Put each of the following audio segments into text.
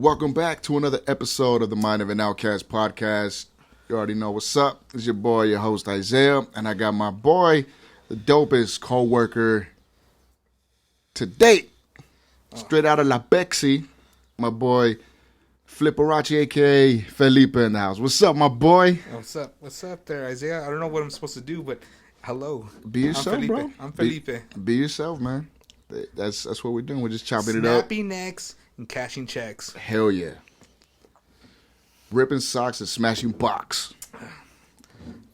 Welcome back to another episode of the Mind of an Outcast podcast. You already know what's up. It's your boy, your host Isaiah, and I got my boy, the dopest co-worker to date, straight out of La Bexy, my boy Fliperachi, aka Felipe, in the house. What's up, my boy? What's up? What's up there, Isaiah? I don't know what I'm supposed to do, but hello. Be yourself, bro. I'm Felipe. Be yourself, man. That's what we're doing. We're just chopping it up. Snappy necks and cashing checks. Hell yeah. Ripping socks and smashing box.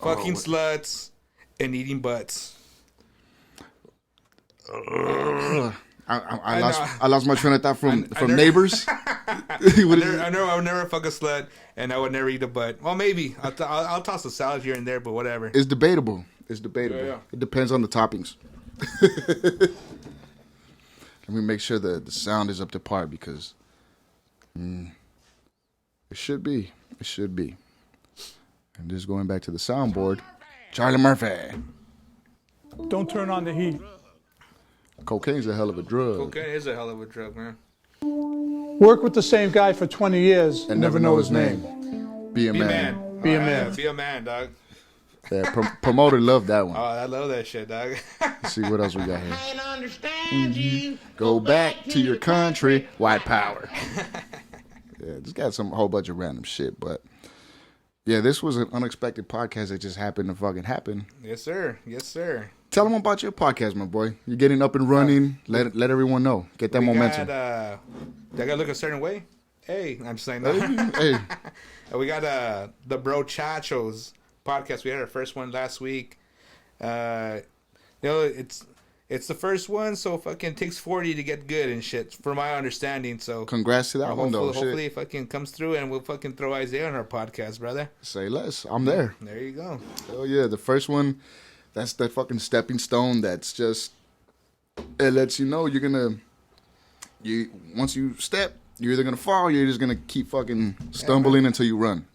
Fucking sluts and eating butts. I lost my train of thought from Neighbors. I know I would never fuck a slut, and I would never eat a butt. Well, maybe I'll toss a salad here and there, but whatever. It's debatable. Yeah. It depends on the toppings. Let me make sure the sound is up to par because it should be. It should be. And just going back to the soundboard, Charlie Murphy. Don't turn on the heat. Cocaine's a hell of a drug. Cocaine is a hell of a drug, man. Work with the same guy for 20 years And never know his name. Be a Be a man. man. Be a All man. right, Be a man, dog. Yeah, promoter loved that one. Oh, I love that shit, dog. Let's see what else we got here. I don't understand you. Go back to your country, white power. Yeah, just got a whole bunch of random shit, but yeah, this was an unexpected podcast that just happened to fucking happen. Yes, sir. Yes, sir. Tell them about your podcast, my boy. You're getting up and running. Let everyone know. Get that momentum. Do I gotta look a certain way? Hey, I'm just saying that. Hey, We got the Bro Chachos podcast. We had our first one last week. It's the first one, so fucking takes 40 to get good and shit, from my understanding. So congrats to that one, though. Hopefully it fucking comes through, and we'll fucking throw Isaiah on our podcast, brother. Say less. I'm there. There you go. Oh yeah, the first one. That's that fucking stepping stone. That's just it lets you know once you step, you're either gonna fall, or you're just gonna keep fucking stumbling until you run.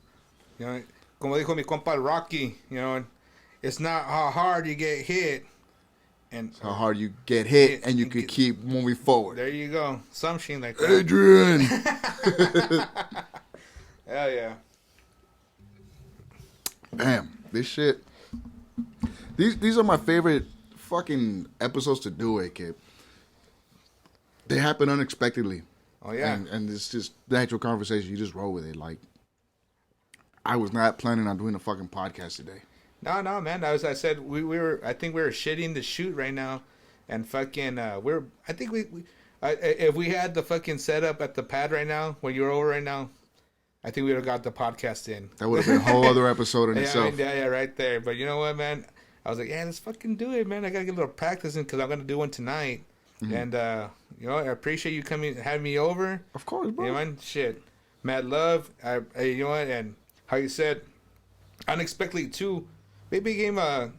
You know, como dijo mi compa Rocky, you know, it's not how hard you get hit, and How hard you get hit, and you could keep moving forward. there you go. Some shit like that. Adrian. Hell yeah. Damn, this shit. These are my favorite fucking episodes to do it, kid. They happen unexpectedly. Oh yeah. And it's just natural conversation. You just roll with it. Like, I was not planning on doing a fucking podcast today. No, man. As I said, I think we were shitting the shoot right now, and fucking, if we had the fucking setup at the pad right now, when you were over right now, I think we would have got the podcast in. That would have been a whole other episode in itself. Yeah, right there. But you know what, man? I was like, yeah, let's fucking do it, man. I gotta get a little practice in because I'm gonna do one tonight. Mm-hmm. And I appreciate you having me over. Of course, bro. You know, man, shit, mad love. You know what, and how you said, unexpectedly too. Maybe became I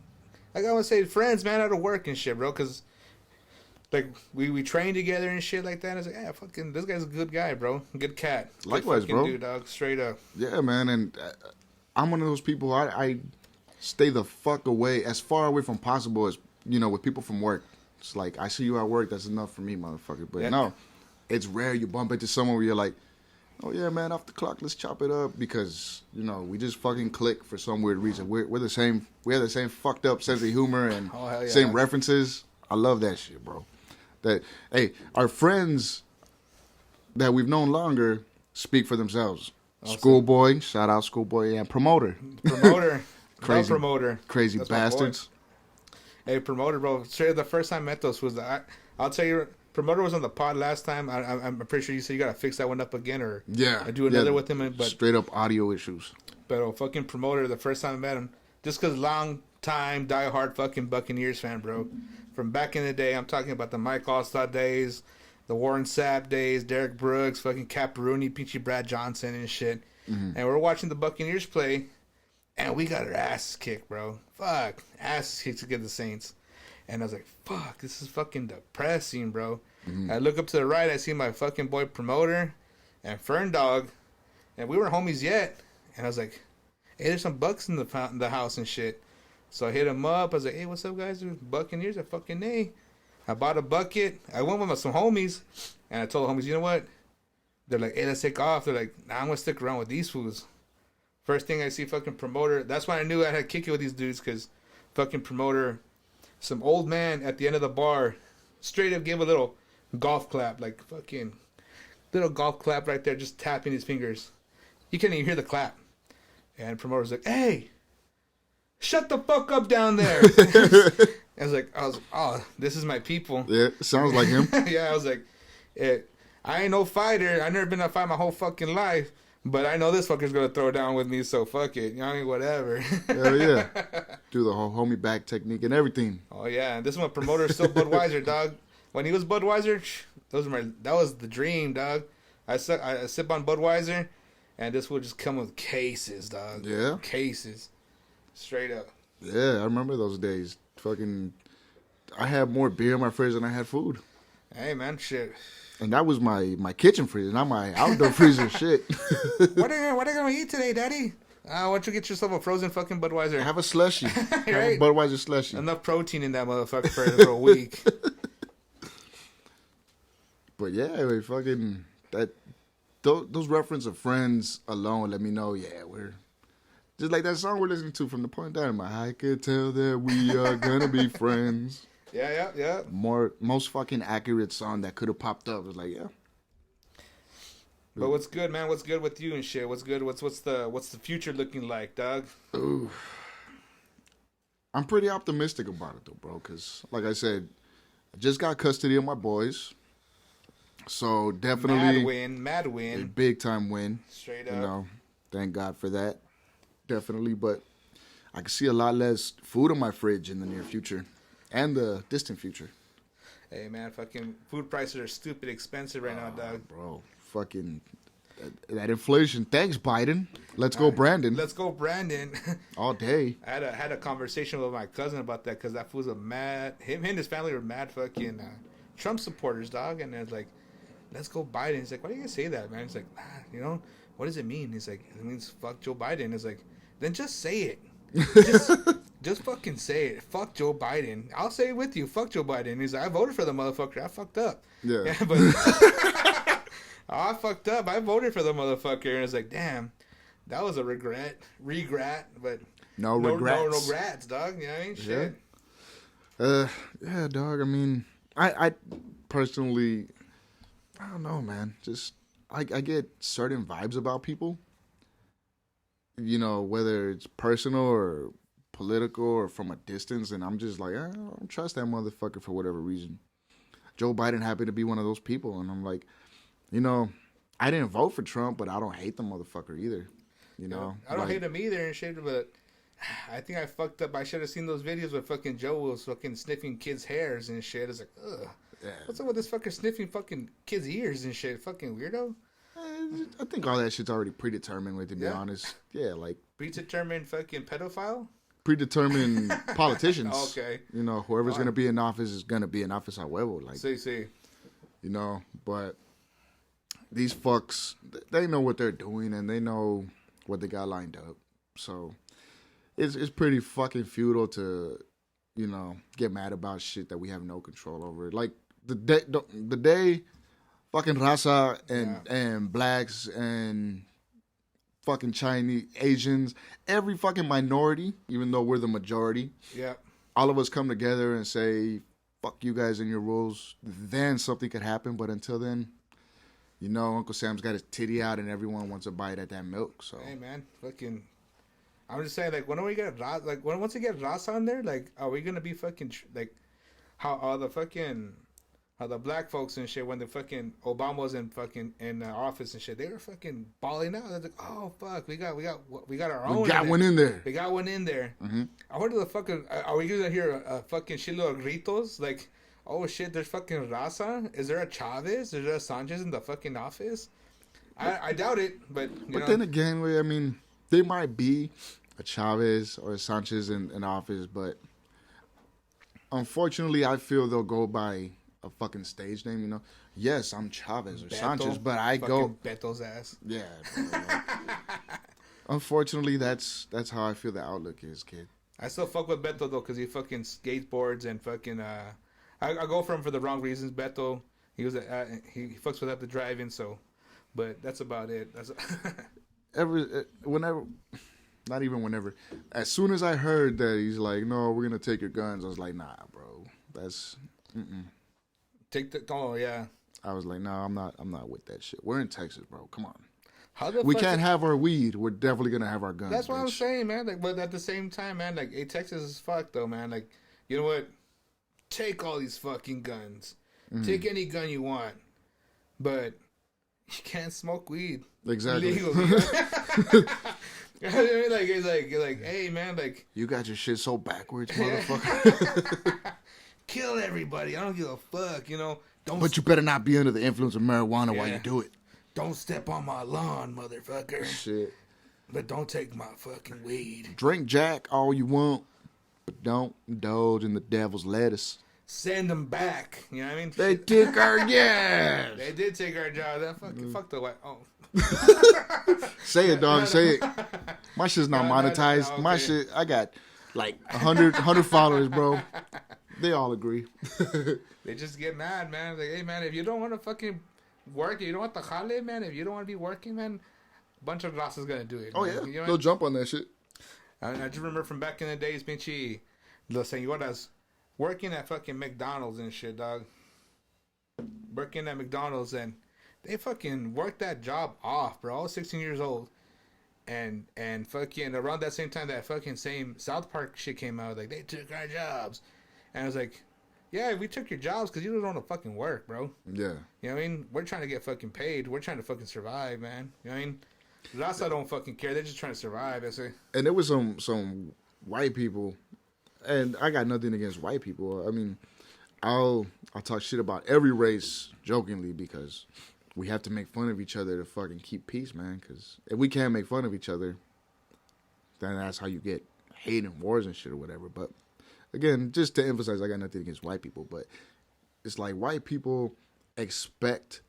want to say friends, man, out of work and shit, bro. Because like we trained together and shit like that. And I was like, yeah, fucking, this guy's a good guy, bro. Good cat. Likewise, good bro. Dude, dog, straight up. Yeah, man, and I'm one of those people. I stay the fuck away, as far away from possible as with people from work. It's like, I see you at work, that's enough for me, motherfucker. But no, it's rare you bump into someone where you're like, oh yeah, man, off the clock, let's chop it up, because we just fucking click for some weird reason. We're the same. We have the same fucked up sense of humor and same references. I love that shit, bro. Our friends that we've known longer speak for themselves. Awesome. Schoolboy, shout out Schoolboy, and Promoter. Crazy promoter. Crazy That's bastards. Hey, Promoter, bro. Straight the first time I met those was I'll tell you, Promoter was on the pod last time. I'm pretty sure you said you gotta fix that one up again, or do another with him. But straight up audio issues. But fucking Promoter, the first time I met him, just because long time diehard fucking Buccaneers fan, bro. From back in the day, I'm talking about the Mike Allstott days, the Warren Sapp days, Derek Brooks, fucking Cap Rooney, Peachy Brad Johnson and shit. Mm-hmm. And we're watching the Buccaneers play. And we got our asses kicked, bro. Fuck. Asses kicked against the Saints. And I was like, fuck, this is fucking depressing, bro. Mm-hmm. I look up to the right, I see my fucking boy Promoter and Fern Dog. And we weren't homies yet. And I was like, hey, there's some Bucks in the house and shit. So I hit him up. I was like, hey, what's up, guys? Buccaneers are fucking A. I bought a bucket. I went with some homies. And I told the homies, you know what? they're like, hey, let's take off. They're like, nah, I'm gonna stick around with these fools. First thing I see, fucking promoter. That's when I knew I had to kick it with these dudes, because fucking promoter, some old man at the end of the bar, straight up gave a little golf clap, like fucking little golf clap right there, just tapping his fingers. You couldn't even hear the clap. And promoter's like, hey, shut the fuck up down there. I was like, oh, this is my people. Yeah, sounds like him. Yeah, I was like, I ain't no fighter. I never been in a fight my whole fucking life. But I know this fucker's gonna throw down with me, so fuck it. You know what I mean? Whatever. Hell yeah. Do the whole homie back technique and everything. Oh yeah, and this one promoter's still Budweiser, dog. When he was Budweiser, that was the dream, dog. I sip on Budweiser, and this would just come with cases, dog. Yeah. Cases. Straight up. Yeah, I remember those days. Fucking, I had more beer in my fridge than I had food. Hey man, shit. And that was my kitchen freezer, not my outdoor freezer. Shit. What are you gonna eat today, Daddy? Why don't you get yourself a frozen fucking Budweiser? Have a slushie. Right? Have a Budweiser slushie. Enough protein in that motherfucker for a week. But yeah, we fucking those reference of Friends alone let me know. Yeah, we're just like that song we're listening to from the Point Dynamite. I could tell that we are gonna be friends. Yeah. Most fucking accurate song that could have popped up. It was like, yeah. But what's good, man? What's good with you and shit? What's good? What's the future looking like, dog? Ooh. I'm pretty optimistic about it though, bro. Cause like I said, I just got custody of my boys, so definitely mad win, a big time win. Straight up, you know. Thank God for that. Definitely, but I can see a lot less food in my fridge in the near future. And the distant future. Hey, man, fucking food prices are stupid expensive right now, dog. Bro, fucking that inflation. Thanks, Biden. Let's go, Brandon. Let's go, Brandon. All day. I had a conversation with my cousin about that, because that fool's him and his family were mad fucking Trump supporters, dog. And they're like, let's go, Biden. He's like, why do you guys say that, man? He's like, what does it mean? He's like, it means fuck Joe Biden. He's like, then just say it. Just fucking say it. Fuck Joe Biden. I'll say it with you. Fuck Joe Biden. He's like, I voted for the motherfucker. I fucked up. Yeah. But I fucked up. I voted for the motherfucker. And it's like, damn, that was a regret. But no regrets. No regrets, dog. You know what I mean? Shit. Yeah, dog. I mean, I personally, I don't know, man. Just I get certain vibes about people. You know, whether it's personal or political or from a distance, and I'm just like, I don't trust that motherfucker for whatever reason. Joe Biden happened to be one of those people, and I'm like, you know, I didn't vote for Trump, but I don't hate the motherfucker either. You know, I don't hate him either and shit, but I think I fucked up. I should have seen those videos where fucking Joe was fucking sniffing kids' hairs and shit. It's like, ugh. Yeah. What's up with this fucker sniffing fucking kids' ears and shit? Fucking weirdo. I think all that shit's already predetermined, to be honest. Yeah, like predetermined fucking pedophile. Predetermined politicians. Okay. You know, whoever's gonna be in office is gonna be in office a huevo. Like, see. You know, but these fucks, they know what they're doing and they know what they got lined up. So it's pretty fucking futile to, you know, get mad about shit that we have no control over. Like the day fucking raza and blacks and fucking Chinese, Asians, every fucking minority, even though we're the majority. Yeah. All of us come together and say, fuck you guys and your rules. Then something could happen. But until then, you know, Uncle Sam's got his titty out and everyone wants a bite at that milk. So hey, man, fucking, I'm just saying, like, when are we gonna once we get Raza on there, like, are we gonna be fucking like how the black folks and shit, when the fucking Obama was in office and shit, they were fucking balling out. They're like, oh fuck, we got our own. We got one in there. We got one in there. Mm-hmm. I wonder the fucking, are we gonna hear a fucking shitload of gritos like, oh shit, there's fucking Raza? Is there a Chavez? Is there a Sanchez in the fucking office? I doubt it, but then again, I mean, there might be a Chavez or a Sanchez in office, but unfortunately, I feel they'll go by a fucking stage name, you know. Yes, I'm Chavez or Beto, Sanchez, but I go Beto's ass. Yeah. Unfortunately, that's how I feel the outlook is, kid. I still fuck with Beto though, cause he fucking skateboards and fucking. I go for him for the wrong reasons. Beto, he fucks without the driving, so But that's about it. That's whenever, not even whenever. As soon as I heard that he's like, "No, we're gonna take your guns," I was like, "Nah, bro, that's." take the. Oh yeah. I was like, "No, I'm not with that shit. We're in Texas, bro. Come on. How the We fuck can't have our weed. We're definitely gonna have our guns." That's what I'm bitch. saying, man. Like, but at the same time, man, like, hey, Texas is fucked though, man. Like, you know what? Take all these fucking guns. Take any gun you want, but you can't smoke weed Exactly. legally. I mean, like, it's like, hey, man, like, You got your shit so backwards, motherfucker. kill everybody. I don't give a fuck, you know. Don't. But you better not be under the influence of marijuana while Yeah. you do it. Don't step on my lawn, motherfucker. Shit. But don't take my fucking weed. Drink Jack all you want, but don't indulge in the devil's lettuce. Send them back. You know what I mean? They took our gas. They did take our job. That fucking fuck the white. Oh. Say it, dog. Say it. My shit's not No, monetized. okay. My shit, I got like 100 followers, bro. They all agree. They just get mad, man. Like, hey, man, if you don't want to fucking work, you don't want the jale, man. If you don't want to be working, man, a bunch of Rasa's gonna do it. Oh man. yeah, You know they'll jump on that shit. I just remember from back in the days, pinchy, los señoras working at fucking McDonald's and shit, dog. Working at McDonald's, and they fucking worked that job off, bro. I was 16 years old. And fucking around that same time that fucking same South Park shit came out, like, they took our jobs. And I was like, yeah, we took your jobs because you don't want to fucking work, bro. Yeah. You know what I mean? We're trying to get fucking paid. We're trying to fucking survive, man. You know what I mean? Raza don't fucking care. They're just trying to survive. That's it. And there was some white people, and I got nothing against white people. I mean, I'll talk shit about every race jokingly because we have to make fun of each other to fucking keep peace, man. Because if we can't make fun of each other, then that's how you get hate and wars and shit or whatever. But again, just to emphasize, I got nothing against white people, but it's like white people expect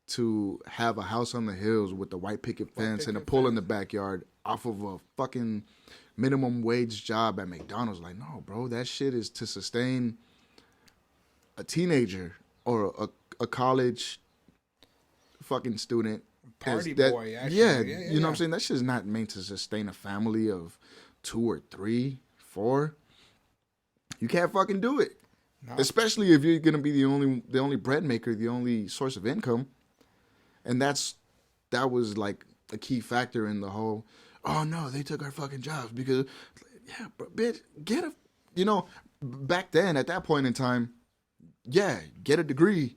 to have a house on the hills with the white picket fence and a pool in the backyard off of a fucking minimum wage job at McDonald's. Like, no, bro, that shit is to sustain a teenager or a college fucking student. Party That- boy, actually. Yeah, Yeah, you know what I'm yeah. saying? That shit's not meant to sustain a family of 2 or 3, 4. You can't fucking do it. No. Especially if you're gonna be the only bread maker, the only source of income. And that was like a key factor in the whole, oh no, they took our fucking jobs because, yeah, bro, bitch, back then at that point in time, yeah, get a degree,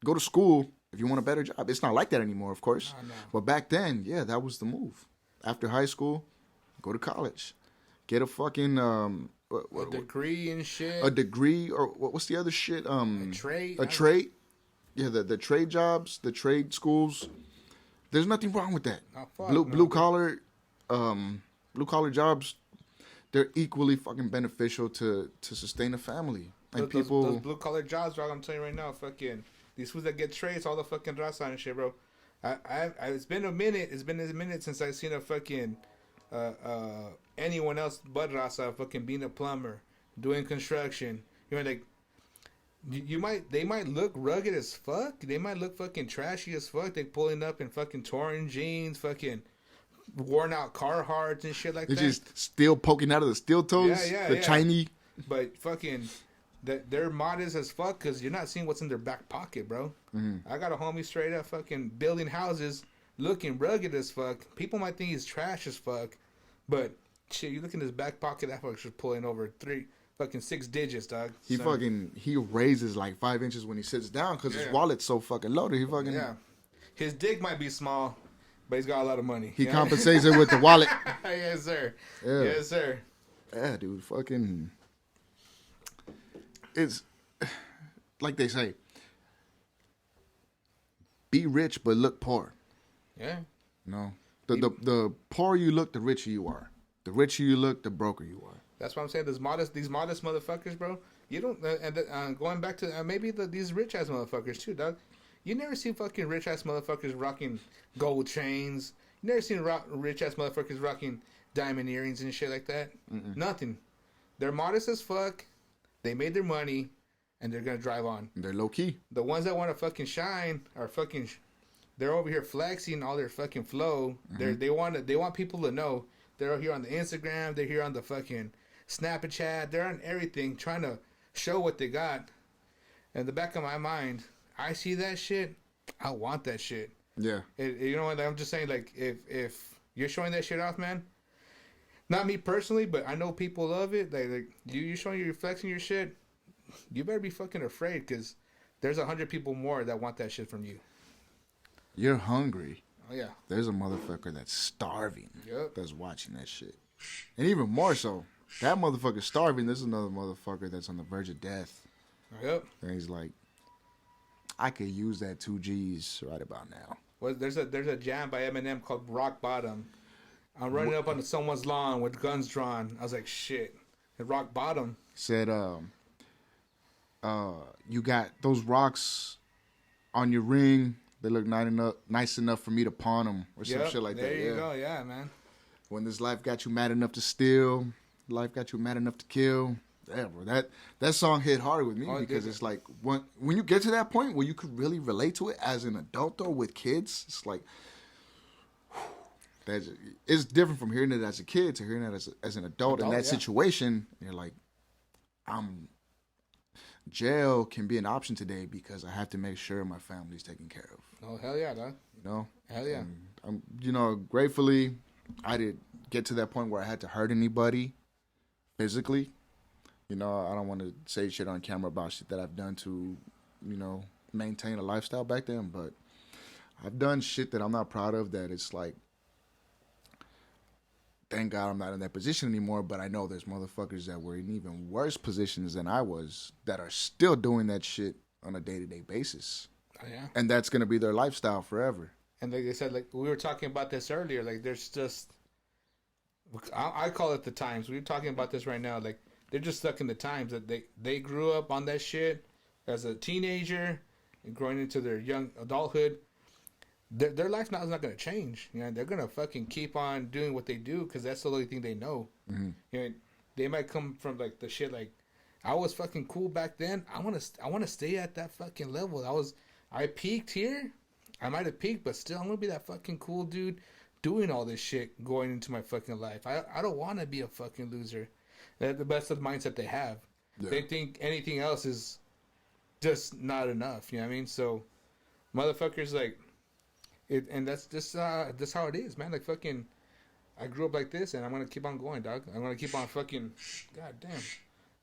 go to school if you want a better job. It's not like that anymore, of course. No. But back then, yeah, that was the move. After high school, go to college, get a fucking A degree and shit. a degree, or what's the other shit? trade. A trade. Yeah, the trade jobs, the trade schools. There's nothing wrong with that. Oh, fuck blue no. collar jobs. They're equally fucking beneficial to sustain a family. And people, those blue collar jobs, dog. I'm telling you right now, fucking these fools that get trades, all the fucking raza and shit, bro. It's been a minute. It's been a minute since I've seen a fucking anyone else but raza fucking being a plumber, doing construction. You know, like they might look rugged as fuck. They might look fucking trashy as fuck. They pulling up in fucking torn jeans, fucking worn out Carhartts and shit like they're that. just still poking out of the steel toes. Yeah, the yeah. Chinese. But fucking, they're modest as fuck because you're not seeing what's in their back pocket, bro. Mm-hmm. I got a homie straight up fucking building houses, looking rugged as fuck. People might think he's trash as fuck, but shit, you look in his back pocket, that fucker's pulling over 6 digits, dog. He raises like 5 inches when he sits down because his Yeah. wallet's so fucking loaded. He fucking Yeah. His dick might be small, but he's got a lot of money. he you know? compensates it with the wallet. Yes, sir. Yeah. Yes, sir. Yeah, dude, fucking. It's like they say, be rich but look poor. Yeah. No, the poorer you look, the richer you are. The richer you look, the broker you are. That's what I'm saying. These modest motherfuckers, bro. You don't. Going back to maybe these rich ass motherfuckers too, dog. You never seen fucking rich ass motherfuckers rocking gold chains. You never seen rich ass motherfuckers rocking diamond earrings and shit like that. Nothing. They're modest as fuck. They made their money, and they're gonna drive on. They're low key. The ones that want to fucking shine are fucking they're over here flexing all their fucking flow. They want people to know they're here on the Instagram. They're here on the fucking Snapchat. They're on everything trying to show what they got. In the back of my mind, I see that shit. I want that shit. Yeah. You know what? I'm just saying, like, if you're showing that shit off, man. Not me personally, but I know people love it. Like you showing you're flexing your shit. You better be fucking afraid, because there's 100 people more that want that shit from you. You're hungry. Oh yeah. There's a motherfucker that's starving. Yep. That's watching that shit. And even more so, that motherfucker's starving. There's another motherfucker that's on the verge of death. Yep. And he's like, I could use that 2 G's right about now. Well, there's a jam by Eminem called Rock Bottom. I'm running up on someone's lawn with guns drawn. I was like, shit. At Rock Bottom. Said, you got those rocks on your ring. They look nice enough for me to pawn them or some shit like that. There you go. Yeah, man. When this life got you mad enough to steal, life got you mad enough to kill. Yeah, bro. That song hit hard with me because it's like when you get to that point where you could really relate to it as an adult though with kids, it's like it's different from hearing it as a kid to hearing it as an adult in that situation. You're like, jail can be an option today because I have to make sure my family's taken care of. Oh, hell yeah, dog. You know? Hell yeah. And gratefully, I didn't get to that point where I had to hurt anybody physically. I don't want to say shit on camera about shit that I've done to, maintain a lifestyle back then, but I've done shit that I'm not proud of that it's like, thank God I'm not in that position anymore, but I know there's motherfuckers that were in even worse positions than I was that are still doing that shit on a day-to-day basis. Oh, yeah. And that's going to be their lifestyle forever. And like I said, like we were talking about this earlier, like there's just, I call it the times. We were talking about this right now, like they're just stuck in the times that they grew up on that shit as a teenager and growing into their young adulthood. Their life now is not going to change. They're going to fucking keep on doing what they do because that's the only thing they know. Mm-hmm. They might come from like the shit like, I was fucking cool back then. I want to stay at that fucking level. I peaked here. I might have peaked, but still, I'm going to be that fucking cool dude doing all this shit going into my fucking life. I don't want to be a fucking loser. That's the best of the mindset they have. Yeah. They think anything else is just not enough. You know what I mean? So, motherfuckers like, and that's just that's how it is, man. Like fucking, I grew up like this, and I'm gonna keep on going, dog. I'm gonna keep on fucking. God damn.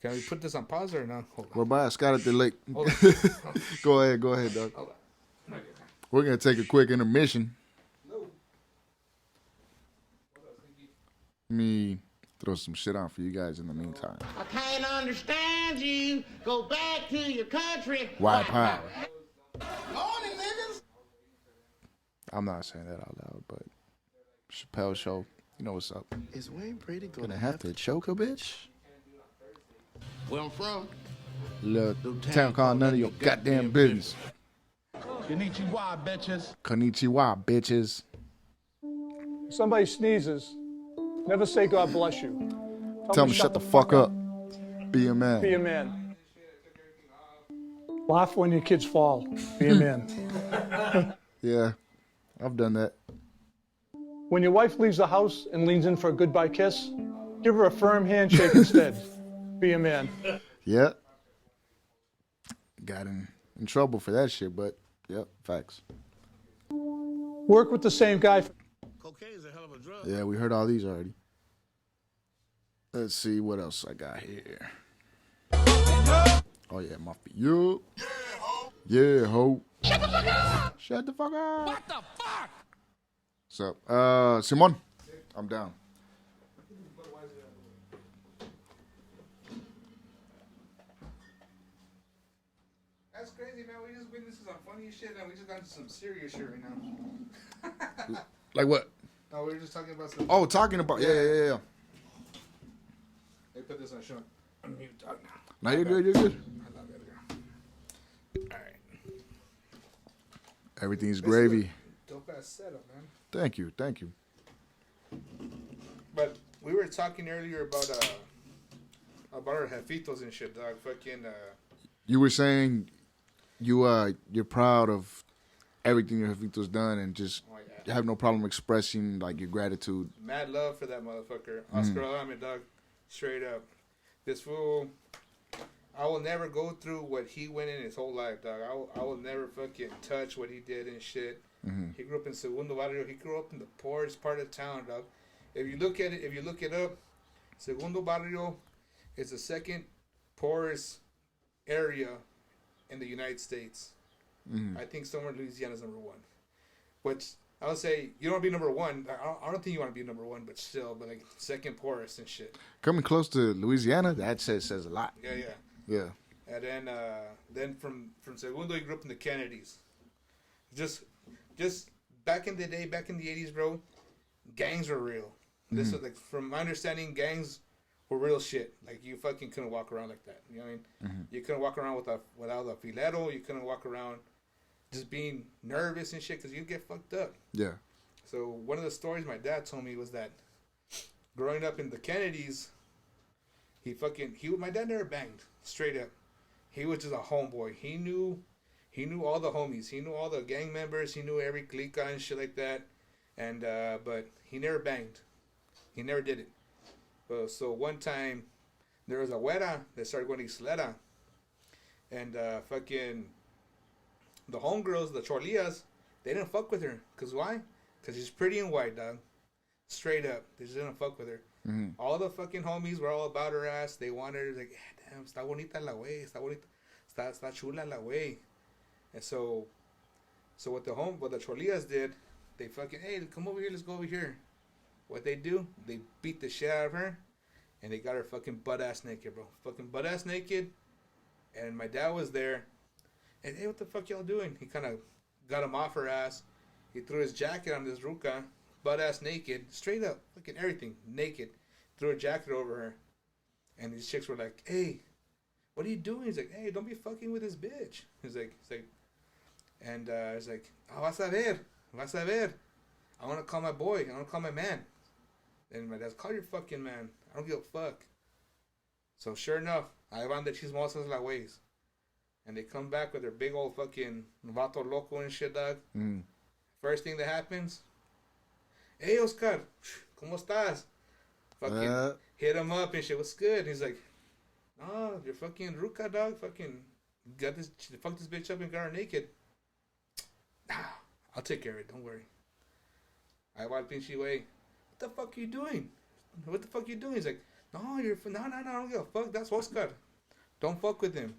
Can we put this on pause or no? Hold on. We're by Scott at the lake. Go ahead, dog. Hold on. We're gonna take a quick intermission. No. Let me throw some shit on for you guys in the meantime. I can't understand you. Go back to your country. White power. Morning, niggas. I'm not saying that out loud, but Chappelle Show, you know what's up. Is Wayne Brady Gonna have to choke a bitch? Where I'm from? Little town called none of your goddamn business. Konnichiwa, bitches. Konnichiwa, bitches. Somebody sneezes. Never say God bless you. Tell them shut the fuck up. Be a man. Be a man. Laugh when your kids fall. Be a man. Yeah, I've done that. When your wife leaves the house and leans in for a goodbye kiss, give her a firm handshake instead. Be a man. Yeah. Got in trouble for that shit, but yep, facts. Work with the same guy. Cocaine is a hell of a drug. Yeah, we heard all these already. Let's see what else I got here. Oh yeah, my feet. Yup. Yeah, ho. Shut the fuck up. Shut the fuck up. What the fuck? What's up? Simon. I'm down. That's crazy, man. We just witnessed some funny shit, and we just got into some serious shit right now. Like what? No, we were just talking about some. Oh, talking about yeah. They put this on show. I'm mute, dog now. No, you're good. I love it. All right. Everything's gravy. Dope ass setup, man. Thank you. But we were talking earlier about our jefitos and shit, dog. Fucking. You were saying you're proud of everything your jefito's done and just have no problem expressing like your gratitude. Mad love for that motherfucker. Oscar Alame, dog. Straight up. This fool, I will never go through what he went in his whole life, dog. I will never fucking touch what he did and shit. He grew up in Segundo Barrio. He grew up in the poorest part of town, dog. If you look at it, if you look it up, Segundo Barrio is the second poorest area in the United States. I think somewhere in Louisiana is number one. Which I would say you don't want to be number one. I don't think you want to be number one, but still, but like second poorest and shit. Coming close to Louisiana, that says a lot. Yeah. And then from Segundo, he grew up in the Kennedys. Just back in the day, back in the 80s, bro, gangs were real. This was like, from my understanding, gangs were real shit. Like, you fucking couldn't walk around like that. You know what I mean? You couldn't walk around without a filero. You couldn't walk around just being nervous and shit because you'd get fucked up. Yeah. So one of the stories my dad told me was that growing up in the Kennedys, my dad never banged, straight up. He was just a homeboy. He knew all the homies. He knew all the gang members. He knew every clica and shit like that. And but he never banged. He never did it. So one time, there was a güera that started going to Isleta. And fucking the homegirls, the chorlias, they didn't fuck with her. Because why? Because she's pretty and white, dog. Straight up. They just didn't fuck with her. All the fucking homies were all about her ass. They wanted her, like, damn, está bonita la güey. Está bonita. Está chula la güey. And so what the chorlias did, they fucking, hey, come over here, let's go over here. What they do, they beat the shit out of her, and they got her fucking butt-ass naked, bro. Fucking butt-ass naked, and my dad was there, and, hey, what the fuck y'all doing? He kind of got him off her ass. He threw his jacket on this ruca, butt-ass naked, straight up, fucking everything, naked. Threw a jacket over her, and these chicks were like, hey, what are you doing? He's like, hey, don't be fucking with this bitch. He's like, and he's like, oh, vas a ver. I want to call my boy. I want to call my man. And my dad's, call your fucking man. I don't give a fuck. So sure enough, ahí van de chismosas la güeyes. And they come back with their big old fucking vato loco and shit, dog. First thing that happens, hey, Oscar, ¿cómo estás? Fucking hit him up and shit. What's good? He's like, oh, you're fucking ruca, dog. Fucking fuck this bitch up and got her naked. Nah, I'll take care of it. Don't worry. I walked pinche way. What the fuck are you doing? He's like, no, I don't give a fuck. That's Oscar. Don't fuck with him.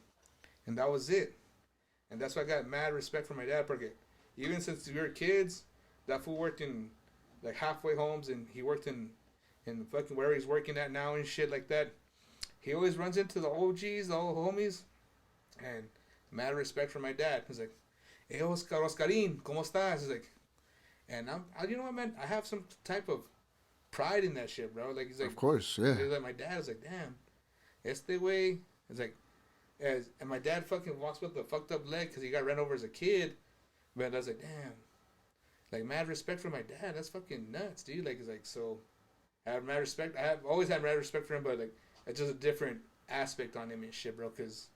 And that was it. And that's why I got mad respect for my dad. Because even since we were kids, that fool worked in like halfway homes, and he worked in fucking where he's working at now and shit like that. He always runs into the OGs, the old homies, and mad respect for my dad. He's like, hey, Oscarín, ¿cómo estás? He's like, and you know what, man? I have some type of pride in that shit, bro. Like, he's like, of course, yeah. He's like, my dad is like, damn, este way. It's like, and my dad fucking walks with a fucked up leg because he got ran over as a kid. But I was like, damn, like, mad respect for my dad. That's fucking nuts, dude. Like, it's like, so I have mad respect. I have always had mad respect for him, but like, it's just a different aspect on him and shit, bro. Because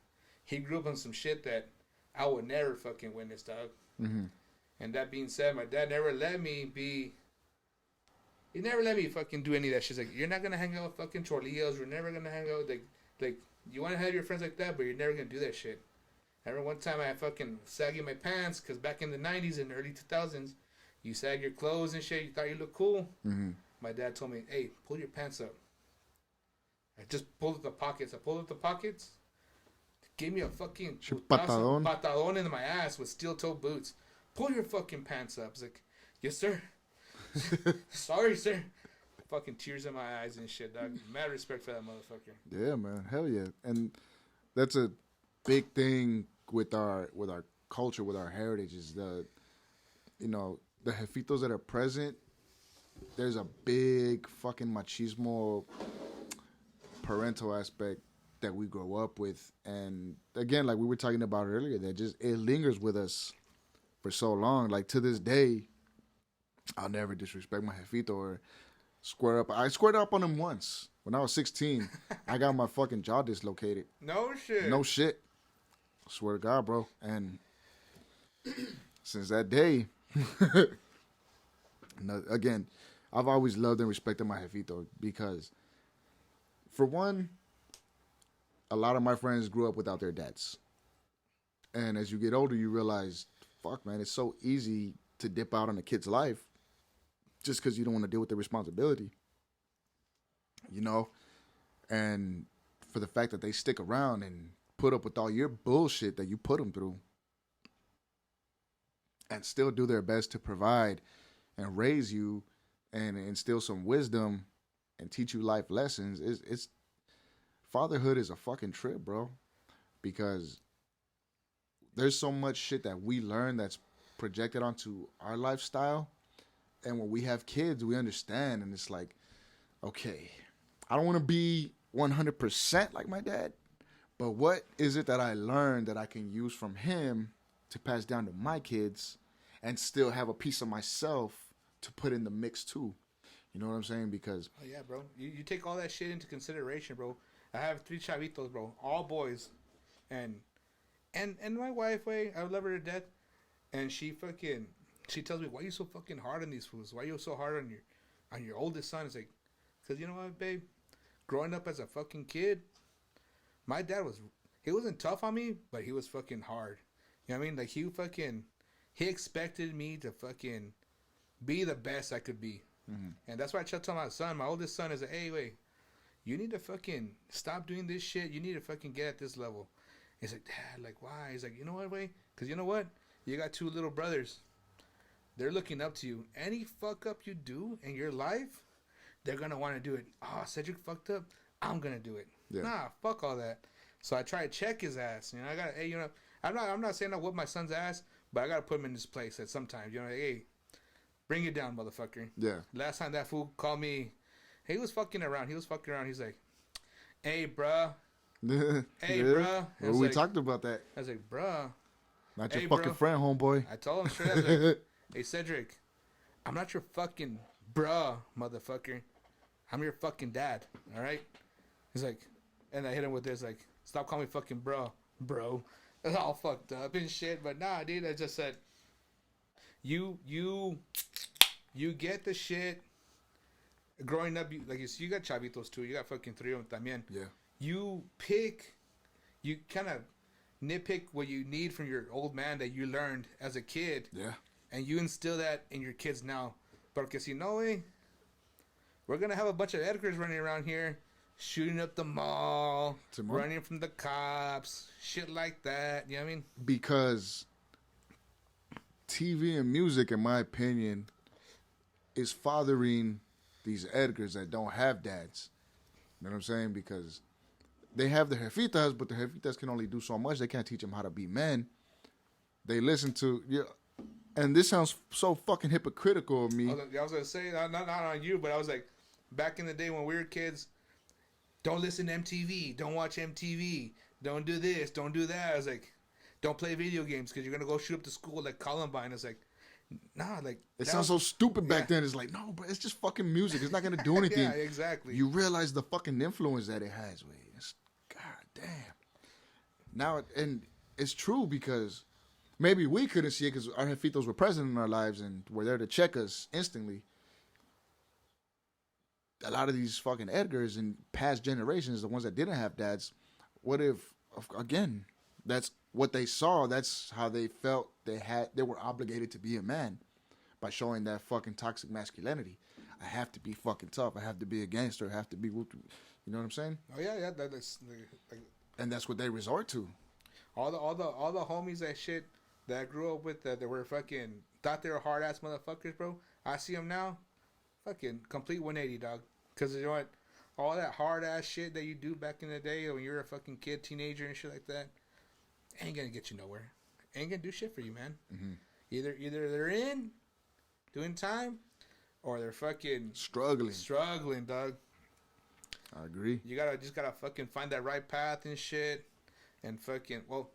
he grew up on some shit that I would never fucking witness, dog. And that being said, my dad never let me be. He never let me fucking do any of that shit. He's like, you're not gonna hang out with fucking chorlillos. You're never gonna hang out with like you want to have your friends like that, but you're never gonna do that shit. I remember one time I fucking sagging my pants because back in the 90s and early 2000s, you sag your clothes and shit. You thought you looked cool. My dad told me, hey, pull your pants up. I just pulled up the pockets. I pulled up the pockets. Gave me a fucking patadón into my ass with steel-toe boots. Pull your fucking pants up. I was like, yes, sir. Sorry, sir. Fucking tears in my eyes and shit, dog. Mad respect for that motherfucker. Yeah, man. Hell yeah. And that's a big thing with our culture, with our heritage, is the jefitos that are present. There's a big fucking machismo parental aspect that we grow up with. And again, like we were talking about earlier, that it lingers with us for so long. Like, to this day, I'll never disrespect my jefito or square up. I squared up on him once when I was 16. I got my fucking jaw dislocated. No shit. No shit. I swear to God, bro. And since that day, no, again, I've always loved and respected my jefito because, for one, a lot of my friends grew up without their dads. And as you get older, you realize, fuck, man, it's so easy to dip out on a kid's life just because you don't want to deal with the responsibility. You know? And for the fact that they stick around and put up with all your bullshit that you put them through and still do their best to provide and raise you and instill some wisdom and teach you life lessons, it's fatherhood is a fucking trip, bro. Because there's so much shit that we learn that's projected onto our lifestyle. And when we have kids, we understand. And it's like, okay, I don't want to be 100% like my dad. But what is it that I learned that I can use from him to pass down to my kids and still have a piece of myself to put in the mix too? You know what I'm saying? Because... Oh, yeah, bro. You take all that shit into consideration, bro. I have 3 chavitos, bro. All boys. And my wife, I love her to death. And she tells me, why are you so fucking hard on these fools? Why are you so hard on your oldest son? It's like, because you know what, babe? Growing up as a fucking kid, my dad he wasn't tough on me, but he was fucking hard. You know what I mean? Like, he expected me to fucking be the best I could be. Mm-hmm. And that's why I tell my son, my oldest son, is like, hey, wait, you need to fucking stop doing this shit. You need to fucking get at this level. He's like, Dad, like, why? He's like, you know what, wait? Because you know what? You got 2 little brothers. They're looking up to you. Any fuck up you do in your life, they're going to want to do it. Oh, Cedric fucked up. I'm going to do it. Yeah. Nah, fuck all that. So I try to check his ass. You know, I got to, hey, you know, I'm not saying I whoop my son's ass, but I got to put him in his place at some time. You know, like, hey, bring it down, motherfucker. Yeah. Last time that fool called me, he was fucking around. He's like, hey, bruh. Hey, yeah. Bruh. Well, we talked about that. I was like, bruh. Not your fucking friend, homeboy. I told him straight up, like, hey, Cedric, I'm not your fucking bruh, motherfucker. I'm your fucking dad, all right? He's like, and I hit him with this, like, stop calling me fucking bro. It's all fucked up and shit. But nah, dude, I just said, you get the shit. Growing up, you got chavitos too. You got fucking 3 of them también. Yeah. You kind of nitpick what you need from your old man that you learned as a kid. Yeah. And you instill that in your kids now. Porque si no, we're going to have a bunch of Edgars running around here, shooting up the mall, running from the cops, shit like that. You know what I mean? Because TV and music, in my opinion, is fathering these Edgars that don't have dads. You know what I'm saying? Because they have the jefitas, but the jefitas can only do so much. They can't teach them how to be men. They listen to... Yeah, and this sounds so fucking hypocritical of me. I was going to say, not on you, but I was like, back in the day when we were kids, don't listen to MTV. Don't watch MTV. Don't do this. Don't do that. I was like, don't play video games because you're going to go shoot up the school like Columbine. It's like, nah, like... It sounds so stupid back then. It's like, no, but it's just fucking music. It's not going to do anything. Yeah, exactly. You realize the fucking influence that it has. God damn. Now, and it's true because... Maybe we couldn't see it because our jefitos were present in our lives and were there to check us instantly. A lot of these fucking Edgars in past generations, the ones that didn't have dads, what if, again, that's what they saw. That's how they felt they were obligated to be a man by showing that fucking toxic masculinity. I have to be fucking tough. I have to be a gangster. I have to be, you know what I'm saying? Oh yeah. That's like, and that's what they resort to. All the homies that shit that I grew up with that were fucking thought they were hard ass motherfuckers, bro. I see them now, fucking complete 180, dog. Because you know what, all that hard ass shit that you do back in the day when you were a fucking kid, teenager, and shit like that, ain't gonna get you nowhere. Ain't gonna do shit for you, man. Mm-hmm. Either they're in doing time, or they're fucking struggling, dog. I agree. You just gotta fucking find that right path and shit, and fucking what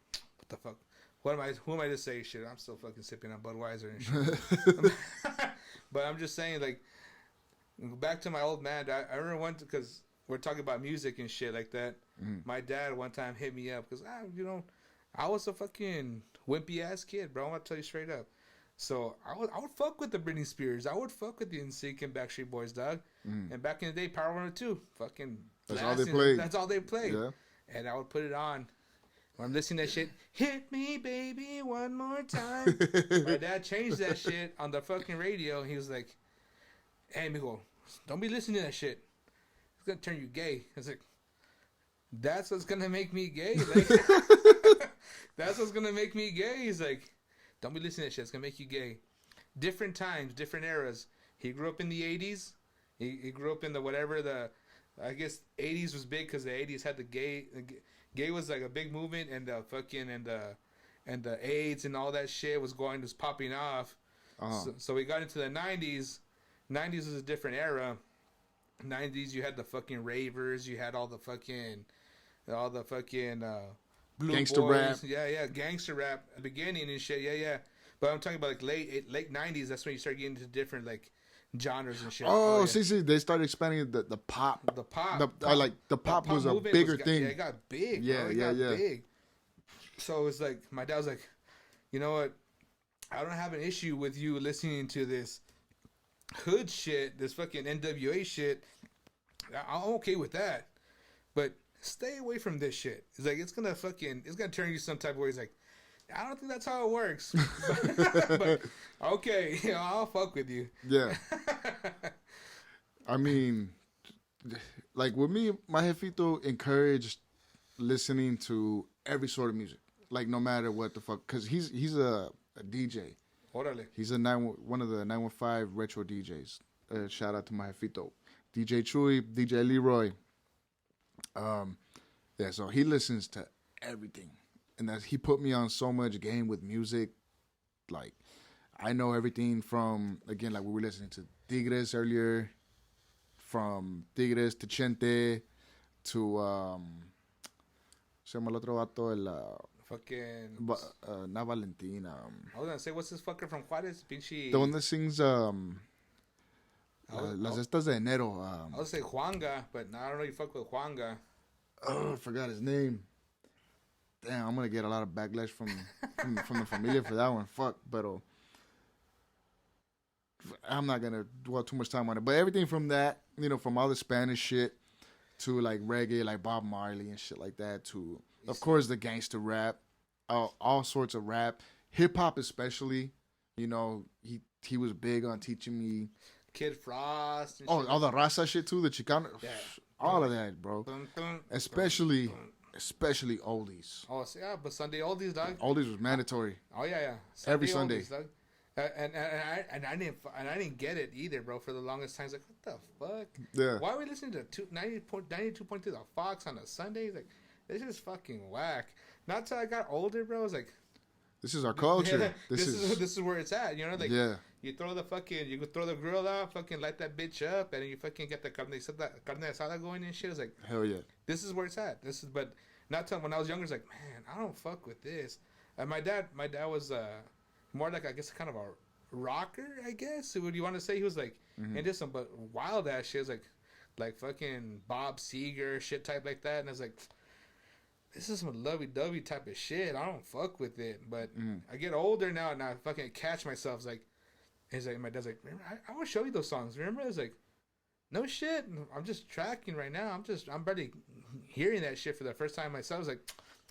the fuck. Who am I to say shit? I'm still fucking sipping on Budweiser and shit. But I'm just saying, like, back to my old man. I remember because we're talking about music and shit like that. Mm. My dad one time hit me up because, I was a fucking wimpy ass kid, bro. I'm gonna tell you straight up. So I would fuck with the Britney Spears. I would fuck with the NSYNC and Backstreet Boys, dog. And back in the day, Power 102, fucking that's all they played. That's all they played. Yeah. And I would put it on. When I'm listening to that shit, hit me, baby, one more time. My dad changed that shit on the fucking radio. He was like, hey, mijo, don't be listening to that shit. It's going to turn you gay. I was like, that's what's going to make me gay? Like, that's what's going to make me gay? He's like, don't be listening to that shit. It's going to make you gay. Different times, different eras. He grew up in the 80s. He grew up in the whatever I guess 80s was big because the 80s had the gay was like a big movement, and the fucking and the AIDS and all that shit was popping off. So we got into the 90s. 90s was a different era. 90s you had the fucking ravers, you had all the fucking blue gangster boys. rap. Yeah, gangster rap at the beginning and shit. Yeah. But I'm talking about like late 90s. That's when you start getting into different like genres and shit. See, they started expanding the pop. The pop. The pop was a bigger thing. Yeah, it got big. Yeah, bro. It got big. So it was like, my dad was like, you know what? I don't have an issue with you listening to this hood shit, this fucking NWA shit. I'm okay with that. But stay away from this shit. It's like, it's gonna turn you some type of way. He's like, I don't think that's how it works. but okay, I'll fuck with you. Yeah. I mean, like with me, my jefito encouraged listening to every sort of music, like no matter what the fuck, because he's a DJ. Orale. He's one of the 915 retro DJs. Shout out to my jefito, DJ Chuy, DJ Leroy. Yeah, so he listens to everything. And he put me on so much game with music. Like, I know everything from, again, like we were listening to Tigres earlier, from Tigres to Chente to, se llama el otro vato, fucking... not Valentina. I was gonna say, what's this fucker from Juárez? Pinche... The one that sings, Las Estas de Enero. I would say Juanga, but I don't know you fuck with Juanga. Oh, I forgot his name. Damn, I'm gonna get a lot of backlash from the familia for that one. Fuck, but I'm not gonna dwell too much time on it. But everything from that, from all the Spanish shit to like reggae, like Bob Marley and shit like that, to of course the gangster rap, all sorts of rap, hip hop especially. He was big on teaching me Kid Frost. And all the raza shit too, the Chicano, all of that, bro. Especially oldies. Oh, yeah, but Sunday oldies, dog. Oldies was mandatory. Oh yeah. Every Sunday. Oldies, dog. And I didn't get it either, bro. For the longest time, I was like, what the fuck? Yeah. Why are we listening to 92.2 the Fox on a Sunday? Like, this is fucking whack. Not till I got older, bro. I was like, this is our culture. Yeah, this is where it's at. Like, yeah. You throw the grill out, fucking light that bitch up, and you fucking get the carne asada going and shit. It's like, hell yeah. This is where it's at. But not till when I was younger, it's like, man, I don't fuck with this. And my dad was more like, I guess, kind of a rocker, I guess. What do you want to say? He was like into some but wild ass shit. It was like fucking Bob Seger shit type like that. And I was like, this is some lovey-dovey type of shit. I don't fuck with it. But I get older now, and I fucking catch myself. It's like, my dad's like, remember, I want to show you those songs. Remember? I was like, no shit. I'm just tracking right now. I'm barely hearing that shit for the first time myself. I was like,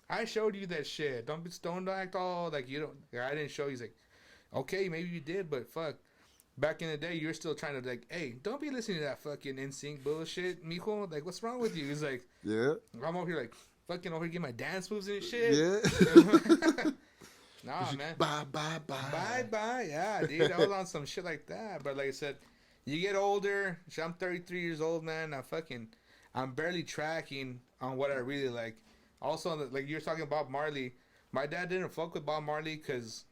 I showed you that shit. Don't act all like you don't. I didn't show you. He's like, okay, maybe you did, but fuck. Back in the day, you're still trying to like, hey, don't be listening to that fucking NSYNC bullshit, mijo. Like, what's wrong with you? He's like, yeah. I'm over here like, fucking over here getting my dance moves and shit. Yeah. Nah, man. Bye. Yeah, dude. I was on some shit like that. But like I said, you get older. I'm 33 years old, man. I'm barely tracking on what I really like. Also, like you were talking about Marley. My dad didn't fuck with Bob Marley because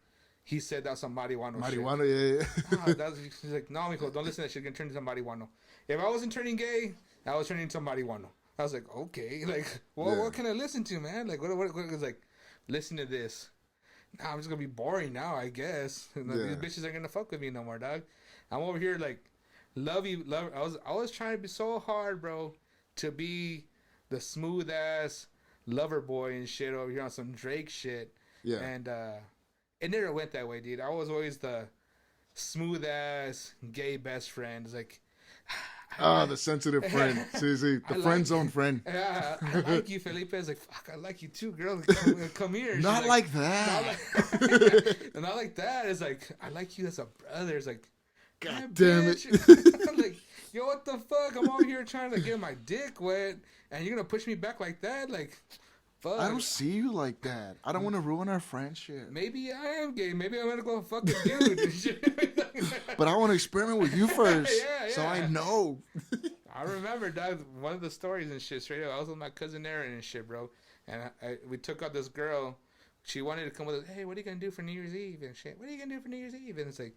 he said that's some marijuana shit. Yeah. He's like, no, mijo, don't listen to that shit. You're going to turn into marijuana. If I wasn't turning gay, I was turning into marijuana. I was like, okay. Like, what can I listen to, man? Like, what was like, listen to this. Nah, I'm just going to be boring now, I guess. These bitches aren't going to fuck with me no more, dog. I'm over here like, love. I was trying to be so hard, bro, to be the smooth ass lover boy and shit over here on some Drake shit. Yeah. And it never went that way, dude. I was always the smooth ass gay best friend. It's like, the sensitive friend. See, the friend zone friend. Yeah, I like you, Felipe. It's like, fuck, I like you too, girl. Come here. She's Not like that. Not like that. It's like, I like you as a brother. It's like, God damn it. I'm like, yo, what the fuck? I'm over here trying to get my dick wet, and you're gonna push me back like that? Like, fuck. I don't see you like that. I don't want to ruin our friendship. Maybe I am gay. Maybe I'm gonna go fuck a dude. But I want to experiment with you first, Yeah. so I know. I remember, dog, one of the stories and shit. Straight up, I was with my cousin Aaron and shit, bro. And we took out this girl. She wanted to come with us. Hey, what are you gonna do for New Year's Eve and shit? What are you gonna do for New Year's Eve? And it's like,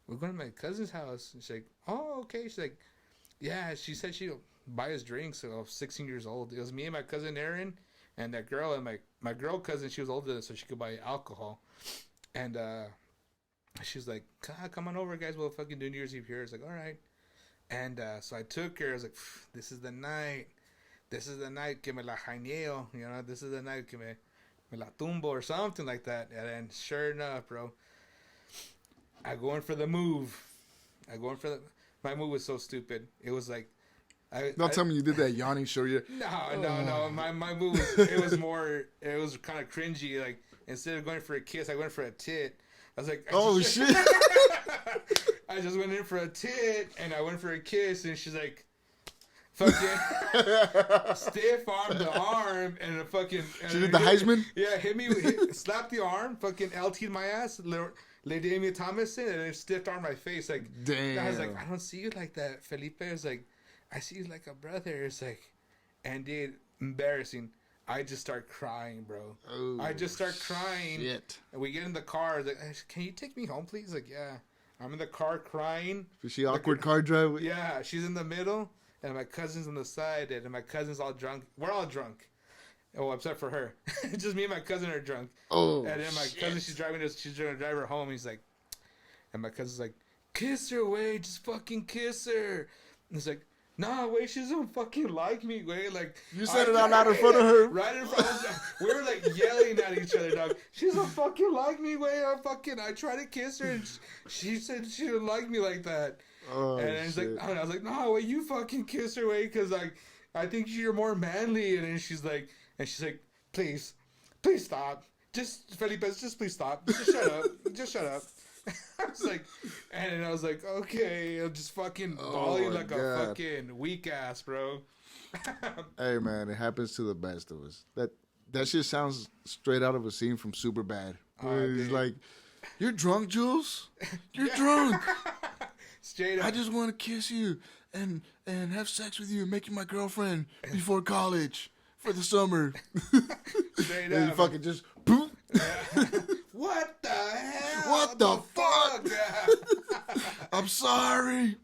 we're going to my cousin's house. And she's like, oh, okay. She's like, yeah. She said she'll buy us drinks. So I was 16 years old. It was me and my cousin Aaron and that girl, and my girl cousin. She was older than us, so she could buy alcohol. And she was like, come on over, guys. We'll fucking do New Year's Eve here. I was like, all right. And so I took her. I was like, this is the night. This is the night que me la jaineo. You know, this is the night que me la tumbo or something like that. And then sure enough, bro, I go in for the move. My move was so stupid. It was like, Don't tell me you did that yawning show. No. My move was, it was kind of cringy. Like, instead of going for a kiss, I went for a tit. I was like, shit. I just went in for a tit, and I went for a kiss, and she's like, fucking stiff arm the arm, and a fucking. She did the Heisman? Yeah, slapped the arm, fucking LT'd my ass, Lady Amy Thomason, and then stiff arm my face. Like, damn. I was like, I don't see you like that, Felipe. It's like, I see you like a brother. It's like, and dude, embarrassing. I just start crying, bro. Oh, I just start crying. Shit. And we get in the car. Like, can you take me home, please? Like, yeah. I'm in the car crying. Is she awkward car drive? Yeah, she's in the middle, and my cousin's on the side, and my cousin's all drunk. We're all drunk. Oh, except for her. Just me and my cousin are drunk. Oh, and then my cousin, she's driving us. She's going to drive her home. He's like, and my cousin's like, kiss her, Wade. Just fucking kiss her. And he's like, nah, wait, she doesn't fucking like me, wait. Like, you said it out loud in front of her. Right in front of us. We were like yelling at each other, dog. She doesn't fucking like me, wait. I tried to kiss her, and she said she didn't like me like that. Oh, and then I was like, no, wait, you fucking kiss her, wait, because like, I think you're more manly. And then she's like, please stop. Just, Felipe, just please stop. Just shut up. I was like, and then I was like, okay, I'm just fucking bawling like a fucking weak ass, bro. Hey man, it happens to the best of us. That shit sounds straight out of a scene from Superbad. It's like, you're drunk, Jules. You're drunk. Straight up. I just want to kiss you and have sex with you and make you my girlfriend before college for the summer. Straight and up. you fucking just boop. What the hell? What the fuck? I'm sorry.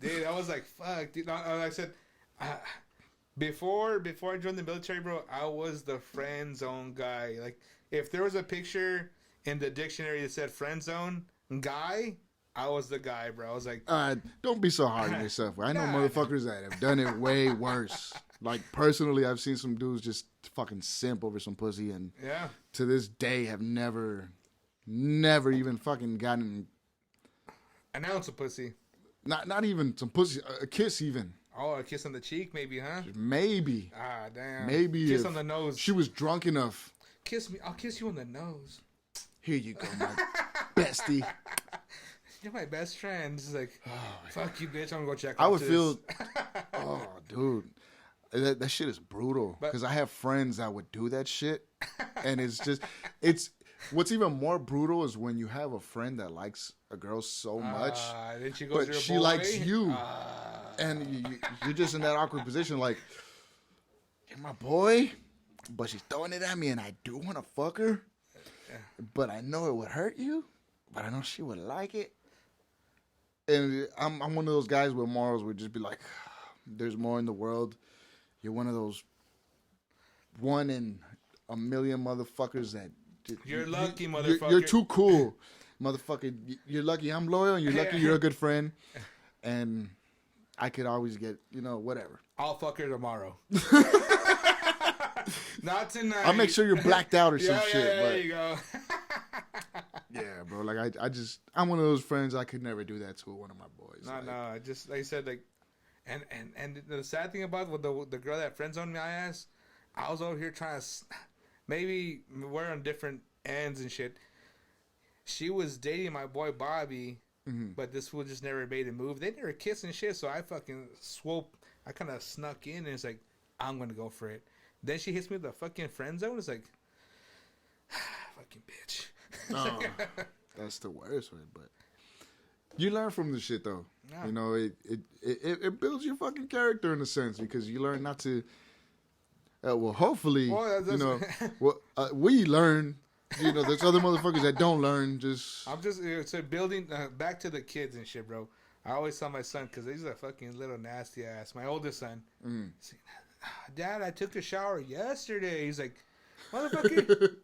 Dude, I was like, fuck. Dude, like I said, before I joined the military, bro, I was the friend zone guy. Like, if there was a picture in the dictionary that said friend zone guy, I was the guy, bro. I was like, don't be so hard on yourself. I know motherfuckers that have done it way worse. Like, personally, I've seen some dudes just fucking simp over some pussy, and to this day have never even fucking gotten an ounce of pussy. Not even some pussy, a kiss even. Oh, a kiss on the cheek, maybe, huh? Maybe. Ah, damn. Maybe kiss on the nose. She was drunk enough. Kiss me. I'll kiss you on the nose. Here you go, my bestie. You're my best friend. It's like, fuck you, bitch. I'm gonna go check. I would feel. Oh, dude. That shit is brutal, because I have friends that would do that shit, and it's what's even more brutal is when you have a friend that likes a girl so much, but she likes you, and you're just in that awkward position, like, you're my boy, but she's throwing it at me, and I do want to fuck her, but I know it would hurt you, but I know she would like it, and I'm one of those guys with morals would just be like, there's more in the world. You're one of those 1 in a million motherfuckers that... You're lucky, motherfucker. You're too cool, motherfucker. You're lucky I'm loyal, and you're lucky you're a good friend. And I could always get, whatever. I'll fuck her tomorrow. Not tonight. I'll make sure you're blacked out or some shit. There you go. Yeah, bro. Like I'm one of those friends. I could never do that to one of my boys. No. I just like I said, like, and the sad thing about with the girl that friend zoned my ass, I was over here trying to. Maybe we're on different ends and shit. She was dating my boy Bobby, but this fool just never made a move. They never kissed and shit, so I fucking I kind of snuck in and it's like, I'm gonna go for it. Then she hits me with the fucking friend zone. It's like, fucking bitch. Oh, that's the worst one, but you learn from the shit though. Yeah. You know, it builds your fucking character in a sense because you learn not to. Well, hopefully, you know, we learn. You know, there's other motherfuckers that don't learn. I'm just so building back to the kids and shit, bro. I always tell my son because he's a fucking little nasty ass. My oldest son, he's like, Dad, I took a shower yesterday. He's like, motherfucker,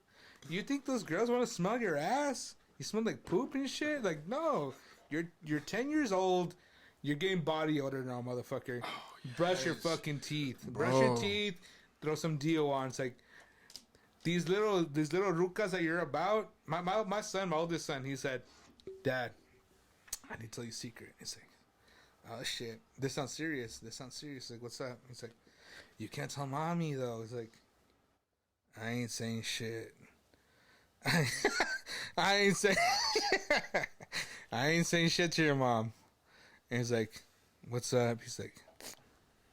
you think those girls want to smell your ass? You smell like poop and shit. Like, no, you're 10 years old. You're getting body odor now, motherfucker. Oh, yes. Brush your fucking teeth. Brush your teeth. Throw some Dio on. It's like these little rucas that you're about. My son, my oldest son, he said, Dad, I need to tell you a secret. He's like, oh shit, this sounds serious. Like, what's up? He's like, you can't tell mommy though. He's like, I ain't saying shit. I ain't saying shit to your mom. And he's like, what's up? He's like,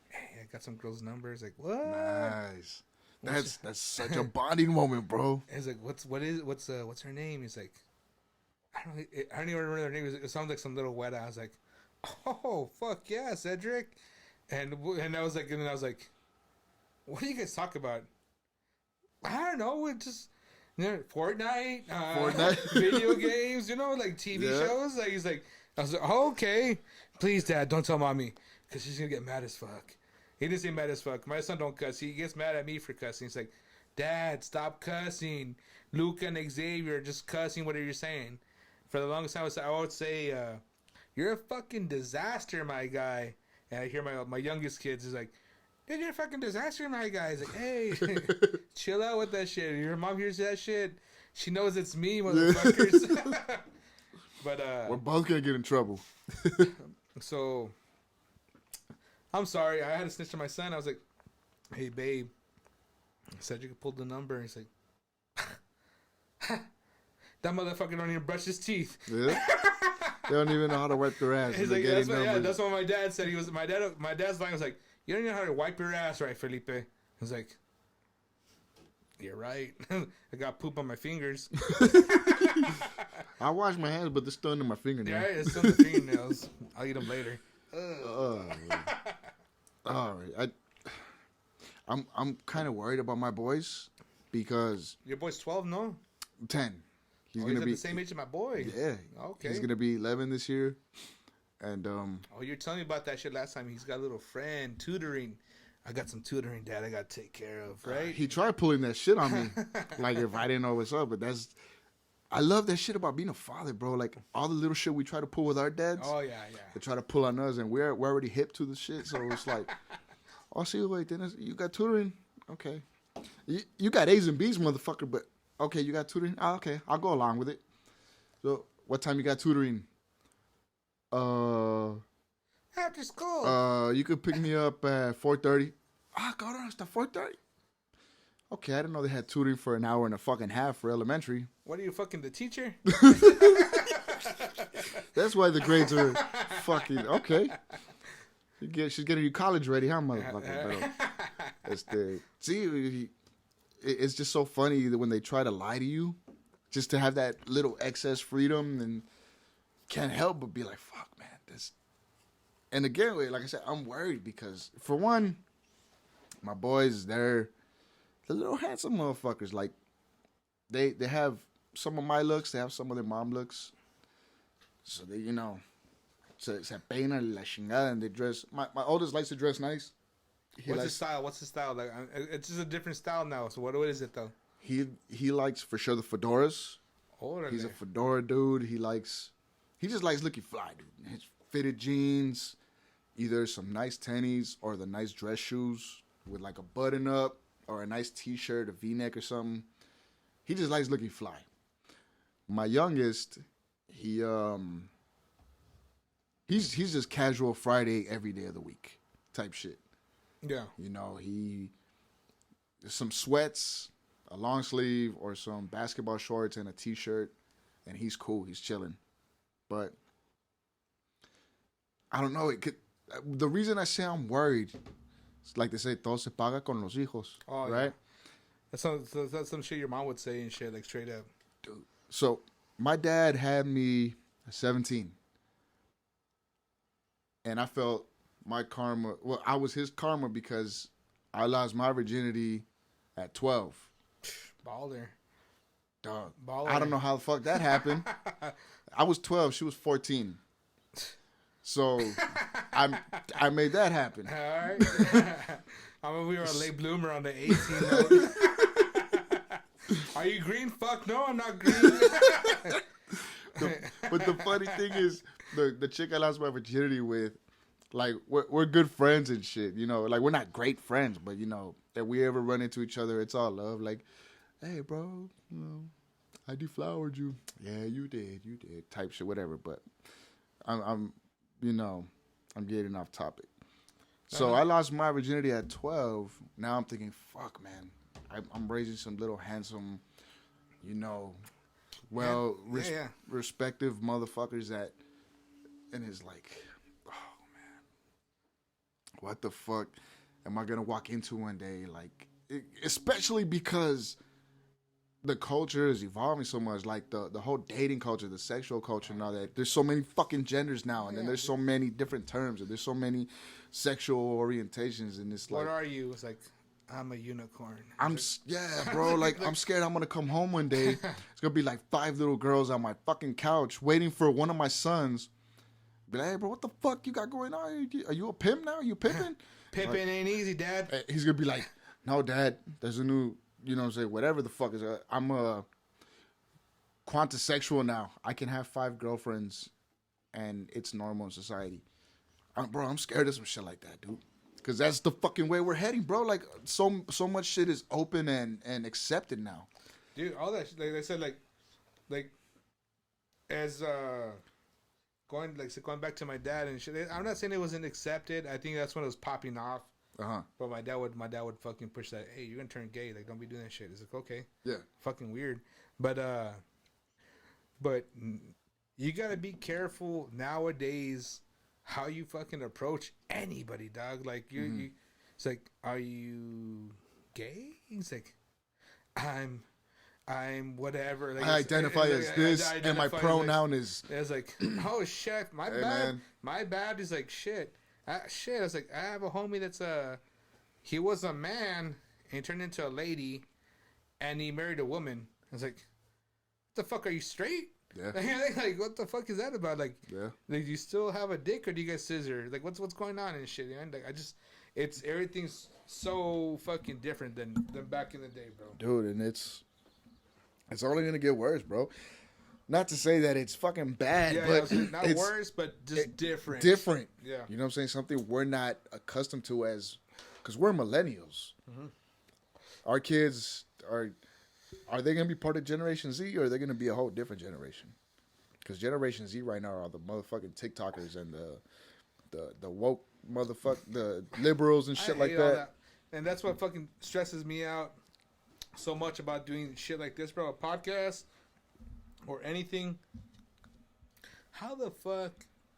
hey, I got some girl's number. He's like, what? Nice. That's such a bonding moment, bro. He's like, what's her name? He's like, I don't even remember her name. It sounds like some little wet. I was like, oh fuck yeah, Cedric. And I was like, what do you guys talk about? I don't know. It just Fortnite, video games, like TV shows. Like he's like, I was like, oh, okay, please, Dad, don't tell mommy because she's gonna get mad as fuck. He didn't say mad as fuck. My son don't cuss. He gets mad at me for cussing. He's like, Dad, stop cussing. Luke and Xavier are just cussing whatever you're saying. For the longest time, I would say, you're a fucking disaster, my guy. And I hear my youngest kids is like, dude, you're a fucking disaster, my guy. He's like, hey, chill out with that shit. Your mom hears that shit. She knows it's me, motherfuckers. But we're both gonna get in trouble. So I'm sorry. I had to snitch to my son. I was like, hey, babe. I said you could pull the number. He's like, that motherfucker don't even brush his teeth. Yeah. They don't even know how to wipe their ass. He's like, that's what my dad said. My dad's line was like, you don't even know how to wipe your ass right, Felipe. I was like, you're right. I got poop on my fingers. I wash my hands, but they're still under my fingernails. Yeah, it's still in the fingernails. I'll eat them later. All right. I'm kind of worried about my boys because your boy's 12, no? 10. He's gonna be the same age as my boy. Yeah. Okay. He's gonna be 11 this year, and Oh, you're telling me about that shit last time. He's got a little friend tutoring. I got some tutoring, Dad. I gotta take care of. Right? He tried pulling that shit on me, like if I didn't know what's up. But I love that shit about being a father, bro. Like all the little shit we try to pull with our dads. Oh yeah. They try to pull on us, and we're already hip to the shit. So it's like, oh, see, wait, Dennis, you got tutoring? Okay, you got A's and B's, motherfucker. But okay, you got tutoring? Oh, okay, I'll go along with it. So what time you got tutoring? After school. You could pick me up at 4:30. Ah, go down at 4:30. Okay, I didn't know they had tutoring for an hour and a fucking half for elementary. What are you, fucking the teacher? That's why the grades are fucking okay. She's getting you college ready, huh, motherfucker? It's just so funny that when they try to lie to you, just to have that little excess freedom, and can't help but be like, fuck, man, this. And again, like I said, I'm worried because for one, my boys, they're little handsome motherfuckers. Like they have some of my looks, they have some of their mom looks. So they, se peinan la chingada, and they dress. My oldest likes to dress nice. What's his style? Like it's just a different style now. So what is it though? He likes for sure the fedoras. Orale. He's a fedora dude. He just likes looking fly, dude. His fitted jeans, either some nice tennies or the nice dress shoes with like a button up or a nice t-shirt, a V-neck or something. He just likes looking fly. my youngest, he's just casual Friday every day of the week type shit. Yeah. You know, some sweats, a long sleeve, or some basketball shorts and a t-shirt, and he's cool. He's chilling. But I don't know. The reason I say I'm worried, it's like they say, todo se paga con los hijos, right? Yeah. That's some shit your mom would say and shit, like straight up. Dude. So my dad had me at 17, and I felt my karma. Well, I was his karma because I lost my virginity at 12. Baller. Dog. Baller. I don't know how the fuck that happened. I was 12. She was 14. So I made that happen. All right. I mean, we were a late bloomer on the 18. Are you green? Fuck no, I'm not green. But the funny thing is, the chick I lost my virginity with, like, we're good friends and shit. You know, like, we're not great friends, but, you know, if we ever run into each other, it's all love. Like, hey, bro, you know, I deflowered you. Yeah, you did, type shit, whatever. But I'm you know, I'm getting off topic. So I lost my virginity at 12. Now I'm thinking, fuck, man. I'm raising some little handsome, you know, respective motherfuckers that, and it's like, oh, man, what the fuck am I going to walk into one day? Like, especially because the culture is evolving so much, like the whole dating culture, the sexual culture, and all that. There's so many fucking genders now, and then there's so many different terms, and there's so many sexual orientations, and it's like, what are you? It's like, I'm a unicorn. Bro. Like, I'm scared I'm gonna come home one day. It's gonna be like 5 little girls on my fucking couch waiting for one of my sons. Be like, hey, bro, what the fuck you got going on? Are you a pimp now? You pimping? Pimping ain't easy, Dad. He's gonna be like, no, Dad. There's a new, you know what I'm saying? Whatever the fuck is. I'm a quantasexual now. I can have 5 girlfriends, and it's normal in society. Bro, I'm scared of some shit like that, dude. Because that's the fucking way we're heading, bro. Like, so much shit is open and accepted now. Dude, all that shit, like I said, like as going back to my dad and shit. I'm not saying it wasn't accepted. I think that's when it was popping off. But my dad would fucking push that. Hey, you're gonna turn gay. Like, don't be doing that shit. It's like, okay, yeah, fucking weird. But you gotta be careful nowadays how you fucking approach anybody, dog. Like, you it's like, are you gay? He's like, I'm whatever. Like, I identify as this, and my pronoun is. It's like, oh shit, my bad. Man. My bad. He's like, shit. Shit. I was like, I have a homie that's he was a man and he turned into a lady, and he married a woman. I was like, what the fuck, are you straight? Yeah. Like, what the fuck is that about? Like, yeah. Like, do you still have a dick, or do you guys scissor? Like, what's going on and shit? Man? Like, it's everything's so fucking different than back in the day, bro. Dude, and it's only gonna get worse, bro. Not to say that it's fucking bad, but not it's worse, but just different. Different. Yeah. You know what I'm saying? Something we're not accustomed to because we're millennials. Mm-hmm. Our kids are they going to be part of Generation Z, or are they going to be a whole different generation? Because Generation Z right now are the motherfucking TikTokers and the woke the liberals and shit like that. And that's what fucking stresses me out so much about doing shit like this, bro. A podcast or anything. How the fuck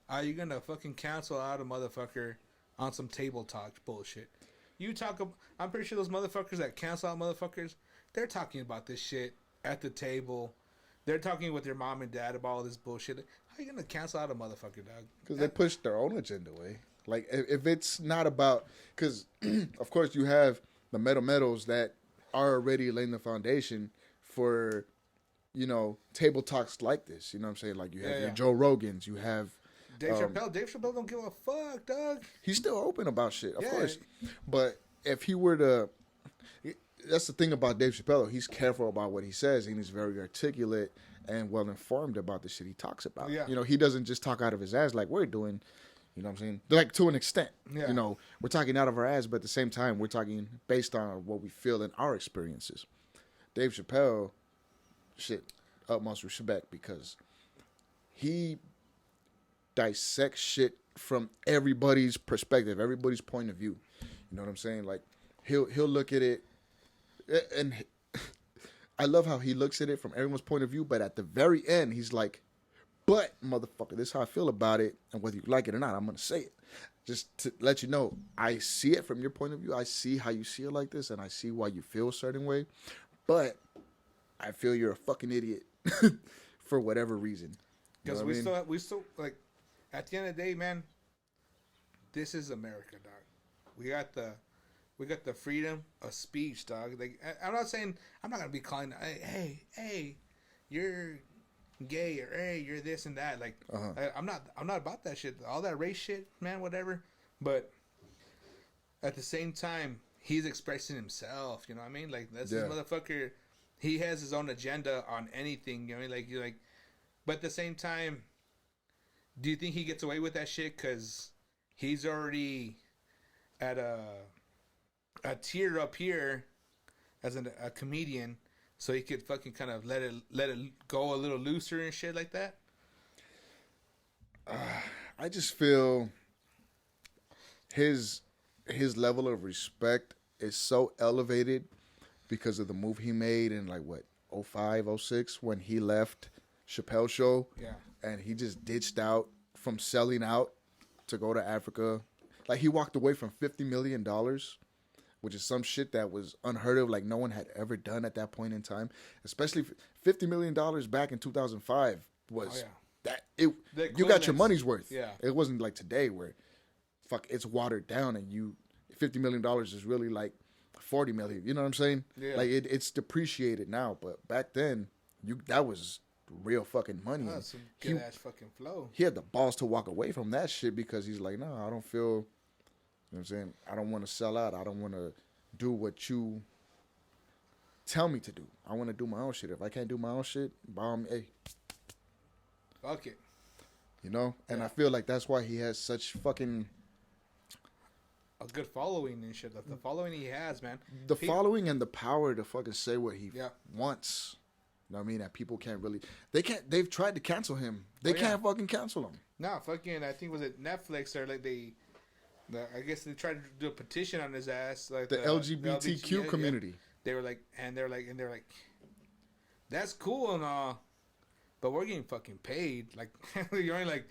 are you going to fucking cancel out a motherfucker on some table talk bullshit? I'm pretty sure those motherfuckers that cancel out motherfuckers, they're talking about this shit at the table. They're talking with their mom and dad about all this bullshit. How are you gonna cancel out a motherfucker, dog? Because they push their own agenda away. Like, if it's not about, because of course you have the meadows that are already laying the foundation for, you know, table talks like this. You know what I'm saying? Like, you have your Joe Rogans, you have Dave Chappelle. Dave Chappelle don't give a fuck, dog. He's still open about shit, of course. But if he were to, that's the thing about Dave Chappelle. He's careful about what he says, and he's very articulate and well informed about the shit he talks about. Yeah. You know, he doesn't just talk out of his ass like we're doing. You know what I'm saying? Like, to an extent. Yeah. You know, we're talking out of our ass, but at the same time, we're talking based on what we feel in our experiences. Dave Chappelle, shit, utmost respect because he dissects shit from everybody's perspective, everybody's point of view. You know what I'm saying? Like he'll look at it, and I love how he looks at it from everyone's point of view. But at the very end, he's like, "But motherfucker, this is how I feel about it, and whether you like it or not, I'm gonna say it, just to let you know I see it from your point of view. I see how you see it like this, and I see why you feel a certain way. But I feel you're a fucking idiot for whatever reason." Because you know we still like, at the end of the day, man, this is America, dog. We got the freedom of speech, dog. Like, I'm not saying, I'm not gonna be calling, hey, you're gay, or hey, you're this and that. Like, I'm not about that shit. All that race shit, man, whatever. But at the same time, he's expressing himself. You know what I mean? Like, that's this motherfucker. He has his own agenda on anything. You know what I mean? Like, you're like, but at the same time, do you think he gets away with that shit because he's already at a tier up here as a comedian, so he could fucking kind of let it go a little looser and shit like that? I just feel his level of respect is so elevated because of the move he made in like what 05, 06 when he left Chappelle Show. Yeah. And he just ditched out from selling out to go to Africa. Like he walked away from $50 million, which is some shit that was unheard of, like no one had ever done at that point in time. Especially $50 million back in 2005 was you got your money's worth. Yeah. It wasn't like today where it's watered down and $50 million is really like 40 million. You know what I'm saying? Yeah. Like it's depreciated now, but back then that was real fucking money. That's some good ass fucking flow. He had the balls to walk away from that shit because he's like, no, I don't feel, you know what I'm saying? I don't want to sell out. I don't want to do what you tell me to do. I want to do my own shit. If I can't do my own shit, bomb, hey. Fuck it. You know? And I feel like that's why he has such fucking... a good following and shit. The following he has, man. The following and the power to fucking say what he wants. You know what I mean? That people can't really... They've tried to cancel him. They can't fucking cancel him. No, fucking... I think was it Netflix or like I guess they tried to do a petition on his ass. Like the LGBTQ community. Yeah. They were like... And they're like... That's cool and all. But we're getting fucking paid. Like... You're only like...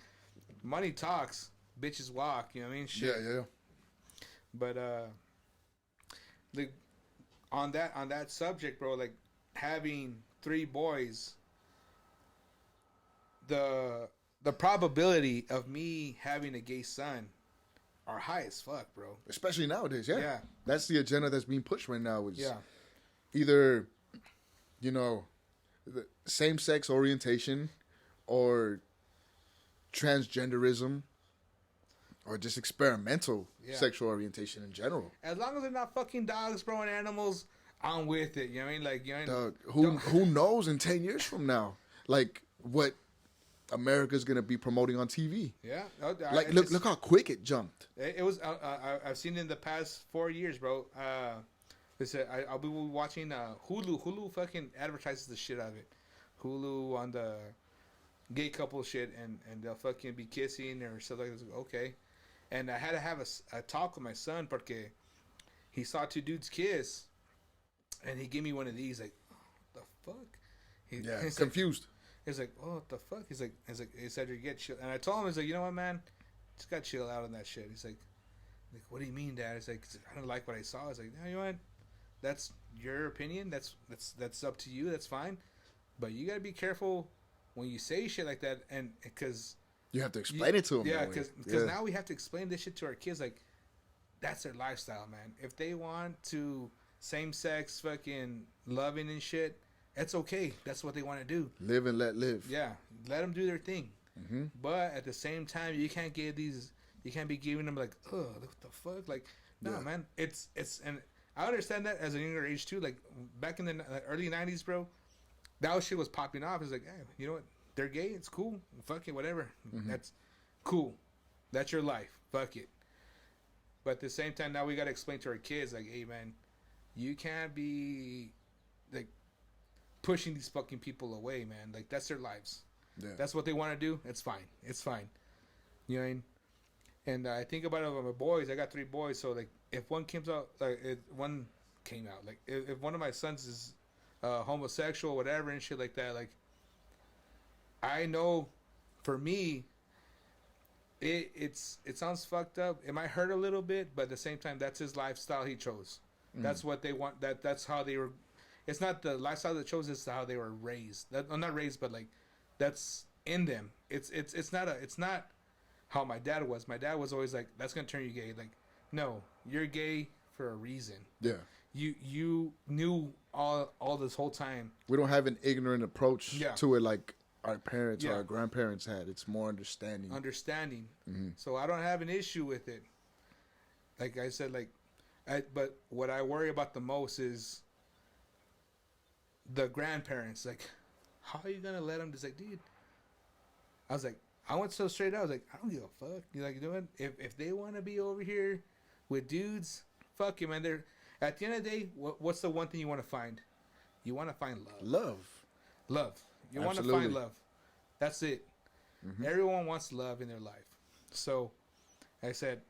Money talks. Bitches walk. You know what I mean? Shit. Yeah. But like on that subject, bro, like having 3 boys, the probability of me having a gay son are high as fuck, bro. Especially nowadays, yeah. That's the agenda that's being pushed right now. Is either, the same-sex orientation or transgenderism. Or just experimental sexual orientation in general. As long as they're not fucking dogs, bro, and animals, I'm with it. You know what I mean? Like, Doug, who knows in 10 years from now, like what America's gonna be promoting on TV? Yeah. Like, look how quick it jumped. It was. I've seen it in the past 4 years, bro. I'll be watching Hulu. Hulu fucking advertises the shit out of it. Hulu on the gay couple shit, and they'll fucking be kissing or stuff like this. Okay. And I had to have a talk with my son porque he saw 2 dudes kiss, and he gave me one of these. Like, what the fuck? He's confused. He's like, oh, what the fuck? He said, you get chill. And I told him, he's like, you know what, man? Just got chill out on that shit. He's like, what do you mean, Dad? He's like, I don't like what I saw. I was like, no, you know what? That's your opinion. That's up to you. That's fine. But you gotta be careful when you say shit like that, and because you have to explain it to them. Yeah, because now we have to explain this shit to our kids. Like, that's their lifestyle, man. If they want to same-sex fucking loving and shit, it's okay. That's what they want to do. Live and let live. Yeah, let them do their thing. Mm-hmm. But at the same time, you can't be giving them like, oh, what the fuck? Like, no, man. It's and I understand that as a younger age too. Like back in the early 90s, bro. That shit was popping off. It's like, hey, you know what? They're gay. It's cool. Fuck it, whatever. Mm-hmm. That's cool. That's your life. Fuck it. But at the same time, now we got to explain to our kids, like, hey, man, you can't be, like, pushing these fucking people away, man. Like, that's their lives. Yeah. That's what they want to do. It's fine. It's fine. You know what I mean? And I think about it with my boys. I got 3 boys, so like if one came out, if one of my sons is homosexual, whatever, and shit like that, like I know, for me, it sounds fucked up. It might hurt a little bit, but at the same time, that's his lifestyle he chose. That's what they want. That's how they were. It's not the lifestyle they chose. It's how they were raised. Not raised, but like that's in them. It's not how my dad was. My dad was always like, that's gonna turn you gay. Like, no, you're gay for a reason. Yeah. You knew all this whole time. We don't have an ignorant approach Yeah. to it like our parents Yeah. or our grandparents had. It's more understanding. So I don't have an issue with it. Like I said, but what I worry about the most is the grandparents. Like, how are you gonna let them just like, dude? I was like, I went so straight out. I was like, I don't give a fuck. You like doing? If they want to be over here with dudes, fuck you, man. They're at the end of the day. What's the one thing you want to find? You want to find love. Love. You want to find love. That's it. Everyone wants love in their life. So, I said,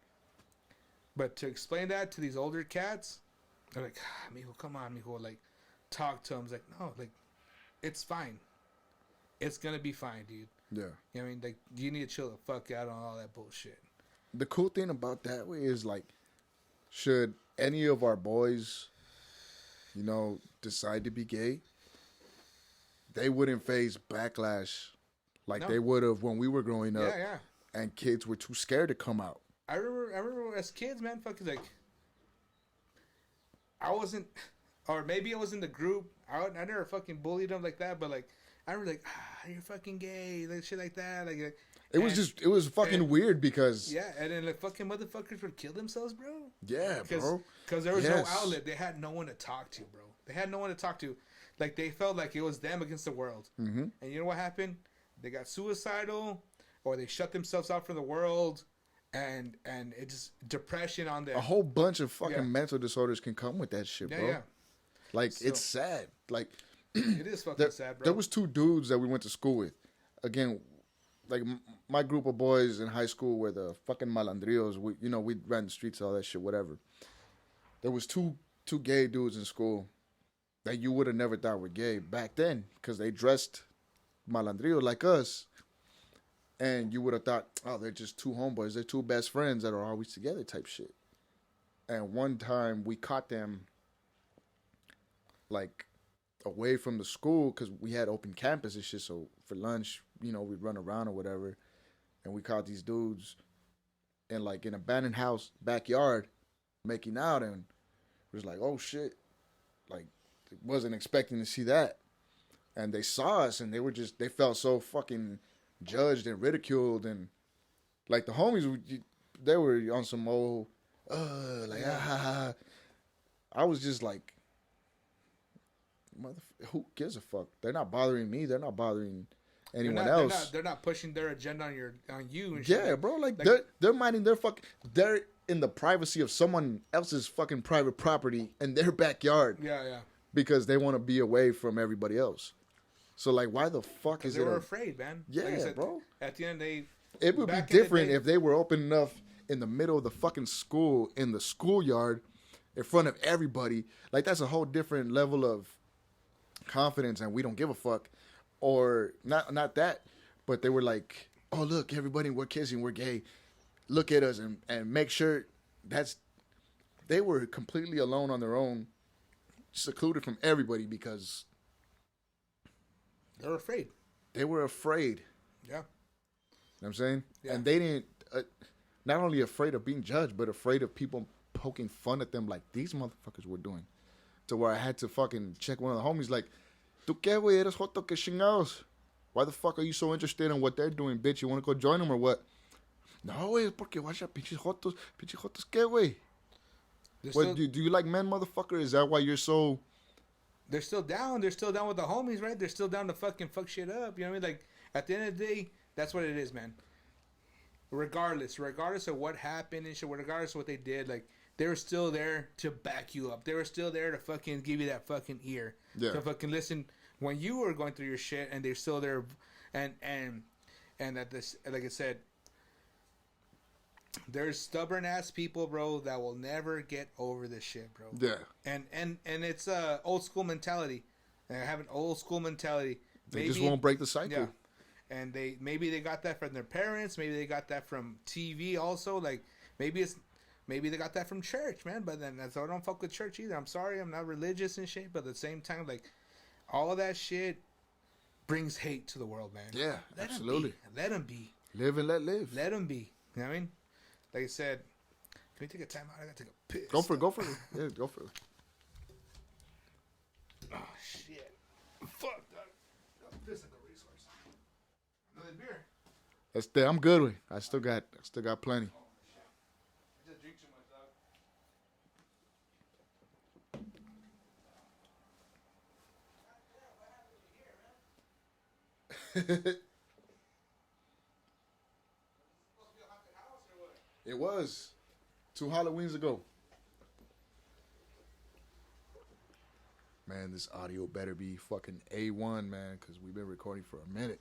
but to explain that to these older cats, they're like, mijo, come on, mijo. Like, talk to them. It's like, no, like, it's fine. It's gonna be fine, dude. Yeah. You know what I mean? Like, you need to chill the fuck out on all that bullshit. The cool thing about that way is like, should any of our boys, decide to be gay, they wouldn't face backlash like they would have when we were growing up. Yeah. And kids were too scared to come out. I remember as kids, man, fucking like, I wasn't, or maybe I was in the group. I never fucking bullied them like that, but like, I remember like, you're fucking gay, like shit like that. Like, it was fucking weird because yeah, and then like fucking motherfuckers would kill themselves, bro. Yeah, bro. Because there was no outlet. They had no one to talk to, bro. They had no one to talk to. Like, they felt like it was them against the world. Mm-hmm. And you know what happened? They got suicidal, or they shut themselves out from the world, and it just depression on them. A whole bunch of fucking mental disorders can come with that shit, bro. Yeah. Like, it's sad. Like, it is fucking sad, bro. There was 2 dudes that we went to school with. Again, like my group of boys in high school were the fucking malandrillos. We ran the streets, all that shit, whatever. There was two gay dudes in school that you would have never thought were gay back then because they dressed malandrillo like us. And you would have thought, oh, they're just 2 homeboys. They're 2 best friends that are always together type shit. And one time we caught them like away from the school because we had open campus and shit. So for lunch, we'd run around or whatever. And we caught these dudes in like an abandoned house backyard making out. And it was like, oh shit. Like, wasn't expecting to see that. And they saw us and they felt so fucking judged and ridiculed. And like the homies, they were on some old, I was just like, who gives a fuck? They're not bothering me. They're not bothering anyone else. They're not pushing their agenda on you. And shit. Yeah, bro. Like they're minding their they're in the privacy of someone else's fucking private property in their backyard. Yeah. Because they want to be away from everybody else. So like, why the fuck is it? They were afraid, man. Yeah, like I said, bro. At the end, it would be different if they were open enough in the middle of the fucking school, in the schoolyard, in front of everybody. Like, that's a whole different level of confidence, and we don't give a fuck. Or not that, but they were like, oh look, everybody, we're kissing, we're gay. Look at us and make sure they were completely alone on their own, secluded from everybody because they were afraid. They were afraid. Yeah. You know what I'm saying? Yeah. And they didn't, not only afraid of being judged, but afraid of people poking fun at them like these motherfuckers were doing. To where I had to fucking check one of the homies like, ¿Tú qué, güey? Eres joto que chingados. Why the fuck are you so interested in what they're doing, bitch? You want to go join them or what? No, güey, es porque vaya pinches jotos. Pinches jotos, ¿qué, güey? What, do you like men, motherfucker? Is that why you're so... They're still down. They're still down with the homies, right? They're still down to fucking fuck shit up. You know what I mean? Like, at the end of the day, that's what it is, man. Regardless of what happened and shit, regardless of what they did, like, they were still there to back you up. They were still there to fucking give you that fucking ear. Yeah. To fucking listen when you were going through your shit, and they're still there, and that this, like I said, there's stubborn ass people, bro, that will never get over this shit, bro. Yeah. And it's old school mentality. They have an old school mentality. They just won't break the cycle. Yeah. And maybe they got that from their parents. Maybe they got that from TV also. Like maybe they got that from church, man. But then I don't fuck with church either. I'm sorry, I'm not religious and shit. But at the same time, like all of that shit brings hate to the world, man. Yeah, absolutely. Let them be. Live and let live. Let them be. You know what I mean? Like I said, can we take a time out? I gotta take a piss. Go for it. Yeah, go for it. Oh shit! Fuck that. This is a resource. Another beer. That's there. I'm good with it. I still got plenty. Oh shit! I just drink too much, dog. It was 2 Halloweens ago. Man, this audio better be fucking A1, man, because we've been recording for a minute.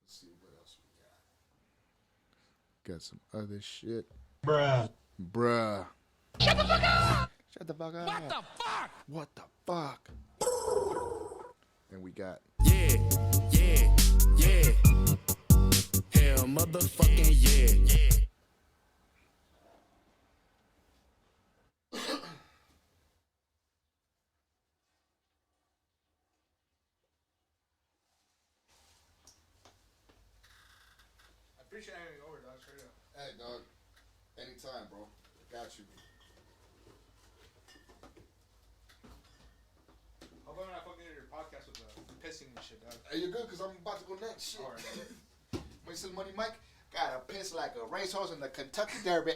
Let's see what else we got. Got some other shit. Bruh. Shut the fuck up! Shut the fuck up! What the fuck? And we got. Yeah. Hell, motherfucking yeah. I appreciate having me over, dog. Straight up. Hey, dog. Anytime, bro. Got you. How about when I fucking do your podcast with the pissing and shit, dog? Hey, you're good, because I'm about to go next. Shit. All right. Wait, some money, Mike? Gotta piss like a racehorse in the Kentucky Derby.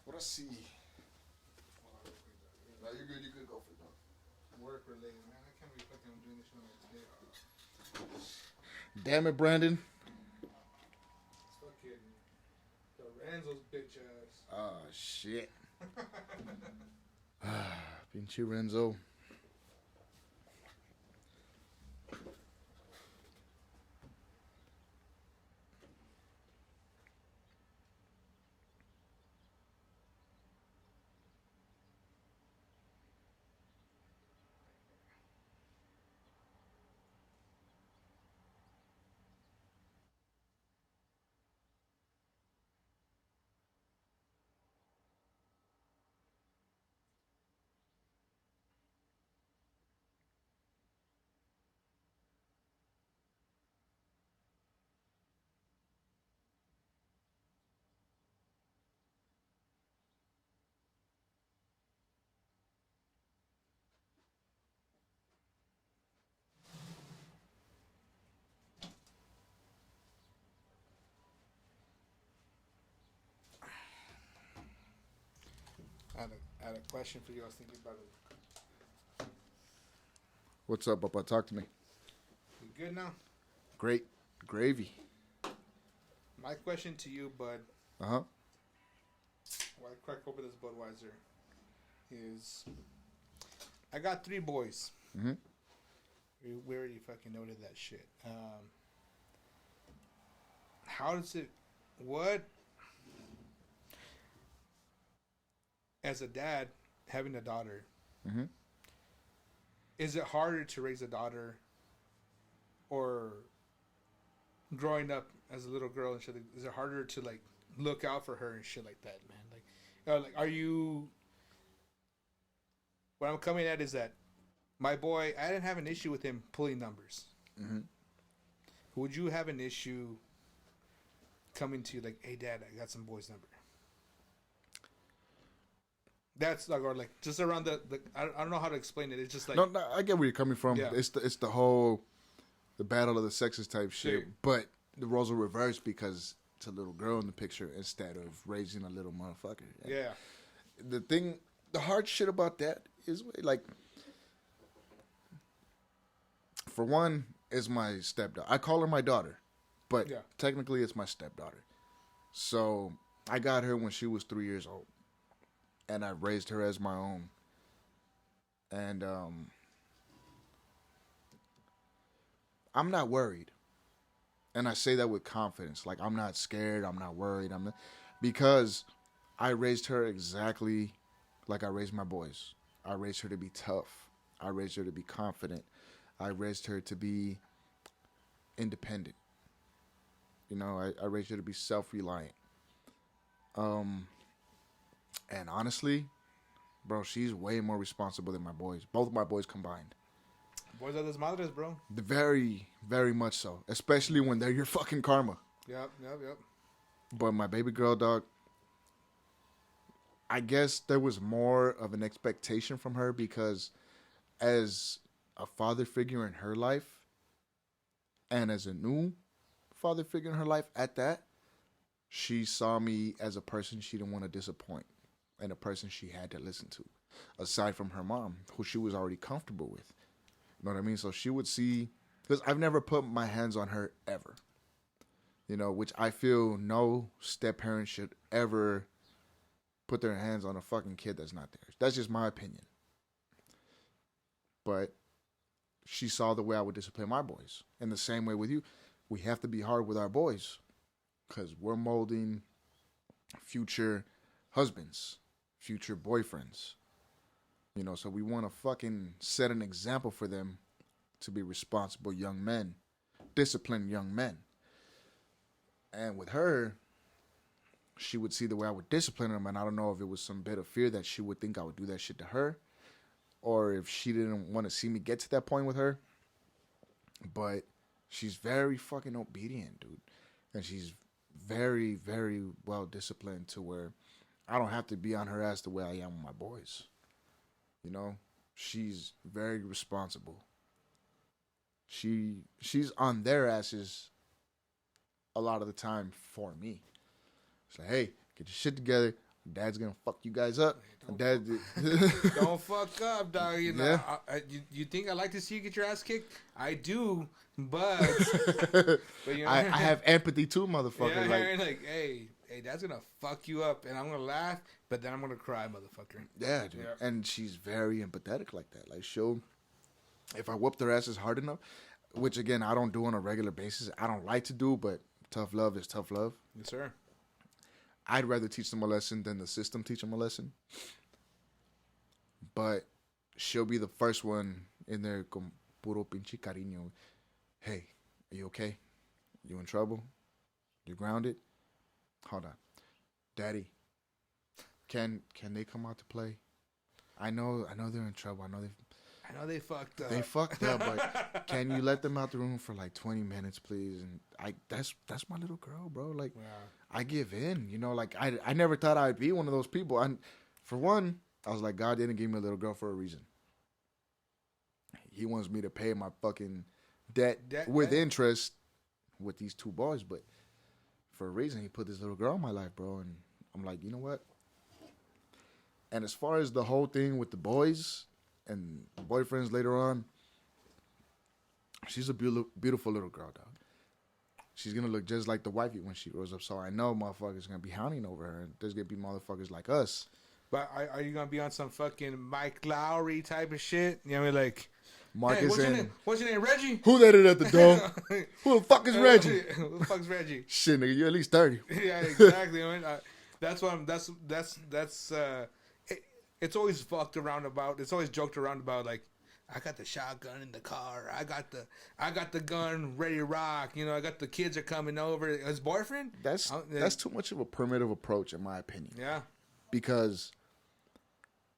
What I see? No, you're good. You could go for it, dog. Work related, man. I can't be fucking doing this shit on my day. Damn it, Brandon. It's fucking Lorenzo's bitch ass. Oh, shit. Pinche Renzo. I had a question for you. I was thinking about it. What's up, Papa? Talk to me. You good now? Great gravy. My question to you, bud, Uh-huh. while I crack open this Budweiser, is I got 3 boys. Mm-hmm. We already fucking noted that shit. How does it... What... As a dad, having a daughter, Mm-hmm. is it harder to raise a daughter or growing up as a little girl and shit? Is it harder to like look out for her and shit like that, man? Like are you? What I'm coming at is that my boy, I didn't have an issue with him pulling numbers. Mm-hmm. Would you have an issue coming to you like, hey, Dad, I got some boy's number? That's like, or like just around the I don't know how to explain it. It's just like No, I get where you're coming from. Yeah. It's the whole the battle of the sexes type shit. Sure. But the roles are reversed because it's a little girl in the picture instead of raising a little motherfucker. yeah, The hard shit about that is like, for one, is my stepdaughter. I call her my daughter, but Yeah. technically it's my stepdaughter. So I got her when she was 3 years old, and I raised her as my own. And I'm not worried, and I say that with confidence. Like, I'm not scared. I'm not worried. Because I raised her exactly like I raised my boys. I raised her to be tough. I raised her to be confident. I raised her to be independent. You know, I raised her to be self-reliant. And honestly, bro, she's way more responsible than my boys. Both my boys combined. boys are desmadres, bro. Very, very much so. Especially when they're your fucking karma. Yep. But my baby girl, dog, I guess there was more of an expectation from her because as a father figure in her life and as a new father figure in her life at that, she saw me as a person she didn't want to disappoint and a person she had to listen to, aside from her mom, who she was already comfortable with. You know what I mean? So she would see, because I've never put my hands on her ever. You know, which I feel no step parent should ever put their hands on a fucking kid that's not theirs. That's just my opinion. But she saw the way I would discipline my boys. In the same way with you, we have to be hard with our boys because we're molding future husbands, future boyfriends. You know, so we want to fucking set an example for them to be responsible young men, disciplined young men. And with her, she would see the way I would discipline them, and I don't know if it was some bit of fear that she would think I would do that shit to her, or if she didn't want to see me get to that point with her. But she's very fucking obedient, dude. And she's very, very well disciplined to where I don't have to be on her ass the way I am with my boys. You know? She's very responsible. She's on their asses a lot of the time for me. It's like, hey, get your shit together. Dad's gonna fuck you guys up. Dad, Don't fuck up, dog. You know, Yeah. you think I like to see you get your ass kicked? I do, but, but you know, I have empathy too, motherfucker. yeah, like, hey, Dad's gonna fuck you up, and I'm gonna laugh, but then I'm gonna cry, motherfucker. Yeah, dude. Yeah. And she's very empathetic like that. Like, if I whoop their asses hard enough, which again I don't do on a regular basis. I don't like to do, but tough love is tough love. Yes, sir. I'd rather teach them a lesson than the system teach them a lesson. But she'll be the first one in there con puro pinche cariño. Hey, are you okay? You in trouble? You grounded? Hold on. Daddy, can they come out to play? I know they're in trouble. I know they fucked up. they fucked up, but can you let them out the room for like 20 minutes, please? And that's my little girl, bro. Like, Yeah. I give in, you know. Like, I never thought I'd be one of those people. And for one, I was like, God didn't give me a little girl for a reason. He wants me to pay my fucking debt with interest with these 2 boys, but for a reason, he put this little girl in my life, bro. And I'm like, you know what? And as far as the whole thing with the boys and boyfriends later on, she's a beautiful little girl, dog. She's gonna look just like the wifey when she grows up. So I know motherfuckers gonna be hounding over her. And there's gonna be motherfuckers like us. But are you gonna be on some fucking Mike Lowry type of shit? You know what I mean? Like, Marcus hey, and what's your name? Reggie? who let it at the door? Who the fuck is Reggie? Who the fuck's Reggie? Shit, nigga, you're at least 30. Yeah, exactly. I mean, that's what I'm. That's. It's always fucked around about. It's always joked around about. Like, I got the shotgun in the car. I got the gun ready to rock. You know, I got the kids are coming over. His boyfriend. That's too much of a primitive approach, in my opinion. Yeah. Because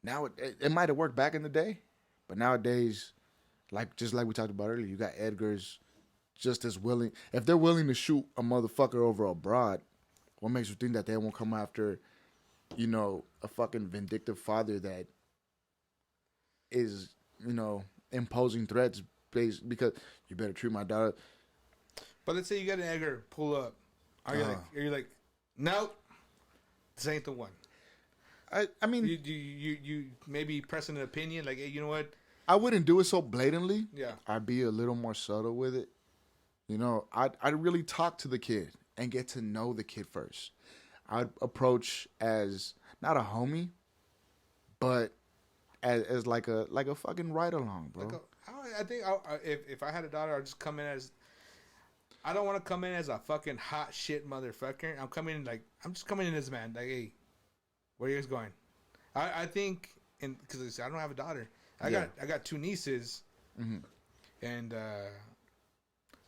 now it might have worked back in the day, but nowadays, just like we talked about earlier, you got Edgars just as willing. If they're willing to shoot a motherfucker over abroad, what makes you think that they won't come after, you know, a fucking vindictive father that is, you know, imposing threats based because you better treat my daughter. But let's say you got an Edgar pull up. Are you like, nope, this ain't the one. I mean, you maybe pressing an opinion like, hey, you know what? I wouldn't do it so blatantly. Yeah, I'd be a little more subtle with it. You know, I'd really talk to the kid and get to know the kid first. I'd approach as not a homie, but as like a fucking ride along, bro. I think if I had a daughter, I'd just come in as. I don't want to come in as a fucking hot shit motherfucker. I'm just coming in as a man. Like, hey, where are you guys going? I think, because I don't have a daughter. I got two nieces, and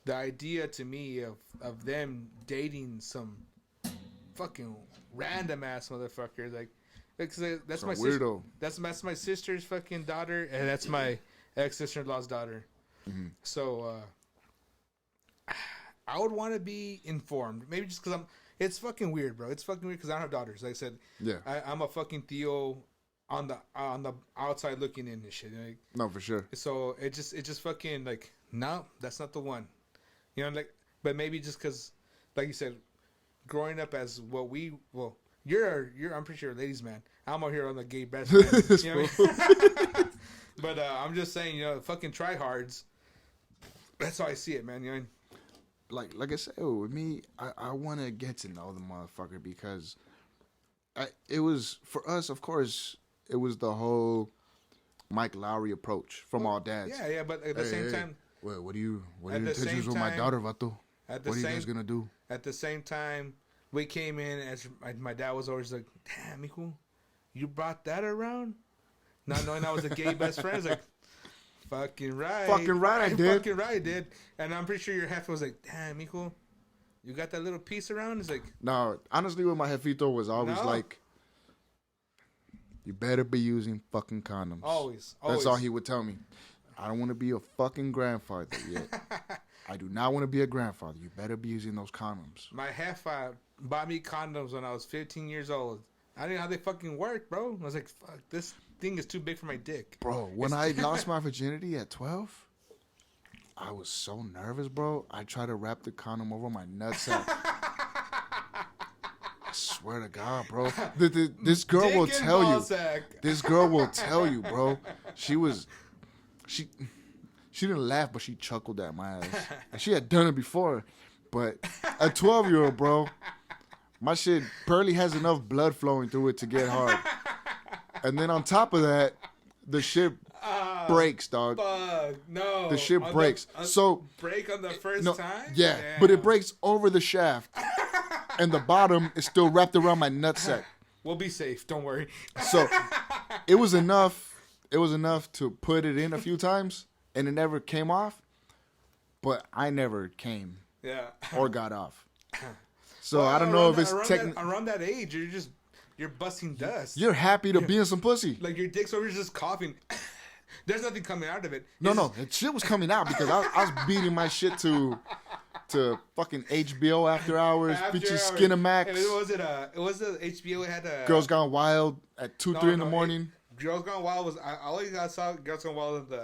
the idea to me of them dating some fucking random ass motherfucker, like, because that's my weirdo. That's my sister's fucking daughter, and that's my ex-sister-in-law's daughter. So I would want to be informed, maybe just because it's fucking weird, bro. It's fucking weird because I don't have daughters. Like I said, yeah, I'm a fucking Theo on the outside looking in and shit. Like, no, for sure. So it just fucking like, no, that's not the one. You know, like, but maybe just because, like you said, growing up as you're I'm pretty sure a ladies man. I'm out here on the gay best man. You know what I mean? But I'm just saying, you know, fucking tryhards. That's how I see it, man. You know. Like I said, with me, I want to get to know the motherfucker because it was, for us, of course, it was the whole Mike Lowry approach from all dads. Yeah, but at the same time... Well, what are your intentions with my daughter, Vato? What are you guys going to do? At the same time, we came in, as my dad was always like, damn, mijo, you brought that around? Not knowing I was a gay best friend. I was like... Fucking right. Fucking right, I did. Fucking right, I did. And I'm pretty sure your half was like, damn, mijo, you got that little piece around? It's like... No, honestly, with my jefito was always like, you better be using fucking condoms. Always. That's all he would tell me. I don't want to be a fucking grandfather yet. I do not want to be a grandfather. You better be using those condoms. My half bought me condoms when I was 15 years old. I didn't know how they fucking work, bro. I was like, fuck, this thing is too big for my dick. Bro, when I lost my virginity at 12, I was so nervous, bro. I tried to wrap the condom over my nutsack. I swear to God, bro. This girl will tell you. This girl will tell you, bro. She didn't laugh, but she chuckled at my ass. And she had done it before. But a 12-year-old, bro, my shit barely has enough blood flowing through it to get hard. And then on top of that, the shit breaks, dog. Fuck, no. The shit breaks. So break on the first time? Yeah, damn. But it breaks over the shaft. And the bottom is still wrapped around my nutsack. We'll be safe, don't worry. So it was enough to put it in a few times, and it never came off. But I never came. Yeah. Or got off. So I don't know if it's technically around that age. You're busting dust. You're happy to be in some pussy. Like your dick's over, just coughing. There's nothing coming out of it. No, shit was coming out because I was beating my shit to fucking HBO After Hours, bitchy Skinamax. And it was the HBO. It had a Girls Gone Wild at 3 in the morning. Girls Gone Wild was I always saw Girls Gone Wild in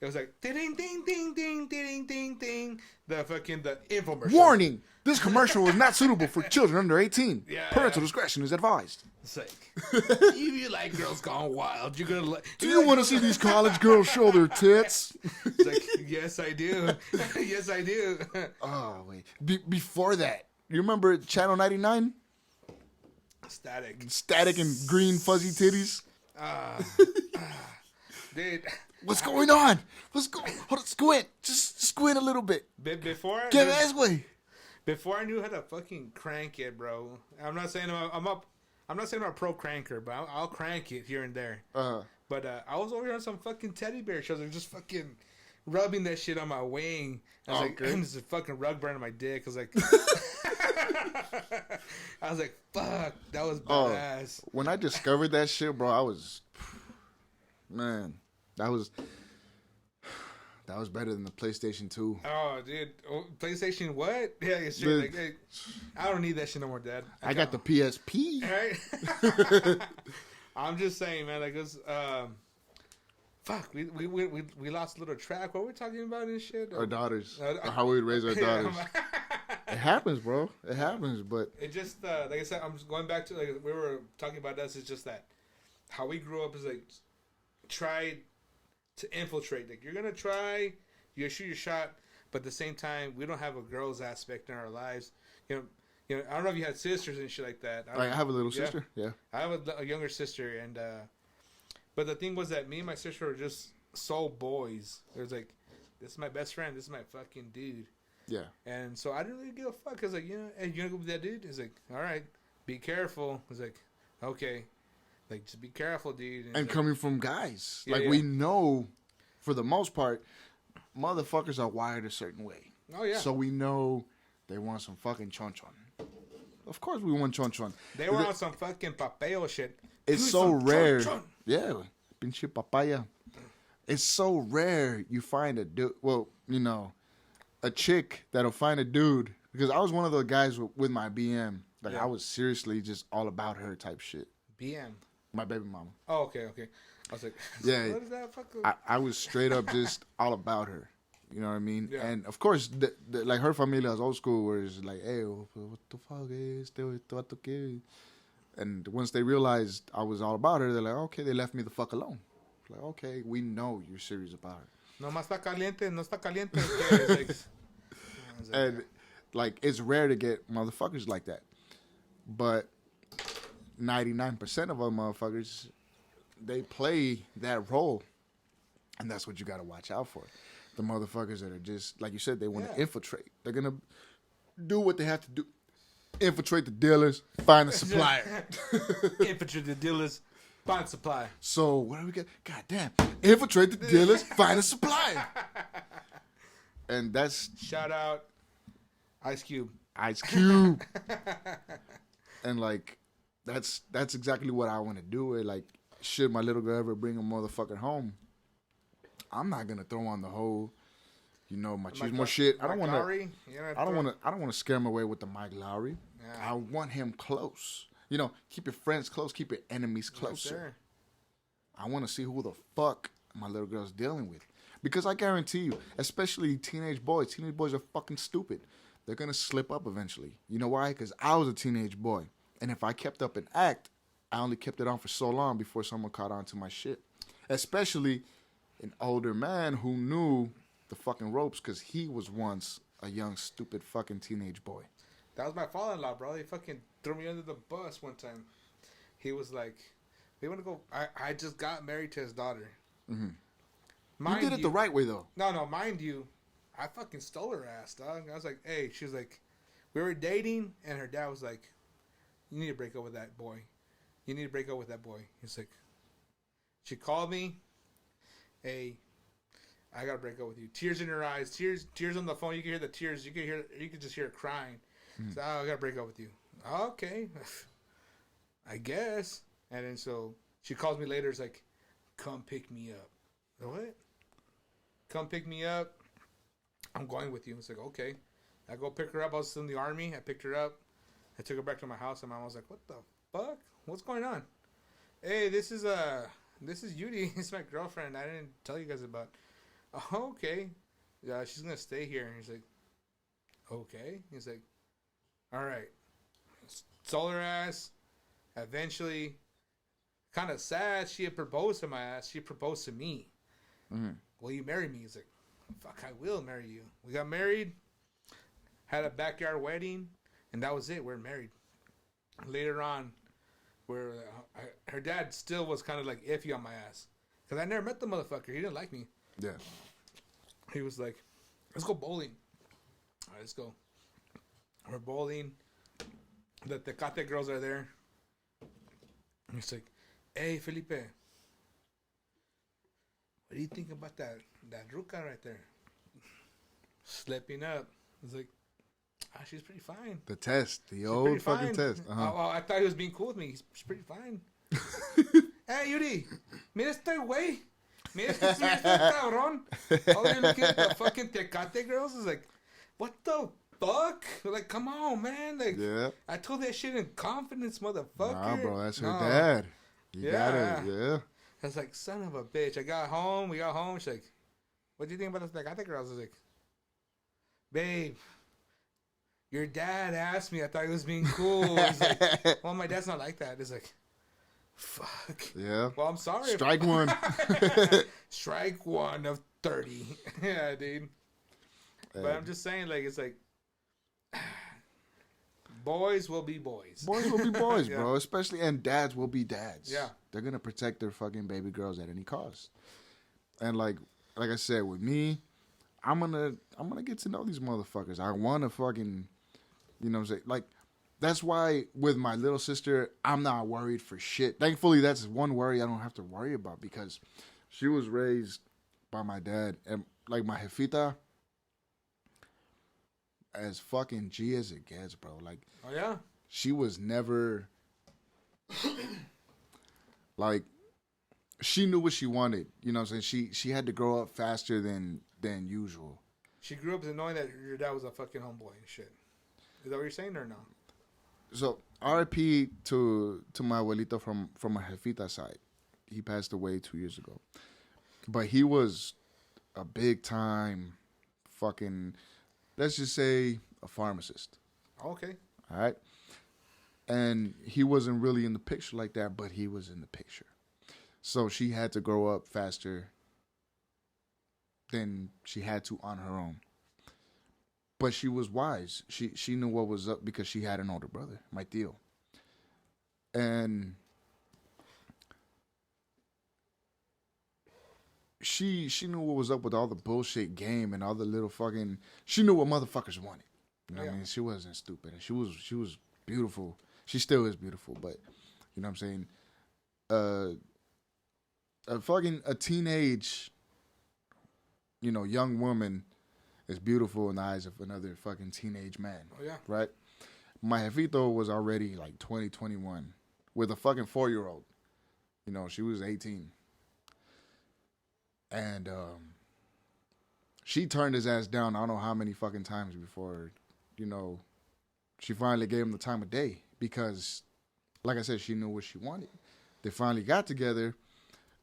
it was like ding ding ding ding ding ding ding the infomercial. Warning. This commercial is not suitable for children under 18. Yeah. Parental discretion is advised. It's like, you like Girls Gone Wild. You're gonna like. Do you want to see these college girls show their tits? It's like, yes, I do. Yes, I do. Oh, wait. Before that, you remember Channel 99? Static and green fuzzy titties? Dude. What's going on? Hold on, squint. Just squint a little bit. Before Get this way. Before I knew how to fucking crank it, bro. I'm not saying I'm not saying I'm a pro cranker, but I'll crank it here and there. But I was over here on some fucking teddy bear shows, like just fucking rubbing that shit on my wing. I was like, there's a fucking rug burn on my dick. I was like, fuck, that was badass. When I discovered that shit, bro, I was, man, that was better than the PlayStation 2. Oh, dude, PlayStation what? Yeah, it's true. Like, hey, I don't need that shit no more, Dad. I got the PSP. Right? I'm just saying, man. Like, it's fuck. We lost a little track. What were we talking about and shit? Our daughters, how we would raise our daughters. It happens, bro. It happens, but it just like I said, I'm just going back to like we were talking about us. It's just that how we grew up is like try to infiltrate. Like you're gonna try, you shoot your shot, but at the same time, we don't have a girls aspect in our lives. You know, I don't know if you had sisters and shit like that. I have a little sister. Yeah, I have a younger sister, and but the thing was that me and my sister were just so boys. It was like, this is my best friend. This is my fucking dude. Yeah. And so I didn't really give a fuck. I was like, hey, you gonna go with that dude? He's like, all right, be careful. I was like, okay. Like, just be careful, dude. And coming from guys. We know, for the most part, motherfuckers are wired a certain way. Oh, yeah. So we know they want some fucking chon-chon. Of course we want chon-chon. They were on some fucking papaya shit. It's so rare. Yeah, pinche papaya. It's so rare you find a dude, a chick that'll find a dude. Because I was one of those guys with my BM. Like, I was seriously just all about her type shit. BM? My baby mama. Oh, okay. I was like, yeah, what is that fucking... I was straight up just all about her. You know what I mean? Yeah. And of course, like her familia is old school, where it's like, hey, what the fuck is this? And once they realized I was all about her, they're like, okay, they left me the fuck alone. Like, okay, we know you're serious about her. No más está caliente, no está caliente. And like, it's rare to get motherfuckers like that. But 99% of our motherfuckers, they play that role. And that's what you got to watch out for. The motherfuckers that are just, like you said, they want to infiltrate. They're going to do what they have to do. Infiltrate the dealers, find the supplier. Infiltrate the dealers, find supply. So, what do we get? God damn. Infiltrate the dealers, find a supplier. And that's... Shout out Ice Cube. Ice Cube. And, like, that's exactly what I want to do. Like, should my little girl ever bring a motherfucker home, I'm not going to throw on the whole... machismo shit. I don't want to scare him away with the Mike Lowry. Yeah. I want him close. Keep your friends close, keep your enemies closer. I want to see who the fuck my little girl's dealing with. Because I guarantee you, especially teenage boys are fucking stupid. They're going to slip up eventually. You know why? Because I was a teenage boy. And if I kept up an act, I only kept it on for so long before someone caught on to my shit. Especially an older man who knew the fucking ropes, because he was once a young, stupid fucking teenage boy. That was my father-in-law, bro. He fucking threw me under the bus one time. He was like, we want to go... I just got married to his daughter. Mm-hmm. You did it the right way, though. No, mind you, I fucking stole her ass, dog. I was like, hey, she was like... We were dating, and her dad was like, you need to break up with that boy. You need to break up with that boy. He's like... She called me. Hey... I gotta break up with you. Tears in her eyes, tears on the phone. You can hear the tears. You can just hear her crying. So, I gotta break up with you. Okay, I guess. And then so she calls me later. It's like, come pick me up. What? Come pick me up. I'm going with you. It's like, okay. I go pick her up. I was still in the army. I picked her up. I took her back to my house, and my mom was like, what the fuck? What's going on? Hey, this is Yudi. It's my girlfriend. I didn't tell you guys about. Oh, okay. Yeah, she's gonna stay here. And he's like, okay. He's like, All right. Sold her ass. Eventually, kind of sad, she had proposed to my ass. She proposed to me. Will you marry me? He's like, fuck, I will marry you. We got married. Had a backyard wedding. And that was it. We're married. Later on, her dad still was kind of like iffy on my ass. Because I never met the motherfucker. He didn't like me. Yeah. He was like, let's go bowling. All right, let's go. We're bowling. The Tecate girls are there. And he's like, hey, Felipe. What do you think about that ruca right there? Slipping up. He's like, she's pretty fine. The test. The She's old fucking fine. test. Well, I thought he was being cool with me. She's pretty fine. Hey, Yuri. Mira este güey. Mira este cabrón. Oh, you're looking at the fucking Tecate girls? It's like, what the fuck? Like, come on, man. Like, Yeah. I told that shit in confidence, motherfucker. Nah, bro, that's her dad. You gotta, yeah. I was like, son of a bitch. We got home. She's like, what do you think about the Tecate girls? I was like, babe, your dad asked me. I thought he was being cool. He's like, well, my dad's not like that. It's like, fuck. Yeah. Well, I'm sorry. Strike one. Strike one of 30. Yeah, dude. But I'm just saying, like, it's like, boys will be boys. Boys will be boys, Yeah. bro. Especially, and dads will be dads. Yeah. They're gonna protect their fucking baby girls at any cost. And like I said, with me, I'm gonna get to know these motherfuckers. I wanna fucking, you know what I'm saying? Like, that's why with my little sister, I'm not worried for shit. Thankfully, that's one worry I don't have to worry about because she was raised by my dad. And like my jefita, as fucking G as it gets, bro. Like, Oh, yeah? she was never like, she knew what she wanted. You know what I'm saying? She had to grow up faster than usual. She grew up knowing that your dad was a fucking homeboy and shit. Is that what you're saying or no? So RIP to my abuelito from my jefita side. He passed away 2 years ago. But he was a big time fucking, let's just say, a pharmacist. Okay. All right? And he wasn't really in the picture like that, but he was in the picture. So she had to grow up faster than she had to on her own. But she was wise. She knew what was up because she had an older brother, my tío. And she knew what was up with all the bullshit game and all the little fucking, she knew what motherfuckers wanted. You know what I mean? She wasn't stupid. And she was beautiful. She still is beautiful, but you know what I'm saying? A teenage, you know, young woman is beautiful in the eyes of another fucking teenage man. Oh, yeah. Right? My jefito was already like 20, 21 with a fucking 4-year-old. You know, she was 18. And she turned his ass down I don't know how many fucking times before, you know, she finally gave him the time of day because, like I said, she knew what she wanted. They finally got together.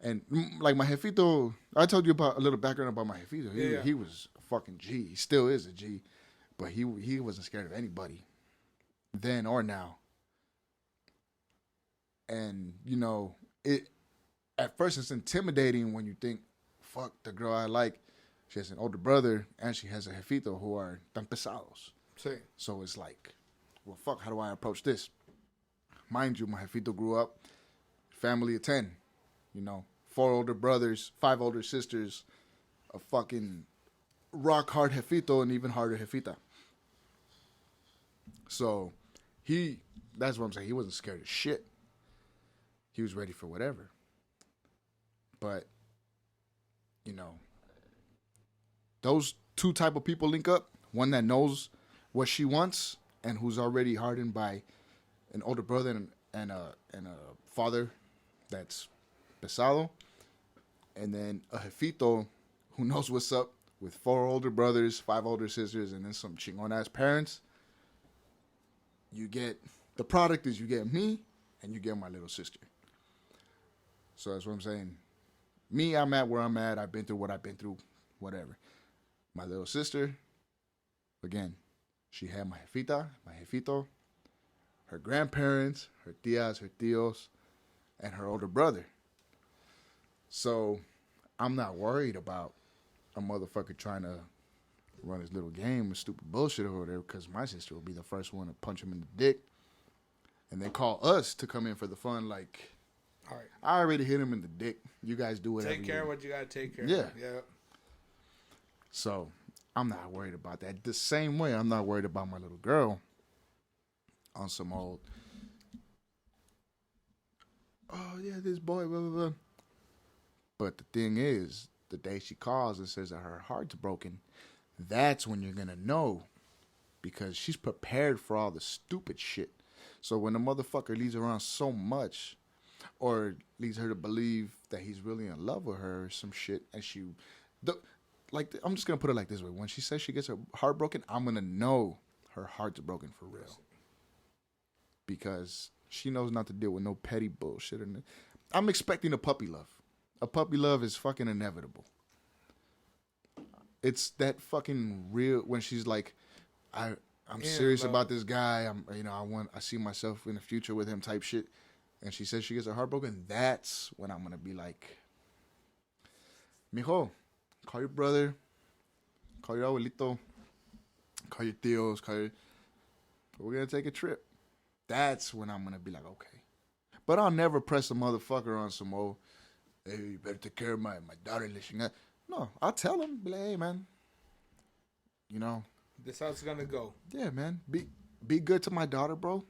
And like my jefito, I told you about a little background about my jefito. He was a fucking G. He still is a G. But he wasn't scared of anybody. Then or now. And, you know, at first it's intimidating when you think, fuck, the girl I like, she has an older brother and she has a jefito who are tan pesados. Sí. So it's like, well, fuck, how do I approach this? Mind you, my jefito grew up, family of 10, you know, 4 older brothers, 5 older sisters, a fucking rock hard jefito and even harder jefita. So that's what I'm saying, he wasn't scared of shit. He was ready for whatever. But, you know, those two type of people link up. One that knows what she wants and who's already hardened by an older brother and a father that's pesado. And then a jefito who knows what's up with 4 older brothers, 5 older sisters, and then some chingon-ass parents. You get, the product is you get me and you get my little sister. So that's what I'm saying. Me, I'm at where I'm at. I've been through what I've been through, whatever. My little sister, again, She had my jefita, my jefito, her grandparents, her tias, her tios, and her older brother. So I'm not worried about a motherfucker trying to run his little game with stupid bullshit over there, because my sister will be the first one to punch him in the dick and then call us to come in for the fun. Like, All right. I already hit him in the dick. You guys do whatever. Take care of what you gotta take care Yeah. of. Yeah. So I'm not worried about that. The same way I'm not worried about my little girl on some old, oh yeah, this boy, blah, blah, blah. But the thing is, the day she calls and says that her heart's broken, that's when you're going to know, because she's prepared for all the stupid shit. So when the motherfucker leads her on so much, or leads her to believe that he's really in love with her or some shit, and I'm just going to put it like this way. When she says she gets her heart broken, I'm going to know her heart's broken for real. Because she knows not to deal with no petty bullshit. I'm expecting a puppy love. A puppy love is fucking inevitable. It's that fucking real, when she's like, I'm serious about this guy. I see myself in the future with him type shit. And she says she gets her heart broken. That's when I'm going to be like, mijo, call your brother, call your abuelito, call your tios, we're going to take a trip. That's when I'm going to be like, okay. But I'll never press a motherfucker on some old, hey, you better take care of my daughter. No, I'll tell him, be like, hey, man, This how it's gonna go. Yeah, man, be good to my daughter, bro.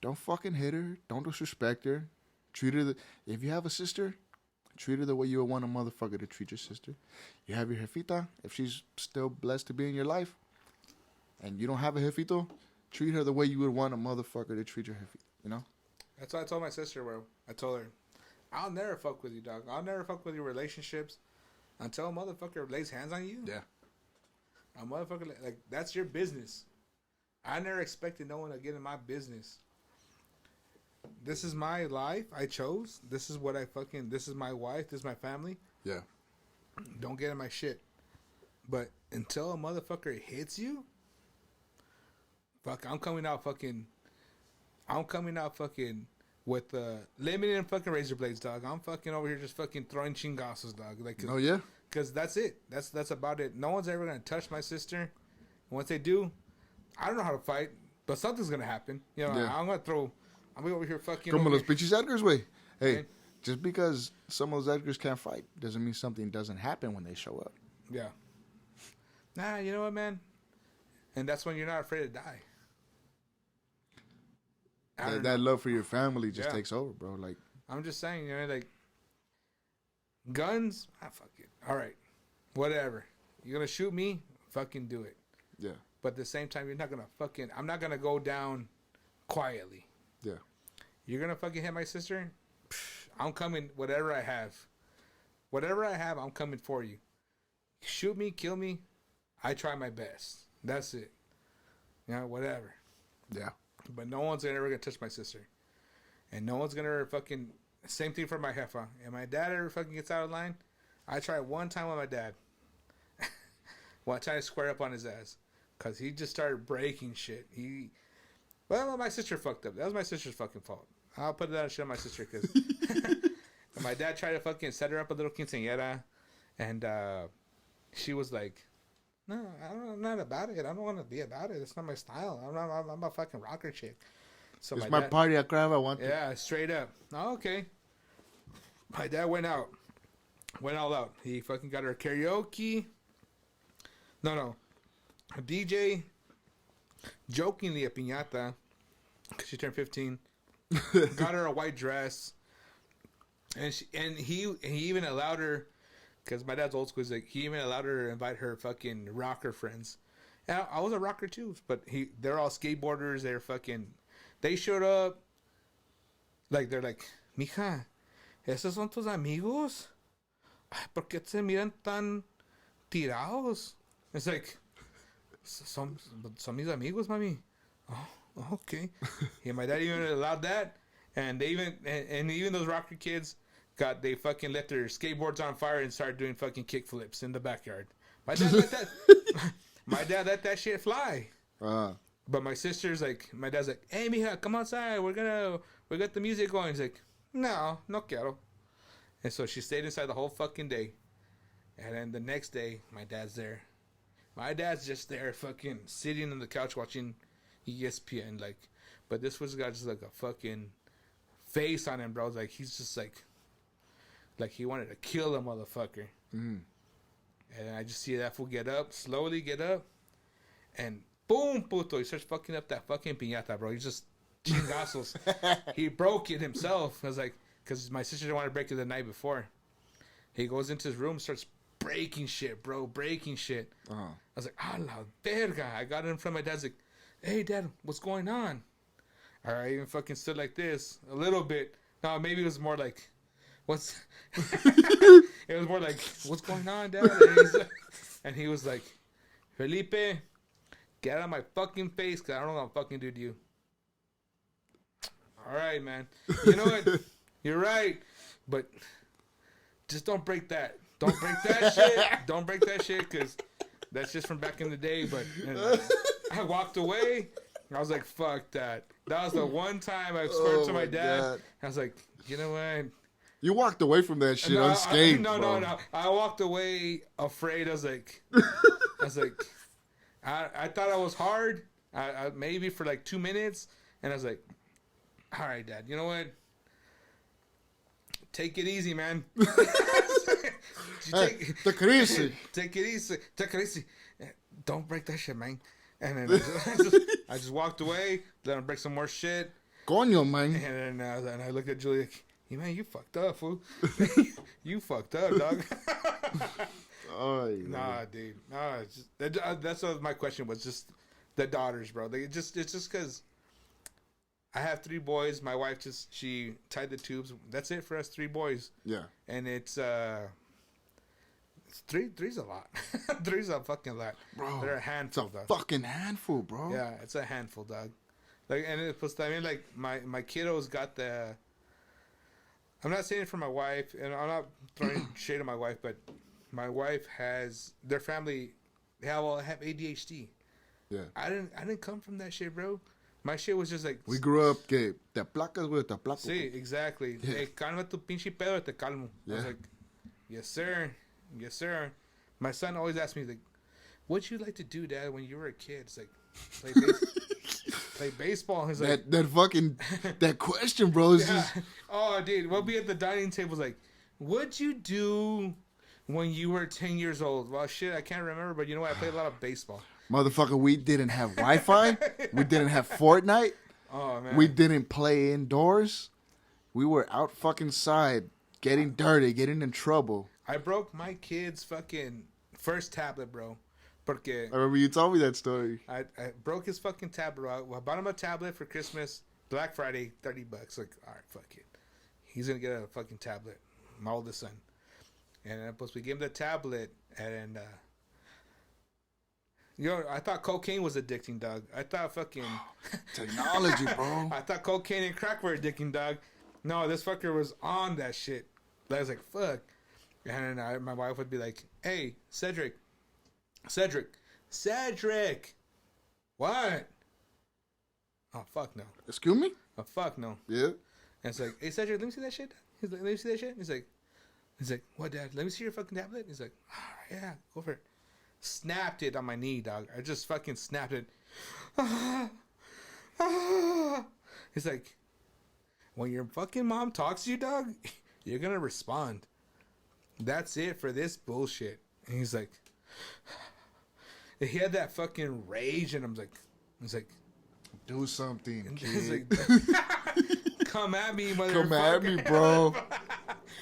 Don't fucking hit her. Don't disrespect her. Treat her, if you have a sister, treat her the way you would want a motherfucker to treat your sister. You have your jefita, if she's still blessed to be in your life, and you don't have a jefito, treat her the way you would want a motherfucker to treat your jefita, That's what I told my sister, bro. I told her, I'll never fuck with you, dog. I'll never fuck with your relationships until a motherfucker lays hands on you. Yeah. A motherfucker, like, that's your business. I never expected no one to get in my business. This is my life. I chose. This is what this is my wife. This is my family. Yeah. Don't get in my shit. But until a motherfucker hits you, fuck, I'm coming out fucking with limited fucking razor blades, dog. I'm fucking over here just fucking throwing chingazos, dog. Like, Oh, yeah? Because that's it. That's about it. No one's ever going to touch my sister. Once they do, I don't know how to fight, but something's going to happen. Yeah. I'm going to be over here fucking. Como los pinches Edgars, way. Hey, Okay. just because some of those Edgars can't fight doesn't mean something doesn't happen when they show up. Yeah. Nah, you know what, man? And that's when you're not afraid to die. That love for your family just Yeah. takes over, bro. Like, I'm just saying, like, guns, fuck it. All right, whatever. You're going to shoot me? Fucking do it. yeah, But at the same time, you're not going to I'm not going to go down quietly. yeah. You're going to fucking hit my sister? Psh, I'm coming, whatever I have. Whatever I have, I'm coming for you. Shoot me, kill me, I try my best. That's it. Whatever. Yeah. But no one's ever going to touch my sister. And no one's going to fucking... Same thing for my jefa. And my dad ever fucking gets out of line, I tried one time with my dad. One time to square up on his ass. Because he just started breaking shit. Well, my sister fucked up. That was my sister's fucking fault. I'll put that shit on my sister because... my dad tried to fucking set her up a little quinceañera. And she was like... No, I'm not about it. I don't want to be about it. It's not my style. I'm a fucking rocker chick. So It's my party. I crap. I want. Yeah, straight up. Oh, okay. My dad went all out. He fucking got her karaoke. No. A DJ jokingly a piñata because she turned 15. Got her a white dress, and he even allowed her. Because my dad's old school, like, he even allowed her to invite her fucking rocker friends. And I was a rocker too, but they're all skateboarders. They showed up. Like, they're like, mija, ¿esos son tus amigos? Ay, ¿por qué se miran tan tirados? It's like, son mis amigos, mami. Oh, okay. And my dad even allowed that. And even those rocker kids, they fucking lit their skateboards on fire and started doing fucking kick flips in the backyard. My dad let that shit fly. But my sister's like, my dad's like, hey, mija, come outside. We got the music going. He's like, no quiero. And so she stayed inside the whole fucking day. And then the next day, my dad's there. My dad's just there fucking sitting on the couch watching ESPN. Like, but this was got just like a fucking face on him, bro. Like, he's just like he wanted to kill the motherfucker. And I just see that fool slowly get up. And boom, puto. He starts fucking up that fucking piñata, bro. He's just chingazos. He broke it himself. I was like, because my sister didn't want to break it the night before. He goes into his room, starts breaking shit, bro. Breaking shit. I was like, a la verga. I got in front of my dad's like, hey, Dad, what's going on? I even fucking stood like this a little bit. No, maybe it was more like, it was more like, what's going on, Dad? And he was like, Felipe, get out of my fucking face, because I don't know what I'm fucking do to you. All right, man. You know what? You're right. But just don't break that. Don't break that shit. Don't break that shit, because that's just from back in the day. But I walked away. I was like, fuck that. That was the one time I spoke to my dad. God. I was like, you know what? You walked away from that shit unscathed. No. I walked away afraid. I was like, I thought I was hard. I maybe for like 2 minutes. And I was like, all right, Dad, you know what? Take it easy, man. Take it easy. Take it easy. Take it easy. Don't break that shit, man. And then I just walked away, let him break some more shit. Coño, man. And then I looked at Julie like, hey, man, you fucked up, fool. You fucked up, dog. Oh, yeah. Nah, dude. Nah, it's just, that's what my question was. Just the daughters, bro. Like, it's just because I have 3 boys. My wife she tied the tubes. That's it for us, 3 boys. Yeah. And it's three's a lot. 3's a fucking lot. Bro, they're a handful. It's a fucking handful, bro. Yeah, it's a handful, dog. Like, and it was, I mean, like my kiddos got the. I'm not saying it for my wife, and I'm not throwing shade on my wife, but my wife has their family. Have ADHD. Yeah. I didn't come from that shit, bro. My shit was just like. We grew up que te placas, güey, te placo. Sí, exactly. Yeah. Hey, calma tu pinche pedo, te calmo. Yeah. I was like, yes, sir. Yes, sir. My son always asks me, like, what'd you like to do, Dad, when you were a kid? It's like, play baseball. He's like, that fucking, that question, bro. Is just... Oh, dude, we'll be at the dining table, like, what'd you do when you were 10 years old? Well, shit, I can't remember, but you know what? I played a lot of baseball. Motherfucker, we didn't have Wi-Fi. We didn't have Fortnite. Oh, man. We didn't play indoors. We were out fucking side, getting dirty, getting in trouble. I broke my kid's fucking first tablet, bro. Porque I remember you told me that story. I broke his fucking tablet. I bought him a tablet for Christmas, Black Friday, $30. Like, all right, fuck it. He's going to get a fucking tablet, my oldest son. And then, we gave him the tablet, and I thought cocaine was addicting, dog. I thought fucking... Technology, bro. I thought cocaine and crack were addicting, dog. No, this fucker was on that shit. I was like, fuck. And then my wife would be like, hey, Cedric. What? Oh, fuck no. Excuse me? Oh, fuck no. Yeah. And it's like, hey, Cedric, let me see that shit. He's like, let me see that shit. He's like, what, Dad? Let me see your fucking tablet. He's like, all right, yeah, go for it. Snapped it on my knee, dog. I just fucking snapped it. He's like, when your fucking mom talks to you, dog, you're gonna respond. That's it for this bullshit. And he's like, he had that fucking rage, and he's like, do something, kid. Like, come at me, motherfucker. Come at me, bro.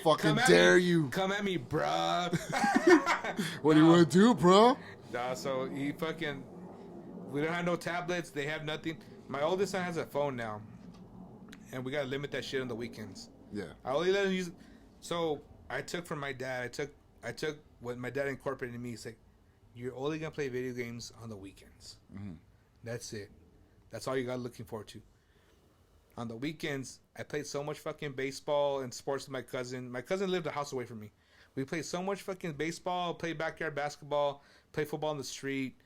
Fucking dare you. Come at me, bruh. What do you want to do, bro? Nah, so he fucking... We don't have no tablets. They have nothing. My oldest son has a phone now. And we got to limit that shit on the weekends. Yeah. I only let him use... So, I took from my dad. I took what my dad incorporated in me. He's like, you're only going to play video games on the weekends. Mm-hmm. That's it. That's all you got looking forward to. On the weekends, I played so much fucking baseball and sports with my cousin. My cousin lived a house away from me. We played so much fucking baseball, played backyard basketball, played football on the street.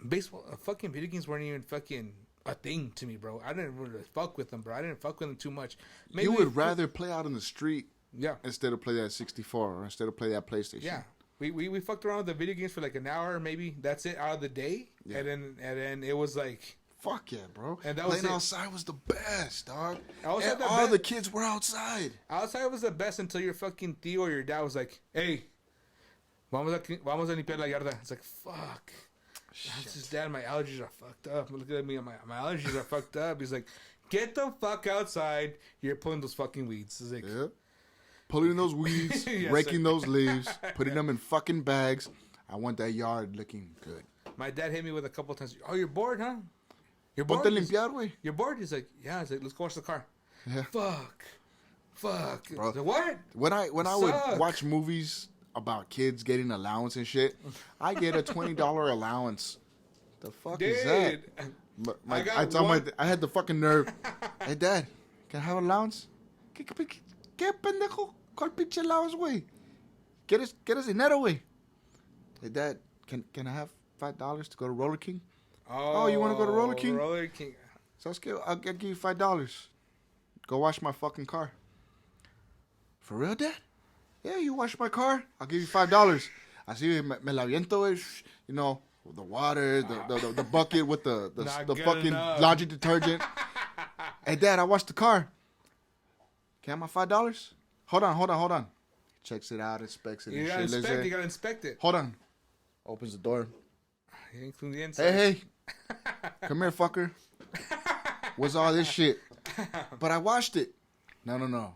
baseball, fucking video games weren't even fucking a thing to me, bro. I didn't really fuck with them, bro. I didn't fuck with them too much. Maybe you would rather play out in the street, yeah, instead of play that 64 or instead of play that PlayStation. yeah. We fucked around with the video games for like an hour, maybe. That's it out of the day, Yeah. and then it was like. Fuck yeah, bro. And that was playing it. outside was the best, dog. Outside And the all best. the kids were outside. Outside was the best until your fucking tío or your dad was like, "Hey, vamos a limpiar la yarda." It's like, fuck. That's just dad. My allergies are fucked up. Look at me. My allergies are fucked up. He's like, "Get the fuck outside. You're pulling those fucking weeds." It's like, Yeah. Pulling those weeds, Yes, raking those leaves, putting them in fucking bags. I want that yard looking good. my dad hit me with a couple of times. "Oh, you're bored, huh? You're bored." Ponte limpiar, güey. You're bored. He's like, "Yeah." He's like, "Let's go wash the car." Yeah. Fuck. Bro. Like, what? When I Suck. would watch movies about kids getting allowance and shit, I get a $20 allowance. The fuck is that? Dude. But I had the fucking nerve. Hey, Dad, can I have allowance? ¿Qué pendejo? ¿Cuál pinche allowance, güey? ¿Quieres dinero, güey? Hey, Dad, can I have $5 to go to Roller King? Oh, you want to go to Roller King? Roller King. So I'll give you $5. Go wash my fucking car. For real, Dad? Yeah, you wash my car. I'll give you $5. Así me la aviento, güey. You know, the water, the bucket with the good fucking enough. laundry detergent. Hey, Dad, I washed the car. Can I have my $5? Hold on. Checks it out, inspects it. You and gotta shit. inspect. You gotta inspect it. Hold on. Opens the door. You include the inside. Hey. Come here, fucker. What's all this shit? But I washed it. No.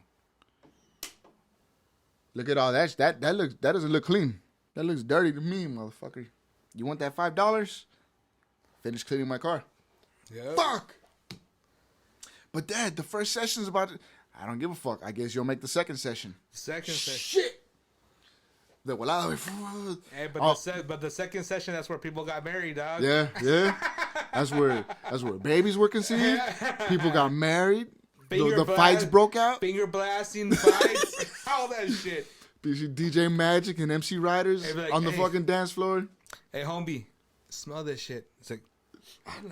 Look at all that. That doesn't look clean. That looks dirty to me, motherfucker. You want that $5? Finish cleaning my car. Yep. Fuck. But Dad, the first session's about. I don't give a fuck. I guess you'll make the second session. Second session. Shit. The volado. Hey, but the second session, that's where people got married, dog. Yeah. That's where babies were conceived. People got married. The fights broke out. Finger blasting fights. All that shit. DJ Magic and MC Riders Hey, be like, on the hey. fucking dance floor. Hey, homie, smell this shit. It's like,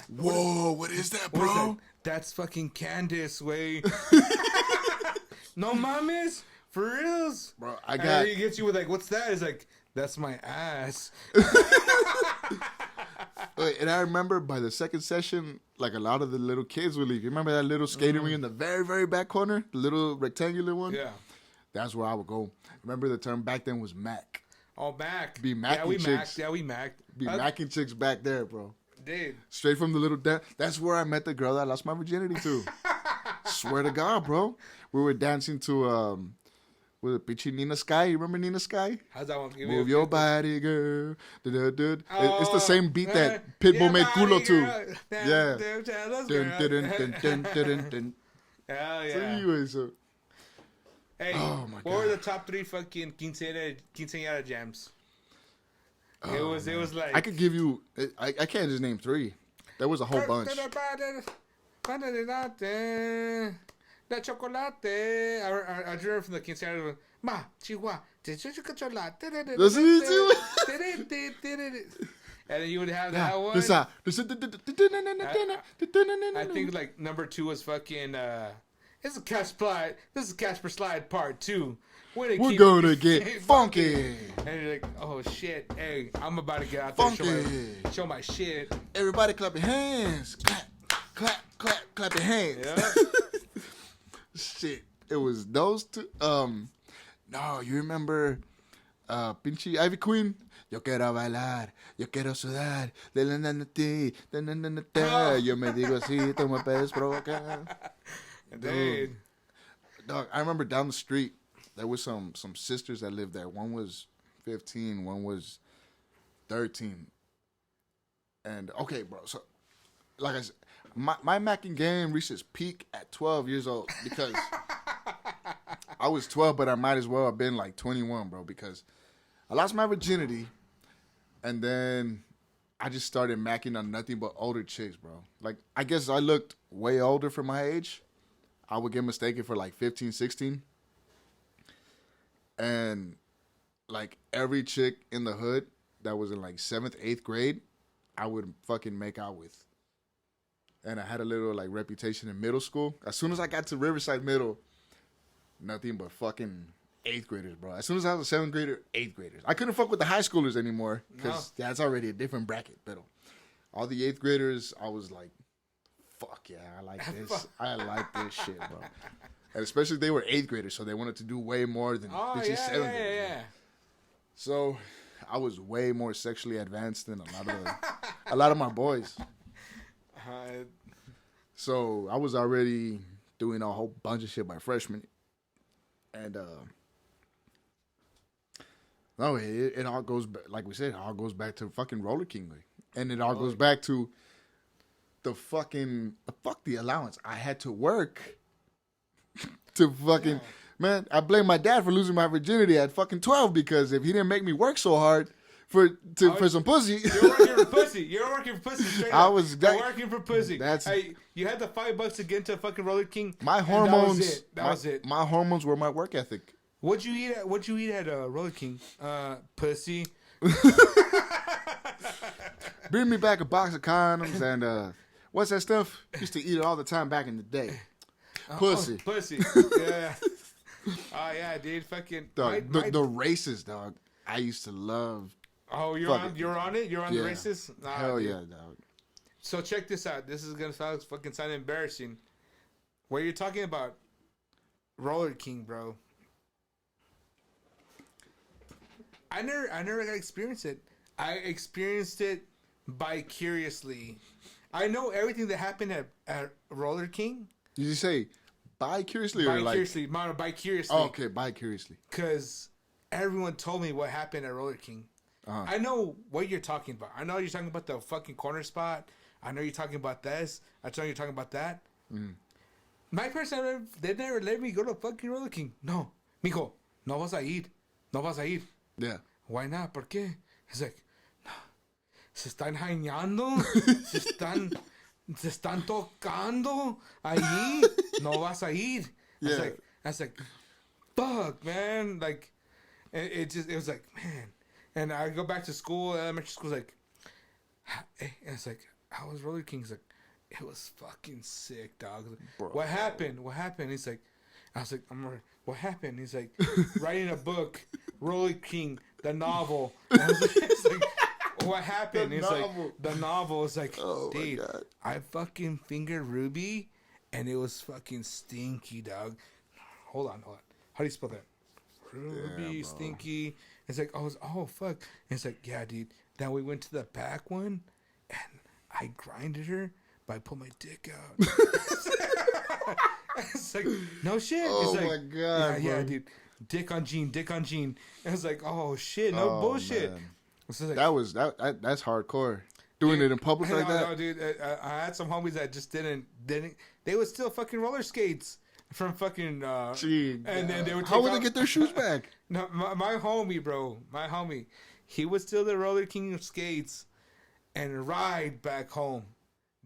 Whoa, what is that, what is bro? that? That's fucking Candace, way. No mames. For reals. Bro, I And got. then he gets you with like, what's that? It's like, that's my ass. Wait, and I remember by the second session, like a lot of the little kids would leave. You remember that little skating ring in the very, very back corner? The little rectangular one? Yeah. That's where I would go. Remember the term back then was Mac. Oh, Mac. Be macking yeah, we chicks. Macked. Yeah, we Macked. Be macking chicks back there, bro. Dude. Straight from the little dance. That's where I met the girl that I lost my virginity to. Swear to God, bro. We were dancing to with Pichi Nina Sky. You remember Nina Sky? How's that one? Move your body, girl. Duh. Oh, It's the same beat that Pitbull made Culo to. Yeah. Dun. Hell So yeah. anyway, so Hey, Oh, my what God. were the top 3 fucking quinceañera jams? It was like I could give you. I can't just name 3. There was a whole bunch. La chocolate. I remember from the quinceañera. Ma, chihuahua, chocolate. That's easy. And then you would have that one. This I think like number 2 was fucking. This is Casper Slide Part 2. We're gonna get funky. And you're like, oh shit, hey, I'm about to get out there Funky. and show my shit. Everybody clap your hands. Clap your hands. Yeah. Shit. It was those 2. No, you remember Pinchy Ivy Queen? Yo quiero bailar, yo quiero sudar, de la na na ti, de na na na ta. Yo me digo así, tú me puedes provocar. Dude. Dog, I remember down the street, there was some sisters that lived there. One was 15, one was 13. And, okay, bro, so, like I said, my macking game reached its peak at 12 years old because I was 12, but I might as well have been like 21, bro, because I lost my virginity, and then I just started macking on nothing but older chicks, bro. Like, I guess I looked way older for my age. I would get mistaken for like 15, 16. And like every chick in the hood that was in like 7th, 8th grade, I would fucking make out with. And I had a little like reputation in middle school. As soon as I got to Riverside Middle, nothing but fucking 8th graders, bro. As soon as I was a 7th grader, 8th graders. I couldn't fuck with the high schoolers anymore because that's already a different bracket. But all the 8th graders, I was like, fuck yeah, I like this. I like this shit, bro. And especially they were 8th graders, so they wanted to do way more than 7th graders. Yeah. So I was way more sexually advanced than a lot of my boys. So I was already doing a whole bunch of shit by freshman. And no, it all goes back, like we said, it all goes back to fucking Roller King. And it all goes back to the fucking, fuck the allowance. I had to work to fucking, man, I blame my dad for losing my virginity at fucking 12 because if he didn't make me work so hard for some pussy. You're working for pussy. You're working for pussy straight up. You're working for pussy. Hey, you had the $5 to get into a fucking Roller King. My hormones. That was it. My hormones were my work ethic. What'd you eat at Roller King? Pussy. Bring me back a box of condoms and what's that stuff? Used to eat it all the time back in the day. Pussy. Pussy. Yeah. Oh yeah, dude. Fucking. Dog, the races, dog. I used to love. Oh, you're on it? You're on the races? Nah, hell dude. yeah, dog. So check this out. This is gonna sound embarrassing. Where you're talking about Roller King, bro. I never got to experience it. I experienced it vicariously. I know everything that happened at Roller King. Did you say bi-curiously or vicariously? like... Vicariously. Oh, okay, bi-curiously. Because everyone told me what happened at Roller King. Uh-huh. I know what you're talking about. I know you're talking about the fucking corner spot. I know you're talking about this. I know you're talking about that. Mm. My parents, they never let me go to fucking Roller King. No. Mijo, no vas a ir. No vas a ir. Yeah. Why not? ¿Por qué? It's like, no. Se están jañando. Se están tocando. Ahí. No vas a ir. Yeah. I was like, fuck, man. Like, it was like, man. And I go back to school, elementary school, like, hey, and it's like, how was Roller King? He's like, it was fucking sick, dog. Like, what happened? What happened? He's like, I was like, what happened? He's like, writing a book, Roller King, the novel. And I was like, it's like, what happened? He's like, the novel. It's like, oh, dude, I fucking fingered Ruby, and it was fucking stinky, dog. Hold on. How do you spell that? Ruby, stinky. It's like, oh, fuck. And it's like, yeah, dude. Then we went to the back one, and I grinded her, but I put my dick out. It's like, no shit. Oh, it's like, my God, yeah, dude. Dick on Gene. And it's like, oh, shit. No bullshit. So like, that's hardcore. Doing it in public like that? No, dude. I had some homies that just didn't. They would still fucking roller skates. From fucking Gee, and then they would how would they get their shoes back? No, my homie, bro, he would steal the Roller King of skates and ride back home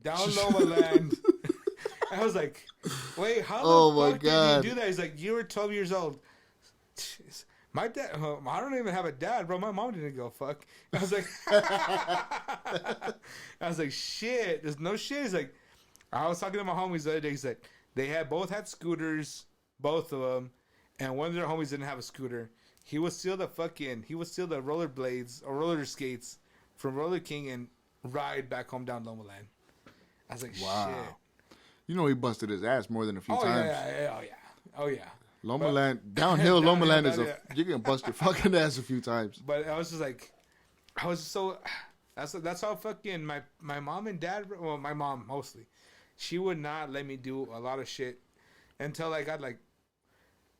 down Loma Land. I was like, wait, how the fuck did you do that? He's like, you were 12 years old. My dad, I don't even have a dad, bro. My mom didn't go fuck. I was like, shit, there's no shit. He's like, I was talking to my homies the other day. He's like, they both had scooters, both of them, and one of their homies didn't have a scooter. He would steal the rollerblades or roller skates from Roller King and ride back home down Loma Land. I was like, wow. Shit. You know he busted his ass more than a few times. Oh yeah. Loma Land, downhill Loma Land is you're gonna bust your fucking ass a few times. But I was just like, that's how fucking my mom and dad, well, my mom mostly, she would not let me do a lot of shit until I got like,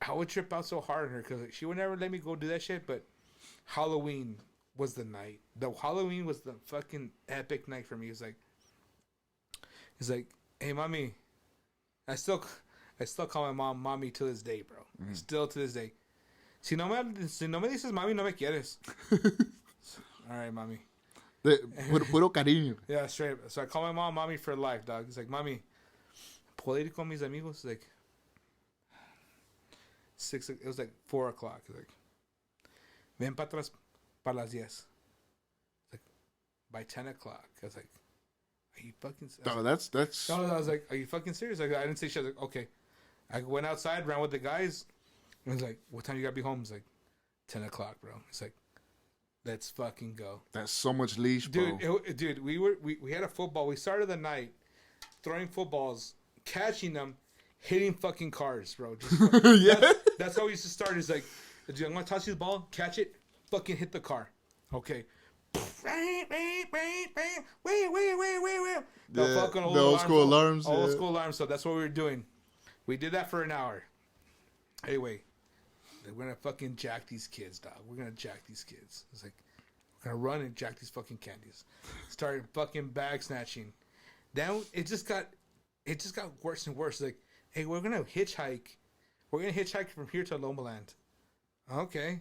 I would trip out so hard on her because she would never let me go do that shit. But Halloween was the night. Halloween was the fucking epic night for me. It's like, hey, mommy, I still call my mom mommy to this day, bro. Mm-hmm. Still to this day. Si no me dices mami, no me quieres. All right, mommy. Puro cariño. Yeah, straight. So I call my mom mommy for life, dog. It's like, mami, ¿puedo ir con mis amigos? It's like, it was like 4 o'clock. It's like, ven para atrás para las 10. It's like, by 10 o'clock. I was like, are you fucking... Oh, that's... No, I was like, are you fucking serious? Like, I didn't say shit. I was like, okay. I went outside, ran with the guys. And I was like, what time you gotta be home? It's like, 10 o'clock, bro. It's like, let's fucking go. That's so much leash, bro. Dude, we had a football. We started the night throwing footballs, catching them, hitting fucking cars, bro. Just, yeah. That's how we used to start. Is like, dude, I'm gonna toss you the ball, catch it, fucking hit the car. Okay. Wait. The old school alarms. Old school alarms. So that's what we were doing. We did that for an hour. Anyway, we're gonna fucking jack these kids, dog. We're gonna jack these kids. It's like, we're gonna run and jack these fucking candies. Started fucking bag snatching. Then it just got worse and worse. Like, hey, we're gonna hitchhike. We're gonna hitchhike from here to Loma Land. Okay.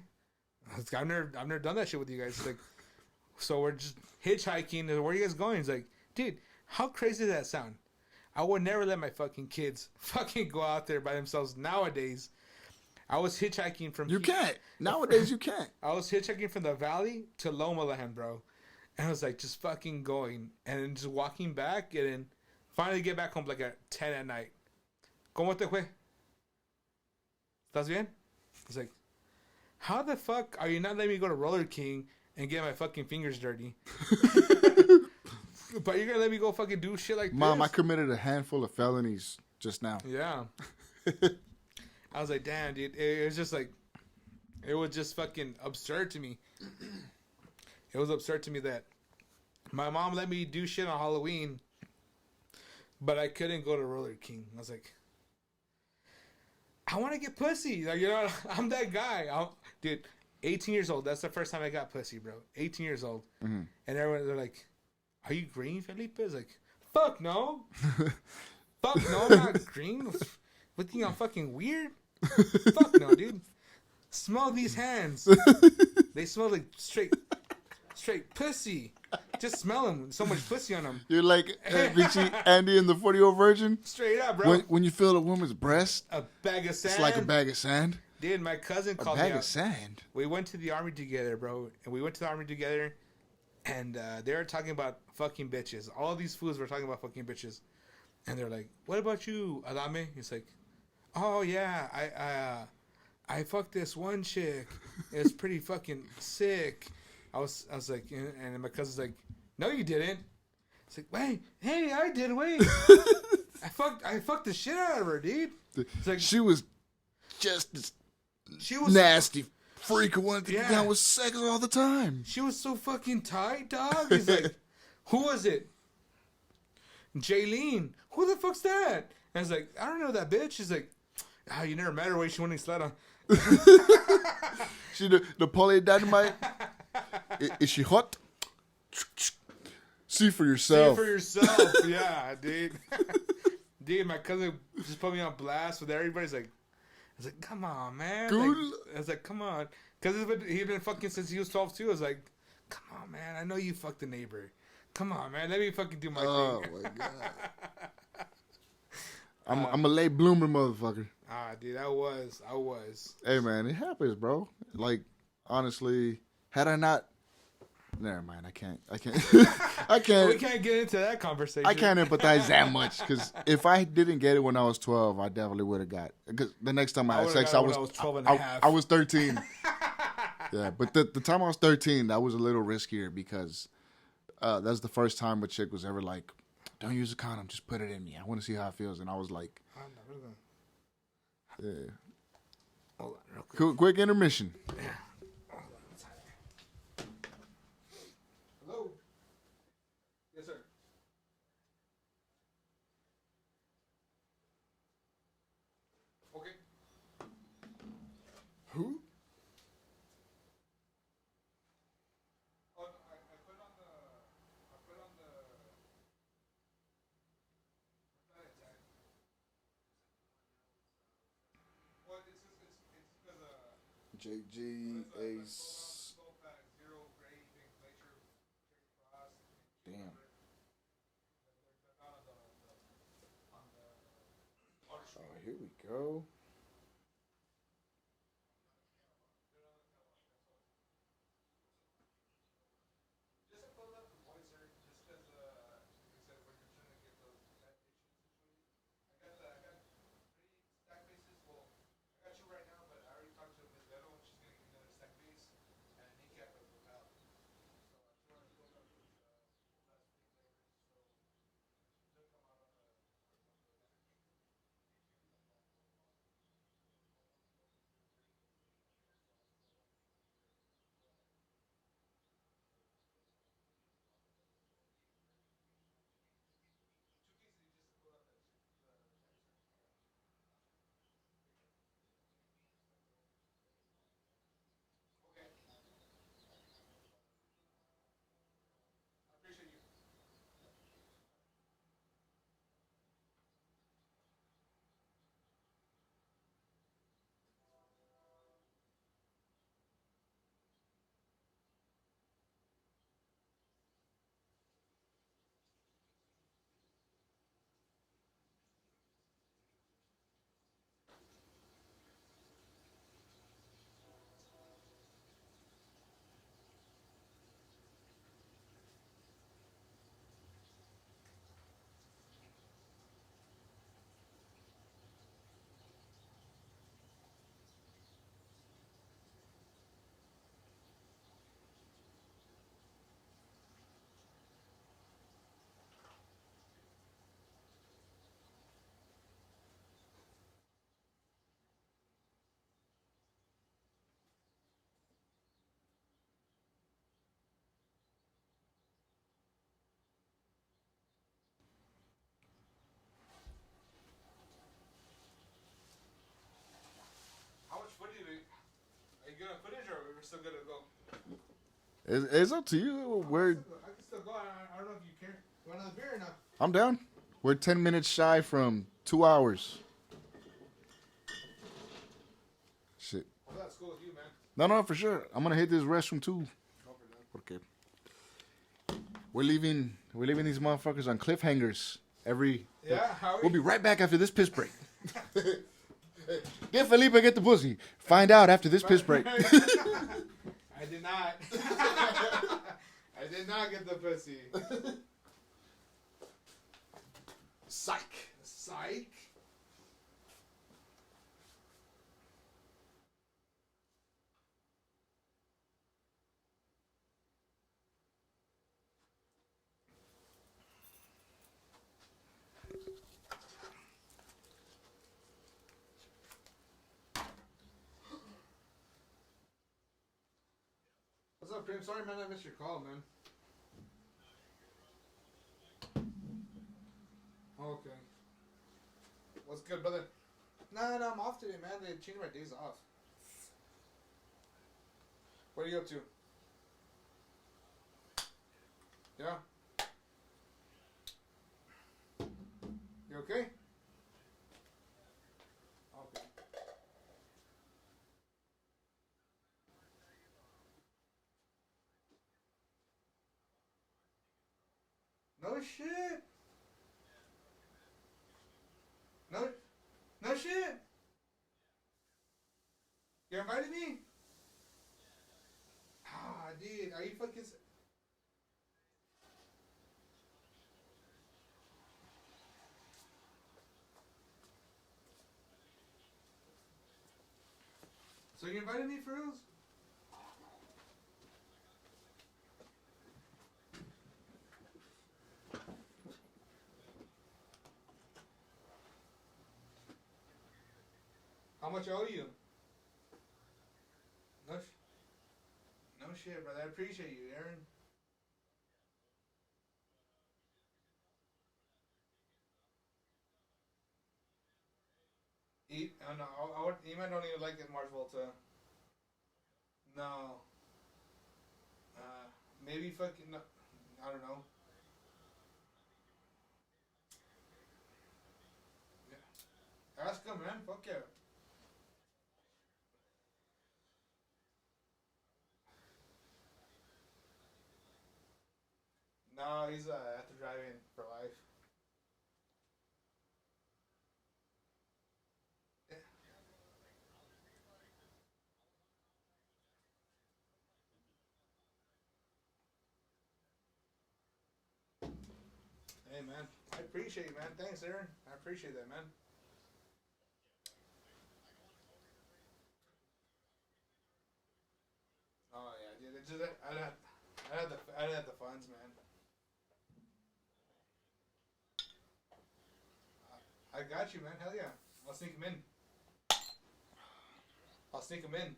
I've never done that shit with you guys. Like, so we're just hitchhiking. Where are you guys going? He's like, dude, how crazy does that sound? I would never let my fucking kids fucking go out there by themselves nowadays. I was hitchhiking from... You can't. Nowadays, you can't. I was hitchhiking from the valley to Loma Land, bro. And I was like, just fucking going. And then just walking back. And then finally get back home like at 10 at night. ¿Cómo te fue? ¿Estás bien? It's like, how the fuck are you not letting me go to Roller King and get my fucking fingers dirty? But you're gonna let me go fucking do shit like Mom, this? I committed a handful of felonies just now. Yeah. I was like, damn, dude. It was just like, it was just fucking absurd to me. It was absurd to me that my mom let me do shit on Halloween, but I couldn't go to Roller King. I was like, I want to get pussy. Like, you know, I'm that guy. Dude, 18 years old. That's the first time I got pussy, bro. 18 years old. Mm-hmm. And everyone, they're like, are you green, Felipe? I was like, fuck no. Fuck no, I'm not green. What, do you think I'm fucking weird? Fuck no, dude. Smell these hands. They smell like straight pussy. Just smell them. So much pussy on them. You're like Vichy Andy and the 40-year-old virgin. Straight up, bro. When you feel a woman's breast, a bag of sand. it's like a bag of sand. Dude, my cousin called me A bag up. of sand. We went to the army together, bro. And we went to the army together. And they were talking about fucking bitches. All these fools were talking about fucking bitches. And they're like, what about you, Adame? He's like, oh, yeah, I fucked this one chick. It was pretty fucking sick. I was like, and my cousin's like, no, you didn't. It's like, wait, hey, I did, wait. I fucked the shit out of her, dude. It's like, she was just this she was nasty freak who wanted to get Yeah. down with sex all the time. She was so fucking tight, dog. He's like, who was it? Jaylene. Who the fuck's that? And I was like, I don't know that bitch. She's like, you never met her when she went and slept on. She the poly dynamite. Is she hot? See for yourself. See for yourself. Yeah, dude. Dude, my cousin just put me on blast with everybody's like, I was like, come on, man. Like, I was like, come on. Because he'd been fucking since he was 12 too. I was like, come on, man. I know you fucked the neighbor. Come on, man. Let me fucking do my thing. Oh, my God. I'm a late bloomer, motherfucker. Dude, I was. Hey, man, it happens, bro. Like, honestly, had I not... Never mind, I can't. I can't. We can't get into that conversation. I can't empathize that much, because if I didn't get it when I was 12, I definitely would have got it. Because the next time I had sex, I was 12 and a half. I was 13. Yeah, but the time I was 13, that was a little riskier, because that's the first time a chick was ever like, don't use a condom, just put it in me. I want to see how it feels. And I was like, yeah. Hold on, real quick. Quick intermission. Yeah. Hello? Yes, sir. Okay. Who? Oh, I put on the... Well, it's because JG Ace. Damn. Oh, here we go. you good on footage, or we're still good to go? It's up to you. I can still go. I don't know if you care. You want another beer or not? I'm down. We're 10 minutes shy from 2 hours. Shit. Well, that's cool with you, man. No, for sure. I'm gonna hit this restroom too. Okay. We're leaving these motherfuckers on cliffhangers every. Yeah, how We'll be right back after this piss break. Get Felipe, get the pussy. Find out after this piss break. I did not. I did not get the pussy. Psych. Psych. What's up, Prim? Sorry, man, I missed your call, man. Okay. What's good, brother? No, I'm off today, man. They changed my days off. What are you up to? Yeah? You okay? Okay. No shit. No shit. You invited me? Ah, dude, are you fucking? So you invited me for reals? How much I owe you? No shit, brother. I appreciate you, Aaron. Oh no, Eman don't even like it, Mars Volta. No. Maybe fucking. No, I don't know. Yeah. Ask him, man. Fuck yeah. No, he's after driving for life. Yeah. Hey, man. I appreciate it, man. Thanks, Aaron. I appreciate that, man. Oh yeah, dude. It's just I'd have the funds, man. I got you, man. Hell yeah. I'll sneak him in. I'll sneak him in.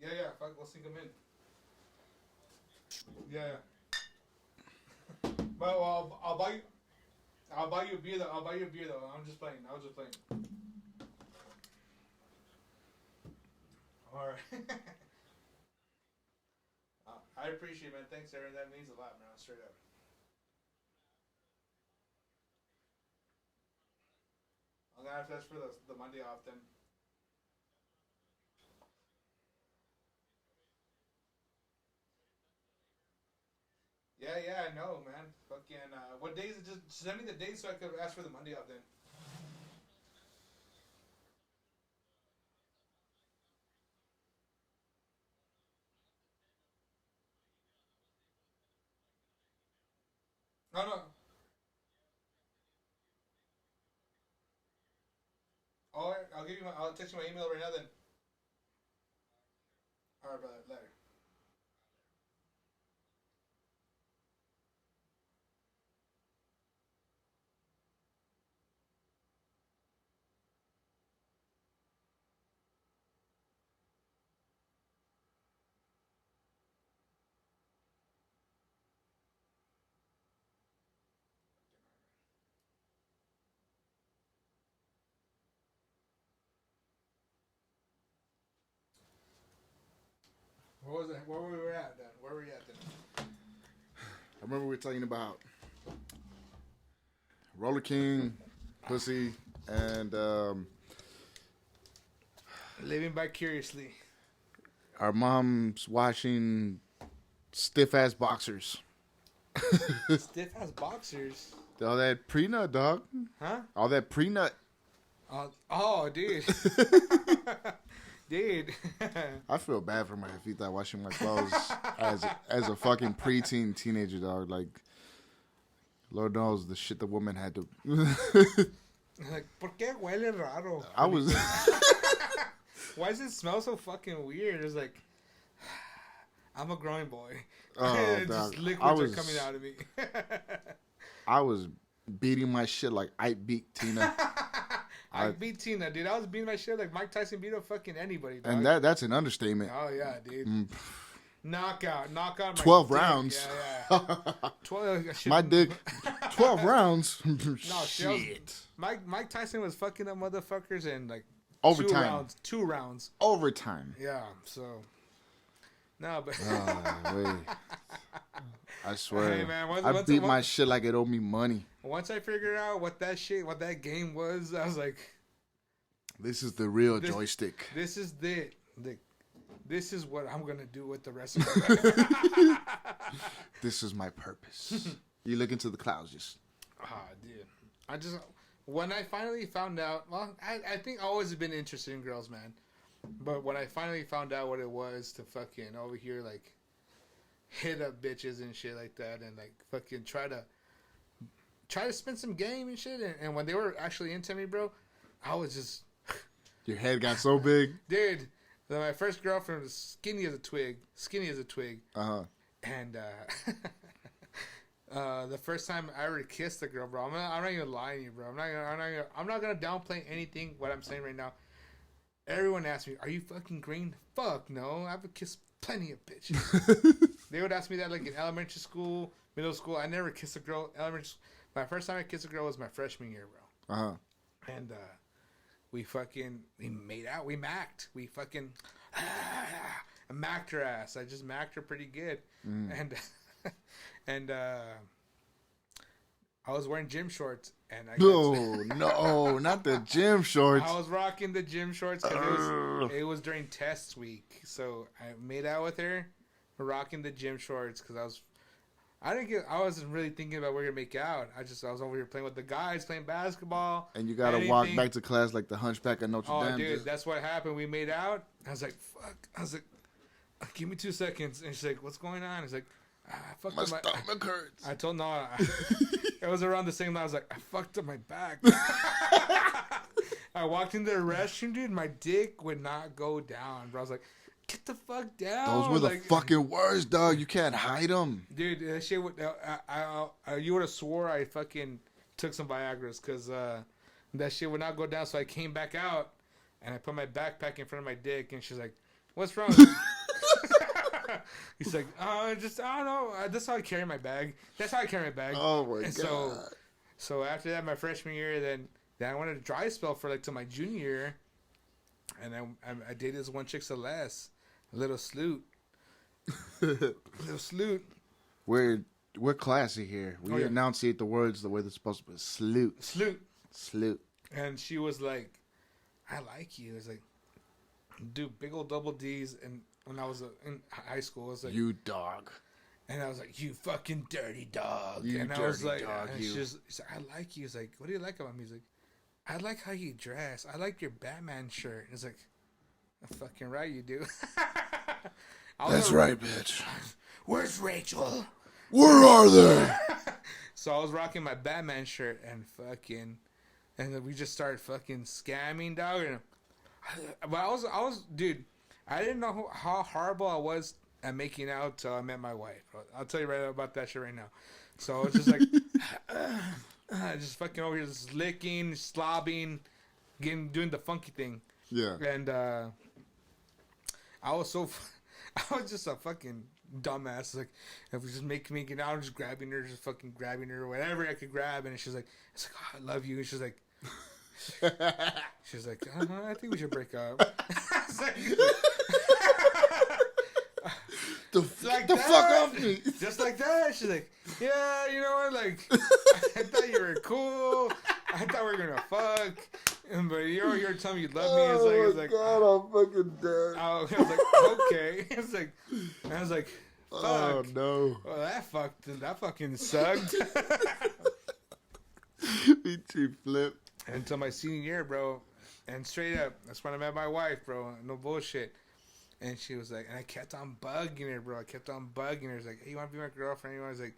Yeah. Fuck, we'll sneak him in. Yeah. But well, I'll buy you. I'll buy you a beer though. I'll buy you a beer though. I'm just playing. I was just playing. All right. I appreciate it, man. Thanks, Aaron. That means a lot, man. Straight up. I'm gonna have to ask for the Monday off then. Yeah, I know, man. Fucking, what days? Just send me the dates so I could ask for the Monday off then. No. Oh, I'll give you my. I'll text you my email right now then. All right, brother. Later. What was it? Where were we at then? Where were we at then? I remember we were talking about Roller King, pussy, and Living vicariously. our mom's washing stiff ass boxers. Stiff ass boxers. All that pre-nut, dog. Huh? All that pre-nut. Oh, dude. Dude. I feel bad for my Fita washing my clothes as a fucking preteen teenager, dog. Like, Lord knows the shit the woman had to. Like, ¿por qué huele raro? I was. Why does it smell so fucking weird? It's like, I'm a growing boy. Oh, Just dog. liquids are coming out of me. I was beating my shit like I beat Tina. I beat Tina, dude. I was beating my shit like Mike Tyson beat up fucking anybody, dog. And that's an understatement. Oh, yeah, dude. Knockout. 12 my dick. rounds. Yeah. 12, My dick, 12 rounds. No, shit. Mike Tyson was fucking up motherfuckers in like Overtime. 2 rounds. Overtime. Yeah, so. No, but. Wait. I swear. Hey, man, I beat my shit like it owed me money. Once I figured out what that game was, I was like, This is the real joystick. this is this is what I'm gonna do with the rest of my life. This is my purpose. You look into the clouds, just. Dude, when I finally found out, well, I think I always been interested in girls, man. But when I finally found out what it was to fucking over here, like, hit up bitches and shit like that, and like fucking try to spend some game and shit, and when they were actually into me, bro, I was just Your head got so big. dude. My first girlfriend was skinny as a twig. Uh-huh. And the first time I ever kissed a girl, bro, I'm not even lying to you, bro. I'm not gonna downplay anything what I'm saying right now. Everyone asks me, "Are you fucking green?" Fuck no. I've kissed plenty of bitches. They would ask me that like in elementary school, middle school. I never kissed a girl. My first time I kissed a girl was my freshman year, bro. Uh-huh. And we made out. We macked. We fucking macked her ass. I just macked her pretty good. And I was wearing gym shorts. And No, not the gym shorts. I was rocking the gym shorts because it was during test week. So I made out with her, rocking the gym shorts because I wasn't really thinking about where to make out. I was over here playing with the guys, playing basketball. And you gotta walk back to class like the Hunchback of Notre Dame. Oh, dude, that's what happened. We made out. I was like, fuck. I was like, give me 2 seconds. And she's like, what's going on? I was like, I fucked my up stomach hurts. I told no. It was around the same time. I was like, I fucked up my back. I walked into the restroom, dude. My dick would not go down, bro. I was like, get the fuck down. Those were the fucking words, dog. You can't hide them. Dude, that shit would... you would have swore I fucking took some Viagra's because that shit would not go down. So I came back out and I put my backpack in front of my dick and she's like, what's wrong? He's like, I don't know. That's how I carry my bag. Oh, my God. So after that, my freshman year, then I went on a dry spell for like till my junior year. And I dated this one chick, Celeste. A little sloot. We're classy here. We enunciate the words the way they're supposed to be. Sloot. And she was like, I like you. I was like, dude, big old double D's. And when I was in high school, I was like, you dog. And I was like, you fucking dirty dog. You and dirty I was like, dog, you. She's like, I like you. He's like, what do you like about me? He's like, I like how you dress. I like your Batman shirt. And it's like, fucking right, you do. That's right, bitch. Where's Rachel? Where are they? So I was rocking my Batman shirt and then we just started fucking scamming, dog. But I was, dude, I didn't know how horrible I was at making out till I met my wife. I'll tell you right about that shit right now. So I was just like, just fucking over here, just licking, slobbing, doing the funky thing. Yeah. And I was just a fucking dumbass. Like, if we just making out, just grabbing her, whatever I could grab. And she's like, it's like, oh, I love you. And she's like, I think we should break up. Get the fuck off me. Just like that. She's like, yeah, you know what? Like, I thought you were cool. I thought we were gonna fuck. But you're telling me you love me. It's like, God, I'm fucking dead. I was like, okay. I was like, fuck. Oh no. Well, that fucking sucked. Me too, Flip. Until my senior year, bro. And straight up, that's when I met my wife, bro. No bullshit. And she was like, and I kept on bugging her, bro. I kept on bugging her. It's like, hey, you want to be my girlfriend? I was like,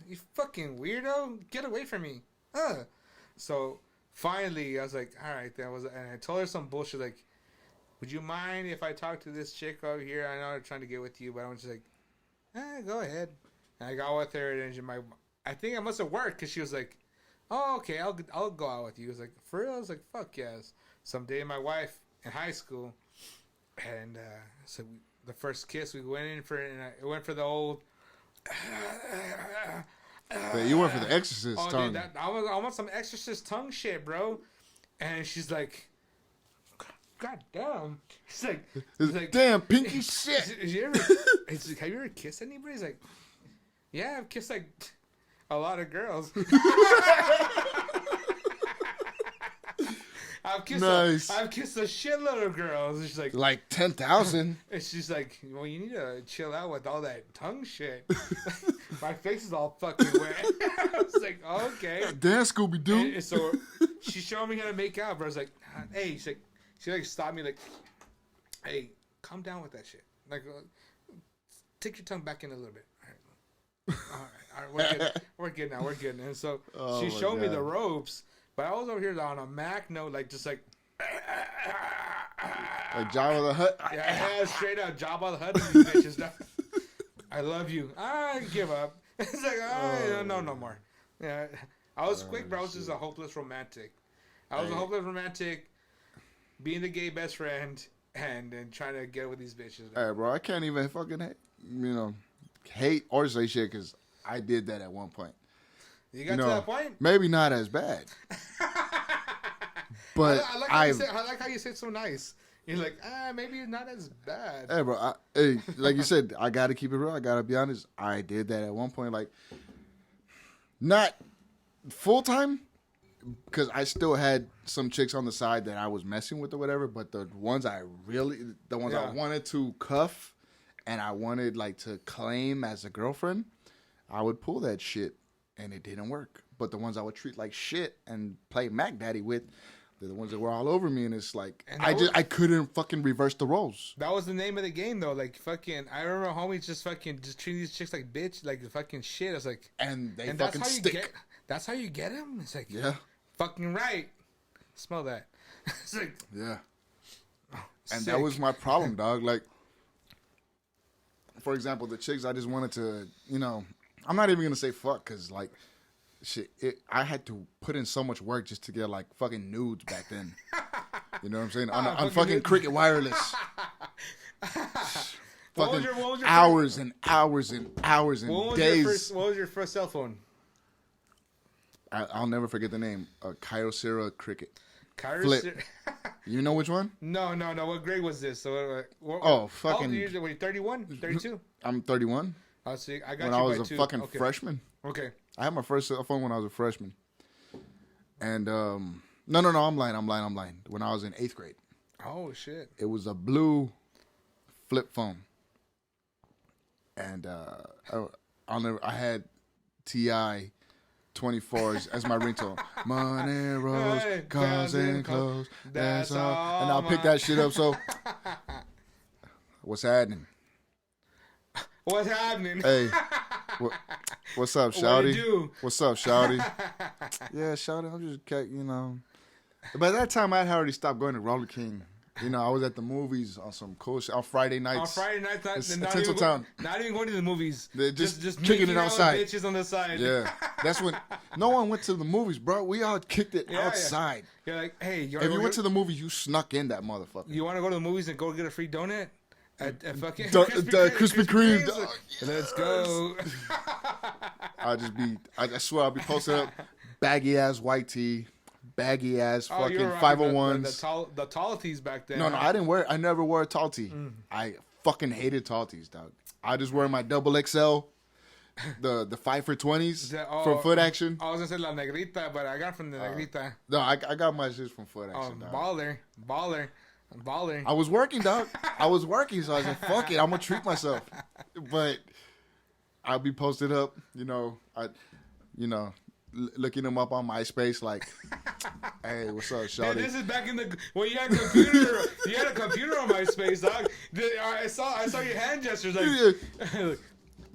you fucking weirdo. Get away from me. So finally, I was like, all right. And I told her some bullshit like, would you mind if I talk to this chick over here? I know they're trying to get with you, but I'm just like, go ahead. And I got with her, and I think I must have worked because she was like, oh, okay, I'll go out with you. I was like, for real? I was like, fuck yes. Someday my wife in high school, and so the first kiss we went in for, and I went for the old. But you went for the Exorcist tongue. Dude, I want some Exorcist tongue shit, bro. And she's like, God damn. She's like, damn, pinky shit. Have you ever kissed anybody? He's like, yeah, I've kissed like a lot of girls. I've kissed a shitload of girls. And she's like 10,000. And she's like, well, you need to chill out with all that tongue shit. My face is all fucking wet. I was like, okay. Damn, Scooby Doo. And so she showed me how to make out, but I was like, hey, she stopped me like, hey, calm down with that shit. Like, take your tongue back in a little bit. All right, we're good now. And so she showed me the ropes. But I was over here on a Mac note, like just like Jabba the Hutt. Yeah, straight out Jabba the Hutt. These bitches. I love you. I give up. It's like no more. Yeah, I was quick, bro. I was just a hopeless romantic. I was a hopeless romantic, being the gay best friend, and trying to get with these bitches. Hey, bro, I can't even fucking hate or say shit because I did that at one point. You got to that point? Maybe not as bad. But I like how you say it so nice. You're like, maybe it's not as bad. Hey, bro. Like you said, I got to keep it real. I got to be honest. I did that at one point. Like, not full time, because I still had some chicks on the side that I was messing with or whatever. But the ones I wanted to cuff and I wanted like to claim as a girlfriend, I would pull that shit. And it didn't work. But the ones I would treat like shit and play Mac Daddy with, they're the ones that were all over me. And it's like, I couldn't fucking reverse the roles. That was the name of the game, though. Like, fucking, I remember homies just treating these chicks like bitch, like fucking shit. I was like, and they fucking stick. That's how you get them? It's like, yeah. Fucking right. Smell that. It's like, yeah. And that was my problem, dog. Like, for example, the chicks I just wanted to, I'm not even going to say fuck because, like, shit, I had to put in so much work just to get, like, fucking nudes back then. You know what I'm saying? On fucking Cricket Wireless. What was your hours and hours and hours and days. What was your first cell phone? I'll never forget the name. Kyocera Cricket. Flip. You know which one? No. What grade was this? So, fucking. Were you 31? 32? I'm 31. Oh, see, I got when you I was by a two. fucking freshman. Okay. I had my first cell phone when I was a freshman. And, no, I'm lying. When I was in 8th grade. Oh, shit. It was a blue flip phone. And, I had T.I. 24s as my ringtone. Money, rose, cars, and clothes. That's all. And I'll pick that shit up. So, what's happening? What's happening? Hey, what's up, Shouty? Do? What's up, Shouty? Yeah, Shouty, I'm just By that time, I had already stopped going to Roller King. I was at the movies on some cool shit on Friday nights. On Friday nights, not even going to the movies. They're just kicking it outside. Bitches on the side. Yeah, that's when no one went to the movies, bro. We all kicked it outside. Yeah. You're like, hey, if you went to the movies, you snuck in that motherfucker. You want to go to the movies and go get a free donut? At fucking Krispy Kreme. Let's go. I swear I'll be posted up baggy ass white tee, baggy ass fucking 501s. The tall tees back then. No, I didn't wear. I never wore a tall tee. I fucking hated tall tees, dog. I just wear my double XL, the 5 for 20s from Foot Action. I was gonna say La Negrita, but I got from the Negrita. No, I got my shit from Foot Action. Baller. I was working, dog. I was working, so I was like, fuck it, I'm gonna treat myself. But I'll be posted up, looking them up on MySpace, like, hey, what's up, shawty? This is back in the when you had a computer. You had a computer on MySpace, dog. I saw your hand gestures, like.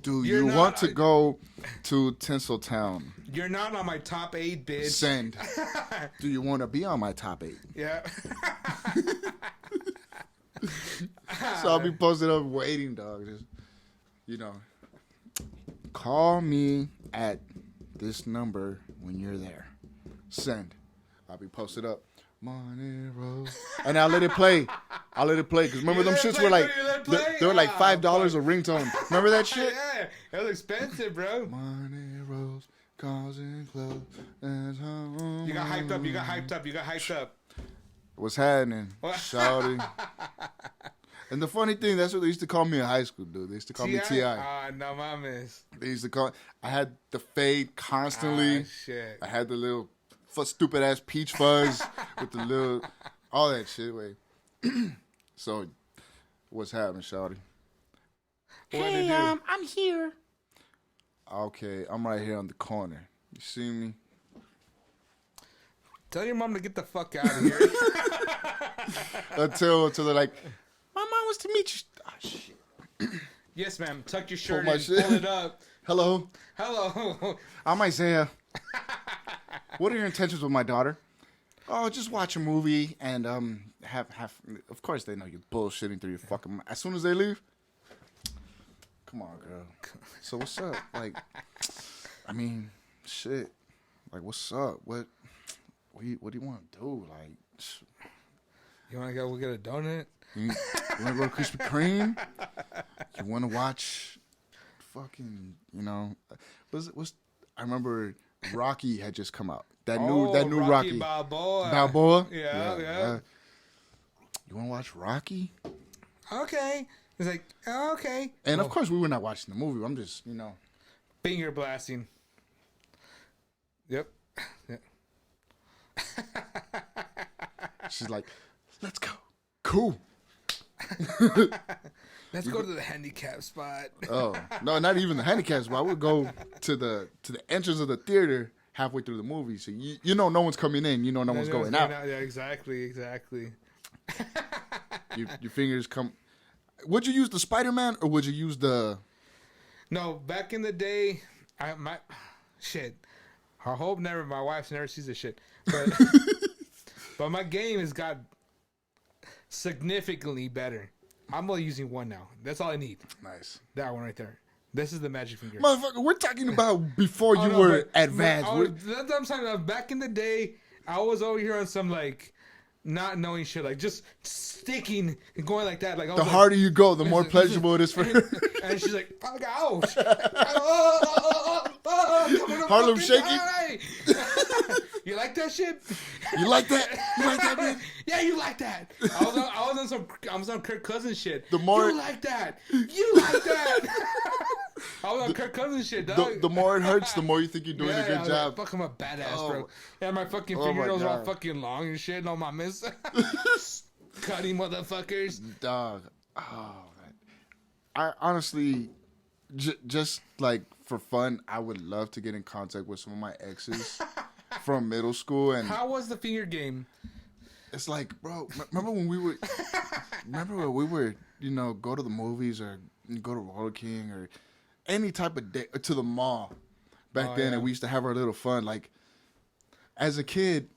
Do you want to go to Tinseltown? You're not on my top 8, bitch. Send. Do you want to be on my top 8? Yeah. So I'll be posted up waiting, dog. Just, call me at this number when you're there. Send. I'll be posted up. Money Rose. And I'll let it play. Because remember them shits were like, they were like $5 a ringtone. Remember that shit? Yeah, it was expensive, bro. Money Rose, causing clothes. You got hyped up. What's happening? Shouting. And the funny thing, that's what they used to call me in high school, dude. They used to call me T.I. Ah, no mames. They used to call. I had the fade constantly. Shit. I had the little stupid ass peach fuzz with the little, all that shit. Wait. So, what's happening, shawty? Hey, I'm here. Okay, I'm right here on the corner. You see me? Tell your mom to get the fuck out of here. until they're like, my mom wants to meet you. Oh, shit. Yes, ma'am. Tuck your shirt my in. shit. Pull it up. Hello. I'm Isaiah. What are your intentions with my daughter? Oh, just watch a movie and have. Of course, they know you're bullshitting through your fucking. As soon as they leave, come on, girl. So what's up? Like, I mean, shit. Like, what's up? What do you want to do? Like, you want to go get a donut? You want to go to Krispy Kreme? You want to watch fucking, I remember Rocky had just come out. That new Rocky. Balboa. Yeah. You want to watch Rocky? Okay. It's like, okay. And of course, we were not watching the movie. I'm just, Finger blasting. Yep. She's like, let's go. Cool. Let's go to the handicap spot. Oh, no, not even the handicap spot. I would go to the entrance of the theater halfway through the movie. So, no one's coming in. No one's going out. Yeah, exactly. Your fingers come. Would you use the Spider-Man or would you use the... No, back in the day, shit. I hope my wife never sees this shit. But, but my game has got significantly better. I'm only using one now. That's all I need. Nice. That one right there. This is the magic finger. Motherfucker, we're talking about before you were advanced. That's what I'm talking about. Back in the day, I was over here on some, like, not knowing shit. Like, just sticking and going like that. Like, the harder you go, the more pleasurable it is for her. And she's like, fuck, ouch. Harlem shaking. You like that shit? You like that? You like that, man? Yeah, you like that. I was on Kirk Cousins shit. The more you like that. You like that. I was on Kirk Cousins shit, dog. The more it hurts, the more you think you're doing a good job. Like, fuck, I'm a badass, bro. And my fucking fingernails are all fucking long and shit. No, my miss. Cutting motherfuckers. Dog. Oh, man. I honestly, just like for fun, I would love to get in contact with some of my exes from middle school. And how was the finger game? It's like, bro, remember when we would, go to the movies or go to Roller King or any type of day, to the mall back then, and we used to have our little fun. Like, as a kid,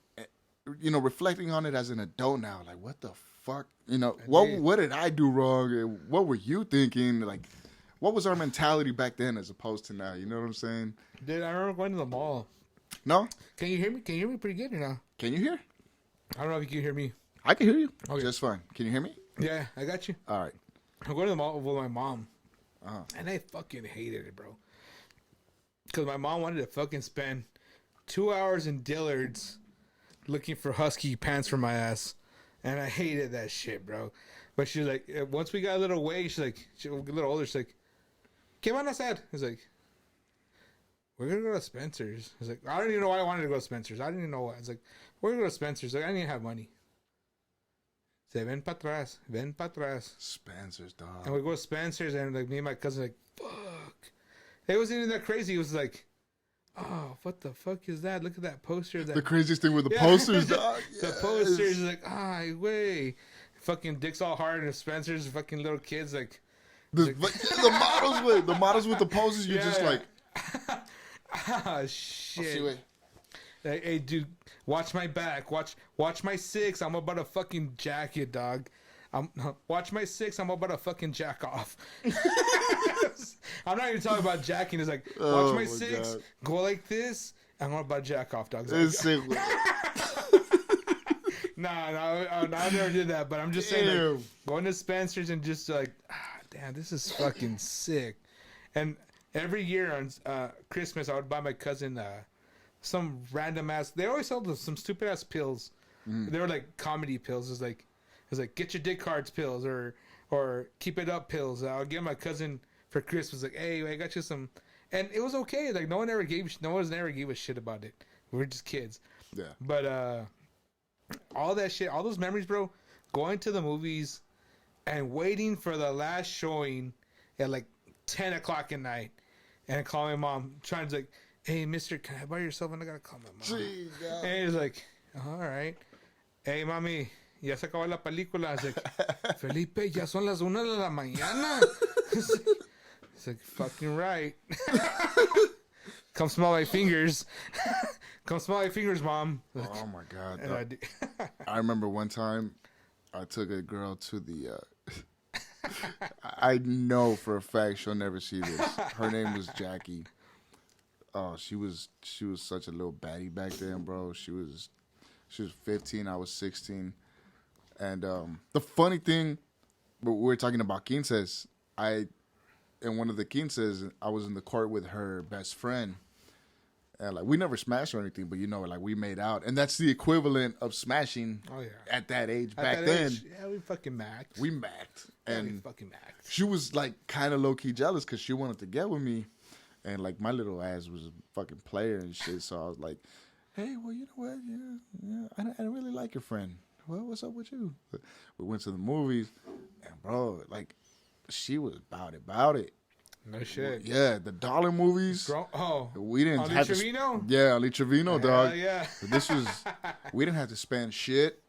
reflecting on it as an adult now, like, what the fuck? What did I do wrong? And what were you thinking? Like, what was our mentality back then as opposed to now? You know what I'm saying? Dude, I remember going to the mall. No? Can you hear me? Can you hear me pretty good or no? Can you hear? I don't know if you can hear me. I can hear you. Okay. Just fine. Can you hear me? Yeah, I got you. All right. I'm going to the mall with my mom. Uh-huh. And I fucking hated it, bro. Because my mom wanted to fucking spend 2 hours in Dillard's looking for husky pants for my ass. And I hated that shit, bro. But she's like, once we got a little away, she's like, a little older, she's like, ¿Qué van a hacer? He's like, we're going to go to Spencer's. He's like, I don't even know why I wanted to go to Spencer's. I didn't even know why. It's like, we're going to go to Spencer's. Like, I didn't even have money. Say, ven pa atrás. Ven pa atrás. Spencer's, dog. And we go to Spencer's, and like me and my cousin, like, fuck. It wasn't even that crazy. It was like, oh, what the fuck is that? Look at that poster. That... The craziest thing with the posters, dog. The posters is like, way. Fucking dicks all hard, and Spencer's fucking little kids, like... The models with the poses, you're just like... Ah, shit. Hey, dude, watch my back. Watch my 6. I'm about to fucking jack it, dog. Watch my 6. I'm about to fucking jack off. I'm not even talking about jacking. It's like, watch my 6. God. Go like this. I'm about to jack off, dog. It's like, No, I never did that. But I'm just saying, like, going to Spencer's and just like, damn, this is fucking sick. And every year on Christmas, I would buy my cousin some random ass. They always sold some stupid ass pills. They were like comedy pills. It's like get your dick cards pills or keep it up pills. I'll give my cousin for Christmas. Like, hey, I got you some, and it was okay. Like no one ever gave a shit about it. We were just kids. Yeah. But all that shit, all those memories, bro. Going to the movies and waiting for the last showing at like 10 o'clock at night, and calling my mom, trying to like, hey, mister, can I buy yourself? And I gotta call my mom. Jeez, God. And he's like, all right. Hey, mami, ya se acabó la película. I was like, Felipe, ya son las 1 de la mañana. It's like, fucking right. Come smell my fingers. Come smell my fingers, mom. Like, oh my God. I remember one time I took a girl to the I know for a fact she'll never see this. Her name was Jackie. Oh, she was such a little baddie back then, bro. She was 15, I was 16. And the funny thing, we're talking about quinces. In one of the quinces, I was in the court with her best friend. And like we never smashed or anything, but like we made out, and that's the equivalent of smashing. Oh yeah, at that age back then. Yeah, we fucking macked. We macked, and we fucking macked. She was like kind of low key jealous because she wanted to get with me, and like my little ass was a fucking player and shit. So I was like, "Hey, well, you know what? Yeah, I really like your friend. Well, what's up with you?" We went to the movies, and bro, like she was about it. No shit. Yeah, the dollar movies. We didn't Ali have Trevino? to. Yeah, Ali Trevino, dog. Yeah. This was. We didn't have to spend shit.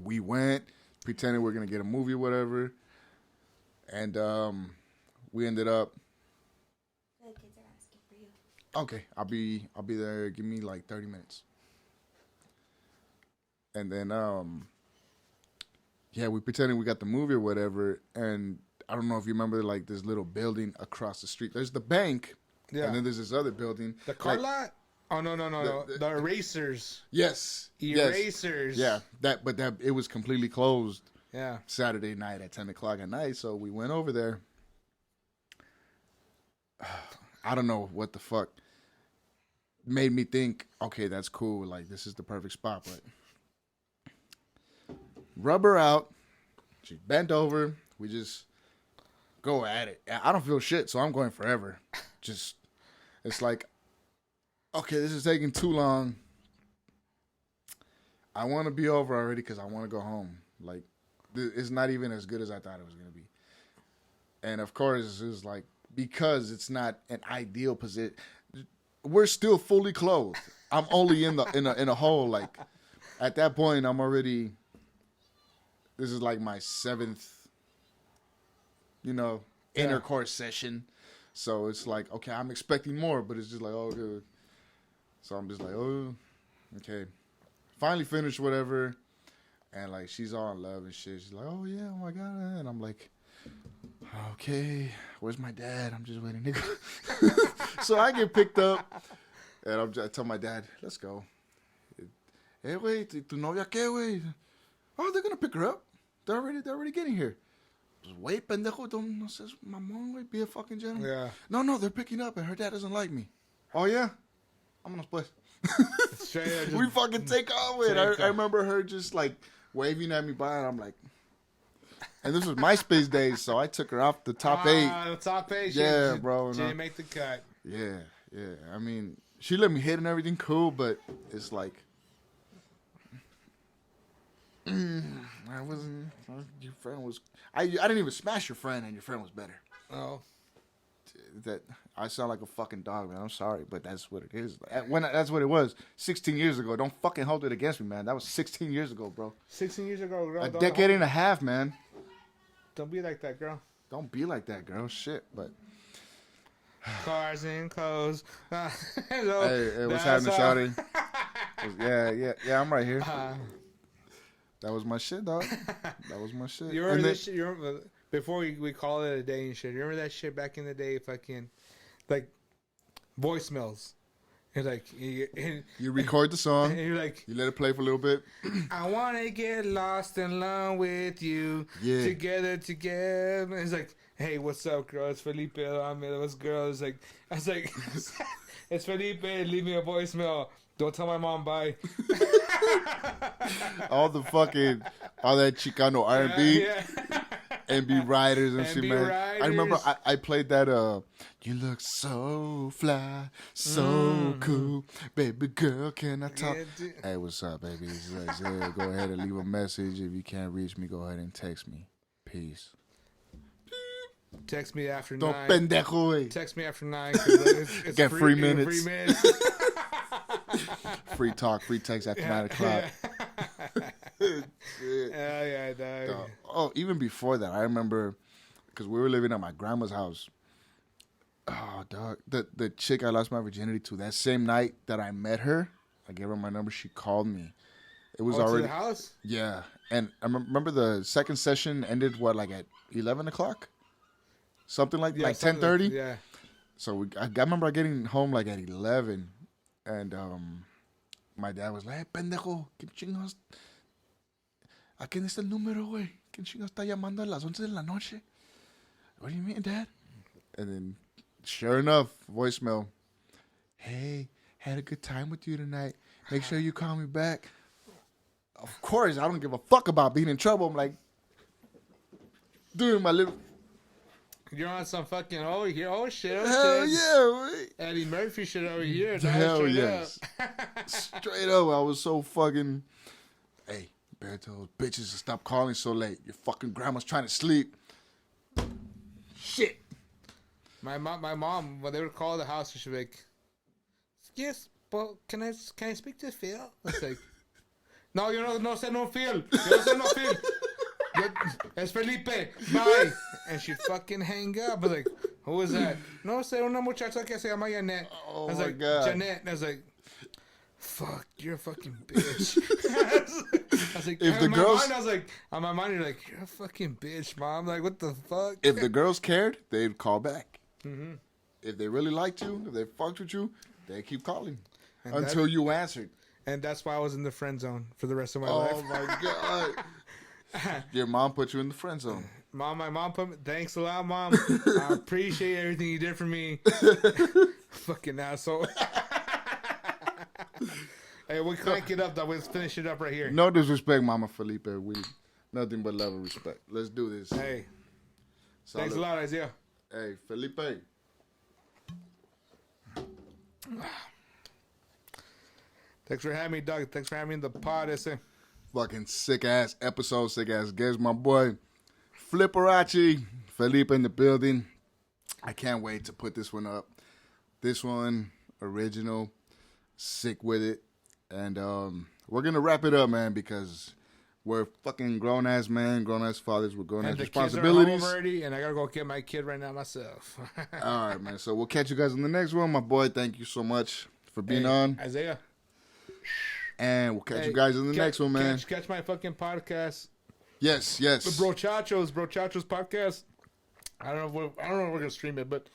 We went pretending we were gonna get a movie or whatever, and we ended up. The kids are asking for you. Okay, I'll be there. Give me like 30 minutes. And then yeah, we pretended we got the movie or whatever, and I don't know if you remember like this little building across the street. There's the bank, and then there's this other building. The car lot? Oh no! The erasers. Yes. Erasers. Yes. Yeah. But it was completely closed. Yeah. Saturday night at 10 o'clock at night, so we went over there. I don't know what the fuck made me think, okay, that's cool. Like this is the perfect spot, but rub her out. She bent over. We just go at it. I don't feel shit, so I'm going forever. Just, it's like, okay, this is taking too long. I want to be over already because I want to go home. Like, it's not even as good as I thought it was going to be. And of course, it's like, because it's not an ideal position, we're still fully clothed. I'm only in a hole. Like, at that point, I'm already, this is like my 7th, intercourse session. So it's like, okay, I'm expecting more, but it's just like, oh, good. So I'm just like, oh, okay. Finally finished whatever. And like, she's all in love and shit. She's like, oh yeah, oh my God. And I'm like, okay, where's my dad? I'm just waiting. So I get picked up and I tell my dad, let's go. Hey, wait, tu novia qué, wait? Oh, they're going to pick her up. They're already getting here. Wait, pendejo, no seas mamón, wait, be a fucking gentleman. Yeah. No, they're picking up, and her dad doesn't like me. Oh, yeah? Vámonos, pues. We fucking take off with it. I remember her just, like, waving at me by, and I'm like, And this was MySpace days, so I took her off the top 8. The top 8. Yeah, bro. She didn't make the cut. Yeah. I mean, she let me hit and everything cool, but it's like, I wasn't. Your friend was. I didn't even smash your friend, and your friend was better. Oh. That I sound like a fucking dog, man. I'm sorry, but that's what it is. That's what it was 16 years ago. Don't fucking hold it against me, man. That was 16 years ago, bro. 16 years ago, girl. A decade and a half, man. Don't be like that, girl. Don't be like that, girl. Shit, but. Cars and clothes. Hey, what's happening, shawty? Yeah, I'm right here. That was my shit, dog. That was my shit. You remember this shit? You remember, before we call it a day and shit, you remember that shit back in the day, fucking, like, voicemails? And like, you record the song, and you're like, you let it play for a little bit. I want to get lost in love with you. Yeah. Together. And it's like, hey, what's up, girl? It's Felipe. What's girl? It's like, I was like, it's Felipe. Leave me a voicemail. Don't tell my mom bye. all that Chicano R&B, NB Riders and shit, man. Riders. I remember I played that, you look so fly, so cool. Baby girl, can I talk? Yeah, Hey, what's up, baby? It's Isaiah. Go ahead and leave a message. If you can't reach me, go ahead and text me. Peace. Text me after Don't 9. pendejo, eh. Text me after 9. It's Get free minutes. Free minutes. Free talk, free text after 9 o'clock. Yeah, dog. Oh, even before that, I remember because we were living at my grandma's house. Oh, dog, the chick I lost my virginity to that same night that I met her, I gave her my number. She called me. It was already to the house. Yeah, and I remember the second session ended like at 11 o'clock, something like 10:30. Yeah. So I remember getting home like at 11, and my dad was like, "Hey, pendejo, ¿qué chingados? ¿A quién está el número, güey? ¿Quién chingados está llamando a las 11 de la noche?" What do you mean, Dad? And then, sure enough, voicemail. Hey, had a good time with you tonight. Make sure you call me back. Of course, I don't give a fuck about being in trouble. I'm like, doing my little... You're on some fucking hell shit. Hell yeah, wait. Eddie Murphy shit over here. Hell yes. Straight up, I was so fucking... Hey, better tell those bitches to stop calling so late. Your fucking grandma's trying to sleep. Shit. My mom, when they would call the house, she'd be like, "Yes, but can I speak to Phil?" It's like, "No, you no sé no Phil. Yo no sé no Phil. Es Felipe. Bye." And she'd fucking hang up. I was like, "Who is that?" "No sé, una muchacha que se llama Janet." Oh, I was my like, God. Janet. And I was like, "Fuck, you're a fucking bitch." I was like, If the girls... on my mind, you're like, "You're a fucking bitch, Mom." Like, what the fuck? If the girls cared, they'd call back. Mm-hmm. If they really liked you, if they fucked with you, they keep calling And until you answered. And that's why I was in the friend zone for the rest of my life. Oh my God! Your mom put you in the friend zone. My mom put me. Thanks a lot, Mom. I appreciate everything you did for me. Fucking asshole. Hey, we crank it up, though. Let's finish it up right here. No disrespect, Mama Felipe. We nothing but love and respect. Let's do this. Hey, thanks a lot, Isaiah. Hey, Felipe. Thanks for having me, Doug. Thanks for having me in the pod, ese. Fucking sick ass episode, sick ass guest, my boy. Fliperachi. Felipe in the building. I can't wait to put this one up. This one, original. Sick with it. And we're going to wrap it up, man, because we're fucking grown-ass men, grown-ass fathers with grown-ass responsibilities. Kids are home already, and I got to go get my kid right now myself. All right, man. So we'll catch you guys in the next one. My boy, thank you so much for being on. Isaiah. And we'll catch you guys in the next one, man. Catch my fucking podcast. Yes. The Brochachos podcast. I don't know if we're gonna stream it, but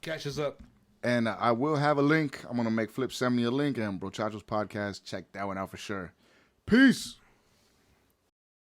catch us up. And I will have a link. I'm gonna make Flip send me a link, and Brochachos podcast. Check that one out for sure. Peace.